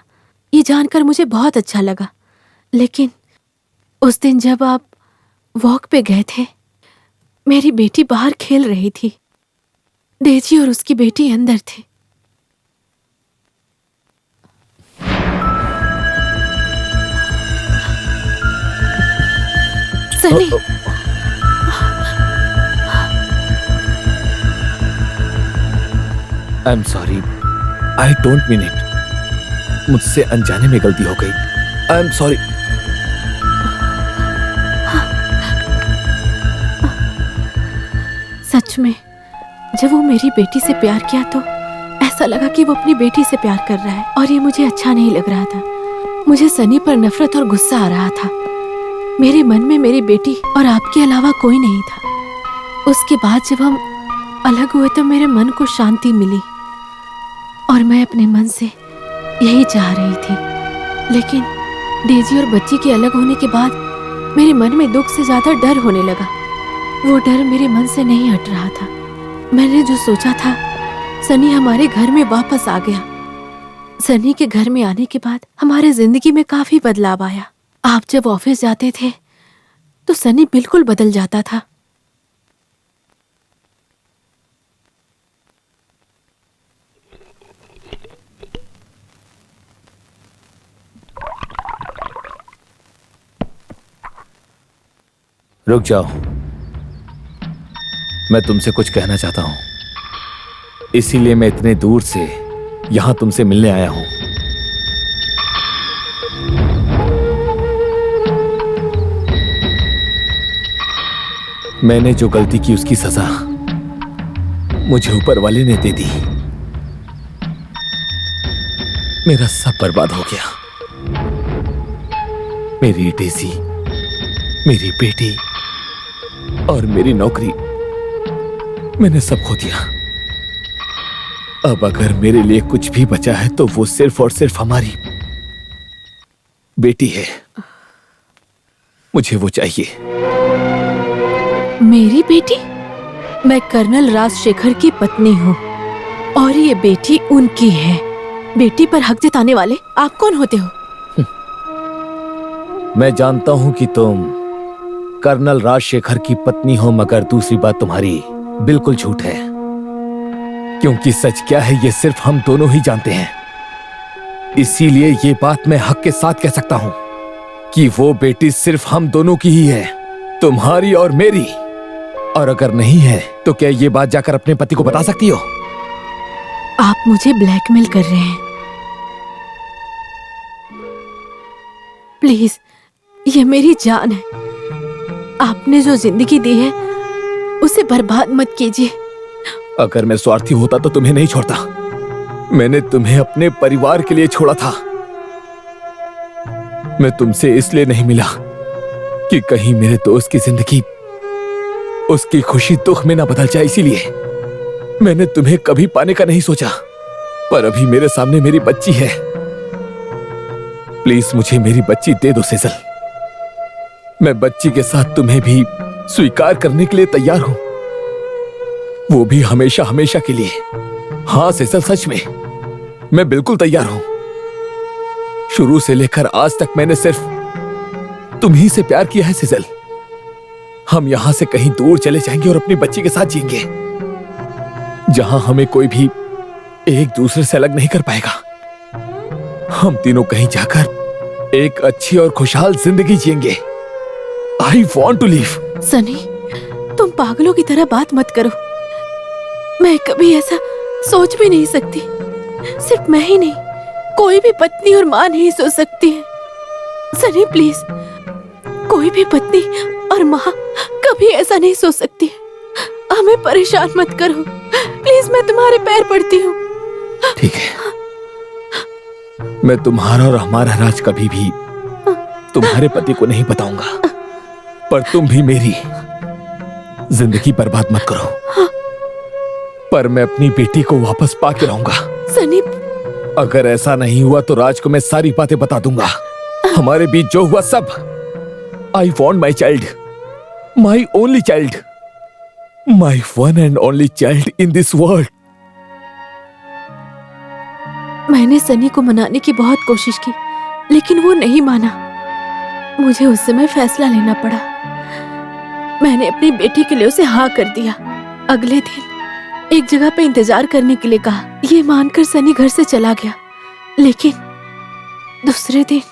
D: ये जानकर मुझे बहुत अच्छा लगा। लेकिन उस दिन जब आप वॉक पे गए थे, मेरी बेटी बाहर खेल रही थी। डेजी और उसकी बेटी अंदर थे। Sunny,
C: I am sorry, I don't mean it. मुझसे अनजाने में गलती हो गई। I am sorry.
D: सच में जब वो मेरी बेटी से प्यार किया तो ऐसा लगा कि वो अपनी बेटी से प्यार कर रहा है, और ये मुझे अच्छा नहीं लग रहा था। मुझे सनी पर नफरत और गुस्सा आ रहा था। मेरे मन में मेरी बेटी और आपके अलावा कोई नहीं था। उसके बाद जब हम अलग हुए तो मेरे मन को शांति मिली, और मैं अपने मन से यही चाह रही थी। लेकिन डेजी और बच्ची के अलग होने के बाद मेरे मन में दुख से ज्यादा डर होने लगा। वो डर मेरे मन से नहीं हट रहा था। मैंने जो सोचा था, सनी हमारे घर में वापस आ गया। सनी के घर में आने के बाद हमारे जिंदगी में काफी बदलाव आया। आप जब ऑफिस जाते थे तो सनी बिल्कुल बदल जाता था।
C: रुक जाओ, मैं तुमसे कुछ कहना चाहता हूं, इसीलिए मैं इतने दूर से यहां तुमसे मिलने आया हूं। मैंने जो गलती की उसकी सजा मुझे ऊपर वाले ने दे दी। मेरा सब बर्बाद हो गया। मेरी डेजी, मेरी बेटी और मेरी नौकरी, मैंने सब खो दिया। अब अगर मेरे लिए कुछ भी बचा है तो वो सिर्फ और सिर्फ हमारी बेटी है। मुझे वो चाहिए।
D: मेरी बेटी? मैं कर्नल राजशेखर की पत्नी हूँ, और ये बेटी उनकी है। बेटी पर हक जताने वाले आप कौन होते हो?
C: मैं जानता हूं कि तुम कर्नल राजशेखर की पत्नी हो, मगर दूसरी बात तुम्हारी बिल्कुल झूठ है। क्योंकि सच क्या है ये सिर्फ हम दोनों ही जानते हैं। इसीलिए ये बात मैं हक के साथ कह सकता हूं कि वो बेटी सिर्फ हम दोनों की ही है, तुम्हारी और मेरी। और अगर नहीं है तो क्या ये बात जाकर अपने पति को बता सकती हो?
D: आप मुझे ब्लैकमेल कर रहे हैं। प्लीज, ये मेरी जान है। आपने जो जिंदगी दी है उसे बर्बाद मत कीजिए।
C: अगर मैं स्वार्थी होता तो तुम्हें नहीं छोड़ता। मैंने तुम्हें अपने परिवार के लिए छोड़ा था। मैं तुमसे इसलिए नहीं मिला कि कहीं मेरे दोस्त की जिंदगी, उसकी खुशी दुख में ना बदल जाए। इसीलिए मैंने तुम्हें कभी पाने का नहीं सोचा। पर अभी मेरे सामने मेरी बच्ची है। प्लीज मुझे मेरी बच्ची दे दो सेजल। मैं बच्ची के साथ तुम्हें भी स्वीकार करने के लिए तैयार हूं, वो भी हमेशा हमेशा के लिए। हाँ सेजल, सच में मैं बिल्कुल तैयार हूं। शुरू से लेकर आज तक मैंने सिर्फ तुम्ही से प्यार किया है सेजल। हम यहां से कहीं दूर चले जाएंगे और अपनी बच्ची के साथ जिएंगे, जहां हमें कोई भी एक दूसरे से अलग नहीं कर पाएगा। हम तीनों कहीं जाकर एक अच्छी और खुशहाल जिंदगी जिएंगे। I want to leave.
D: Sunny, तुम पागलों की तरह बात मत करो। मैं कभी ऐसा सोच भी नहीं सकती। सिर्फ मैं ही नहीं, कोई भी पत्नी और माँ नहीं सोच सकती है। सनी प्लीज, कोई भी पत्नी और माँ कभी ऐसा नहीं सोच सकती है। हमें परेशान मत करो प्लीज, मैं तुम्हारे पैर पड़ती हूँ।
C: ठीक है, मैं तुम्हारा और हमारा राज कभी भी तुम्हारे पति को नहीं बताऊंगा, पर तुम भी मेरी जिंदगी बर्बाद मत करो। पर मैं अपनी बेटी को वापस पाके रहूंगा।
D: सनी,
C: अगर ऐसा नहीं हुआ तो राज को मैं सारी बातें बता दूंगा, हमारे बीच जो हुआ सब। I want my child, my only child, my one and only child in this world.
D: मैंने सनी को मनाने की बहुत कोशिश की, लेकिन वो नहीं माना। मुझे उस समय फैसला लेना पड़ा। मैंने अपनी बेटी के लिए उसे हाँ कर दिया। अगले दिन एक जगह पे इंतजार करने के लिए कहा। ये मानकर सनी घर से चला गया, लेकिन दूसरे दिन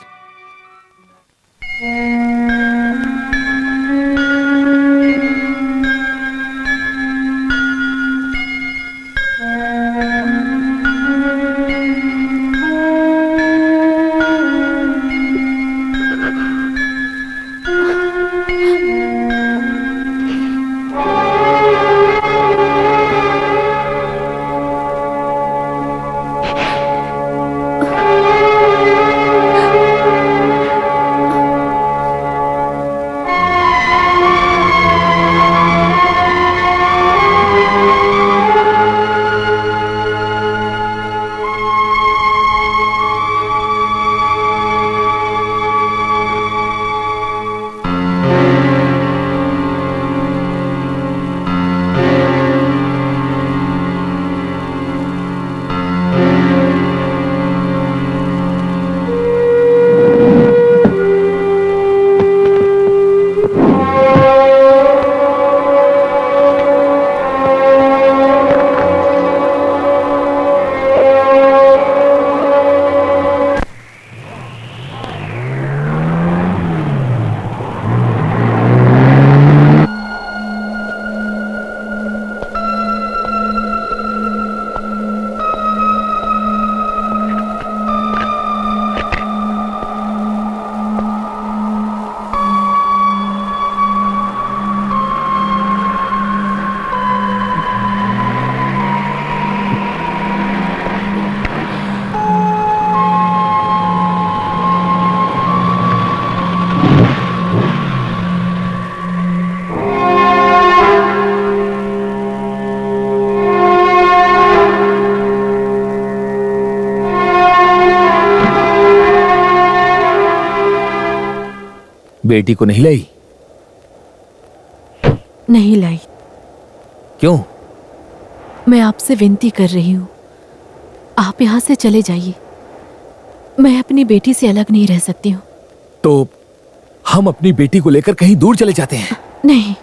C: बेटी को नहीं लाई?
D: नहीं लाई।
C: क्यों?
D: मैं आपसे विनती कर रही हूँ, आप यहाँ से चले जाइए। मैं अपनी बेटी से अलग नहीं रह सकती हूँ।
C: तो हम अपनी बेटी को लेकर कहीं दूर चले जाते हैं।
D: नहीं,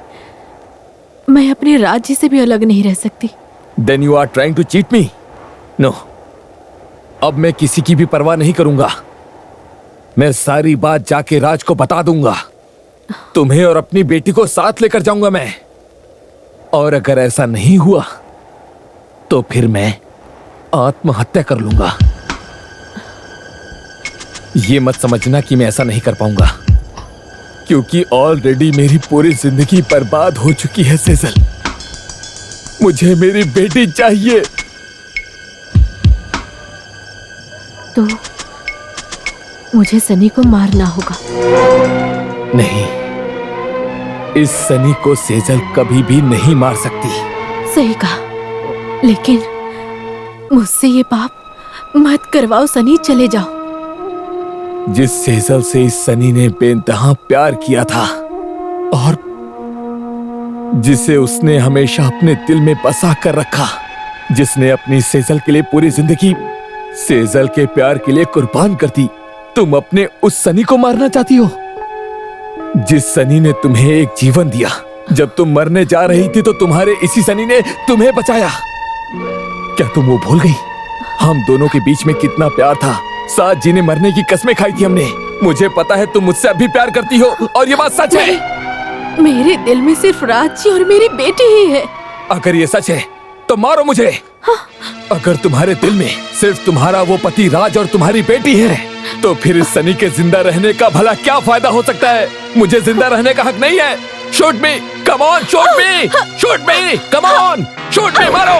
D: मैं अपने राज्य से भी अलग नहीं रह सकती।
C: Then you are trying to cheat me? No. अब मैं किसी की भी परवाह नहीं करूंगा। मैं सारी बात जाके राज को बता दूंगा। तुम्हें और अपनी बेटी को साथ लेकर जाऊंगा मैं। और अगर ऐसा नहीं हुआ तो फिर मैं आत्महत्या कर लूंगा। ये मत समझना कि मैं ऐसा नहीं कर पाऊंगा, क्योंकि ऑलरेडी मेरी पूरी जिंदगी बर्बाद हो चुकी है सेजल। मुझे मेरी बेटी चाहिए।
D: तो मुझे सनी को मारना होगा।
C: नहीं, इस सनी को सेजल कभी भी नहीं मार सकती।
D: सही कहा, लेकिन मुझसे ये पाप मत करवाओ सनी, चले जाओ।
C: जिस सेजल से इस सनी ने बेइंतहा प्यार किया था और जिसे उसने हमेशा अपने दिल में बसा कर रखा, जिसने अपनी सेजल के लिए पूरी जिंदगी सेजल के प्यार के लिए कुर्बान कर दी, तुम अपने उस सनी को मारना चाहती हो? जिस सनी ने तुम्हें एक जीवन दिया, जब तुम मरने जा रही थी तो तुम्हारे इसी सनी ने तुम्हें बचाया। क्या तुम वो भूल गई? हम दोनों के बीच में कितना प्यार था, साथ जीने मरने की कस्में खाई थी हमने। मुझे पता है तुम मुझसे अभी प्यार करती हो और ये बात सच है।
D: मेरे दिल में सिर्फ राज जी और मेरी बेटी ही है।
C: अगर ये सच है तो मारो मुझे। अगर तुम्हारे दिल में सिर्फ तुम्हारा वो पति राज और तुम्हारी बेटी है तो फिर इस सनी के जिंदा रहने का भला क्या फायदा हो सकता है? मुझे जिंदा रहने का हक नहीं है। Shoot me, come on, shoot me, shoot me, come on, shoot मी, मारो।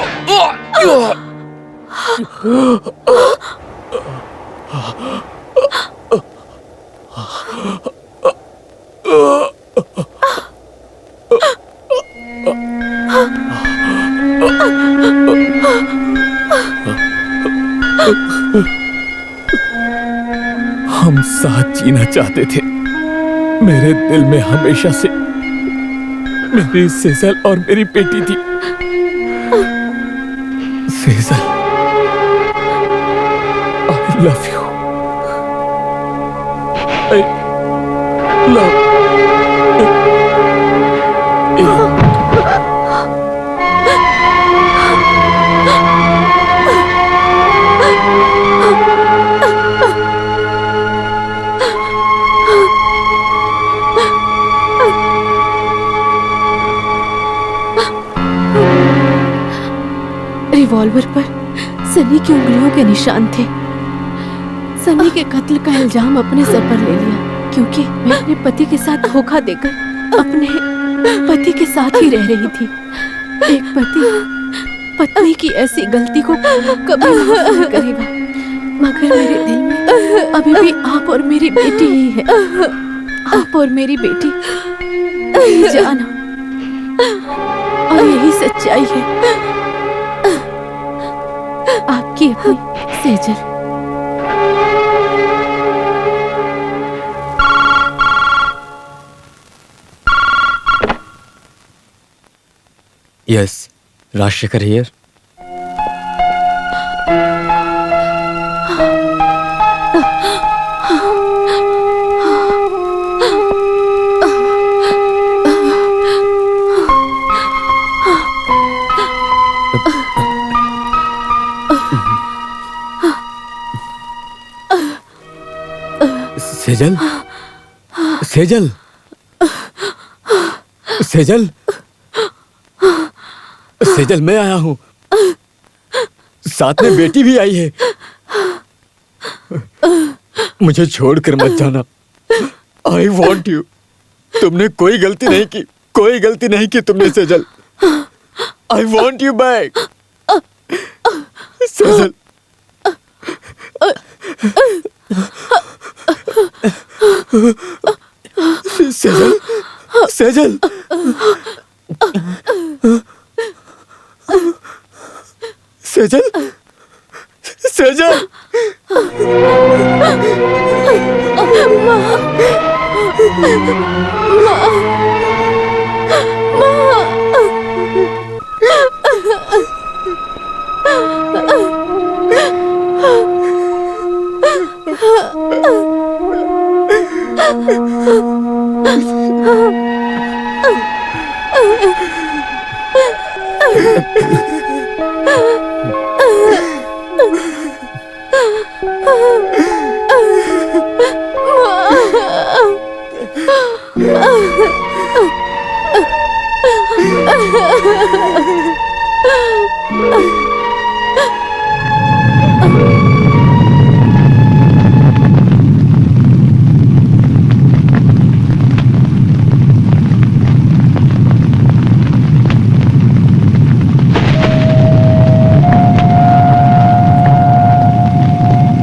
C: हम साथ जीना चाहते थे। मेरे दिल में हमेशा से मेरी सेजल और मेरी बेटी थी। Sejal, I love you. I love
D: revolver पर सनी की उंगलियों के निशान थे। सनी के कत्ल का इल्जाम अपने सर पर ले लिया क्योंकि मैं अपने पति के साथ धोखा देकर अपने पति के साथ ही रह रही थी। एक पति पत्नी की ऐसी गलती को कभी माफ नहीं करेगा, मगर मेरे दिल में अभी भी आप और मेरी बेटी ही है। आप और मेरी बेटी मेरी जान हो और यही सच्चाई है। आपकी अपनी सेजल।
A: Yes, Rajshekhar here. सेजल, सेजल, सेजल, सेजल, मैं आया हूं। साथ में बेटी भी आई है। मुझे छोड़कर मत जाना। I want you. तुमने कोई गलती नहीं की, कोई गलती नहीं की तुमने Sejal. I want you back Sejal. Sejal, Sejal, Sejal, Sejal.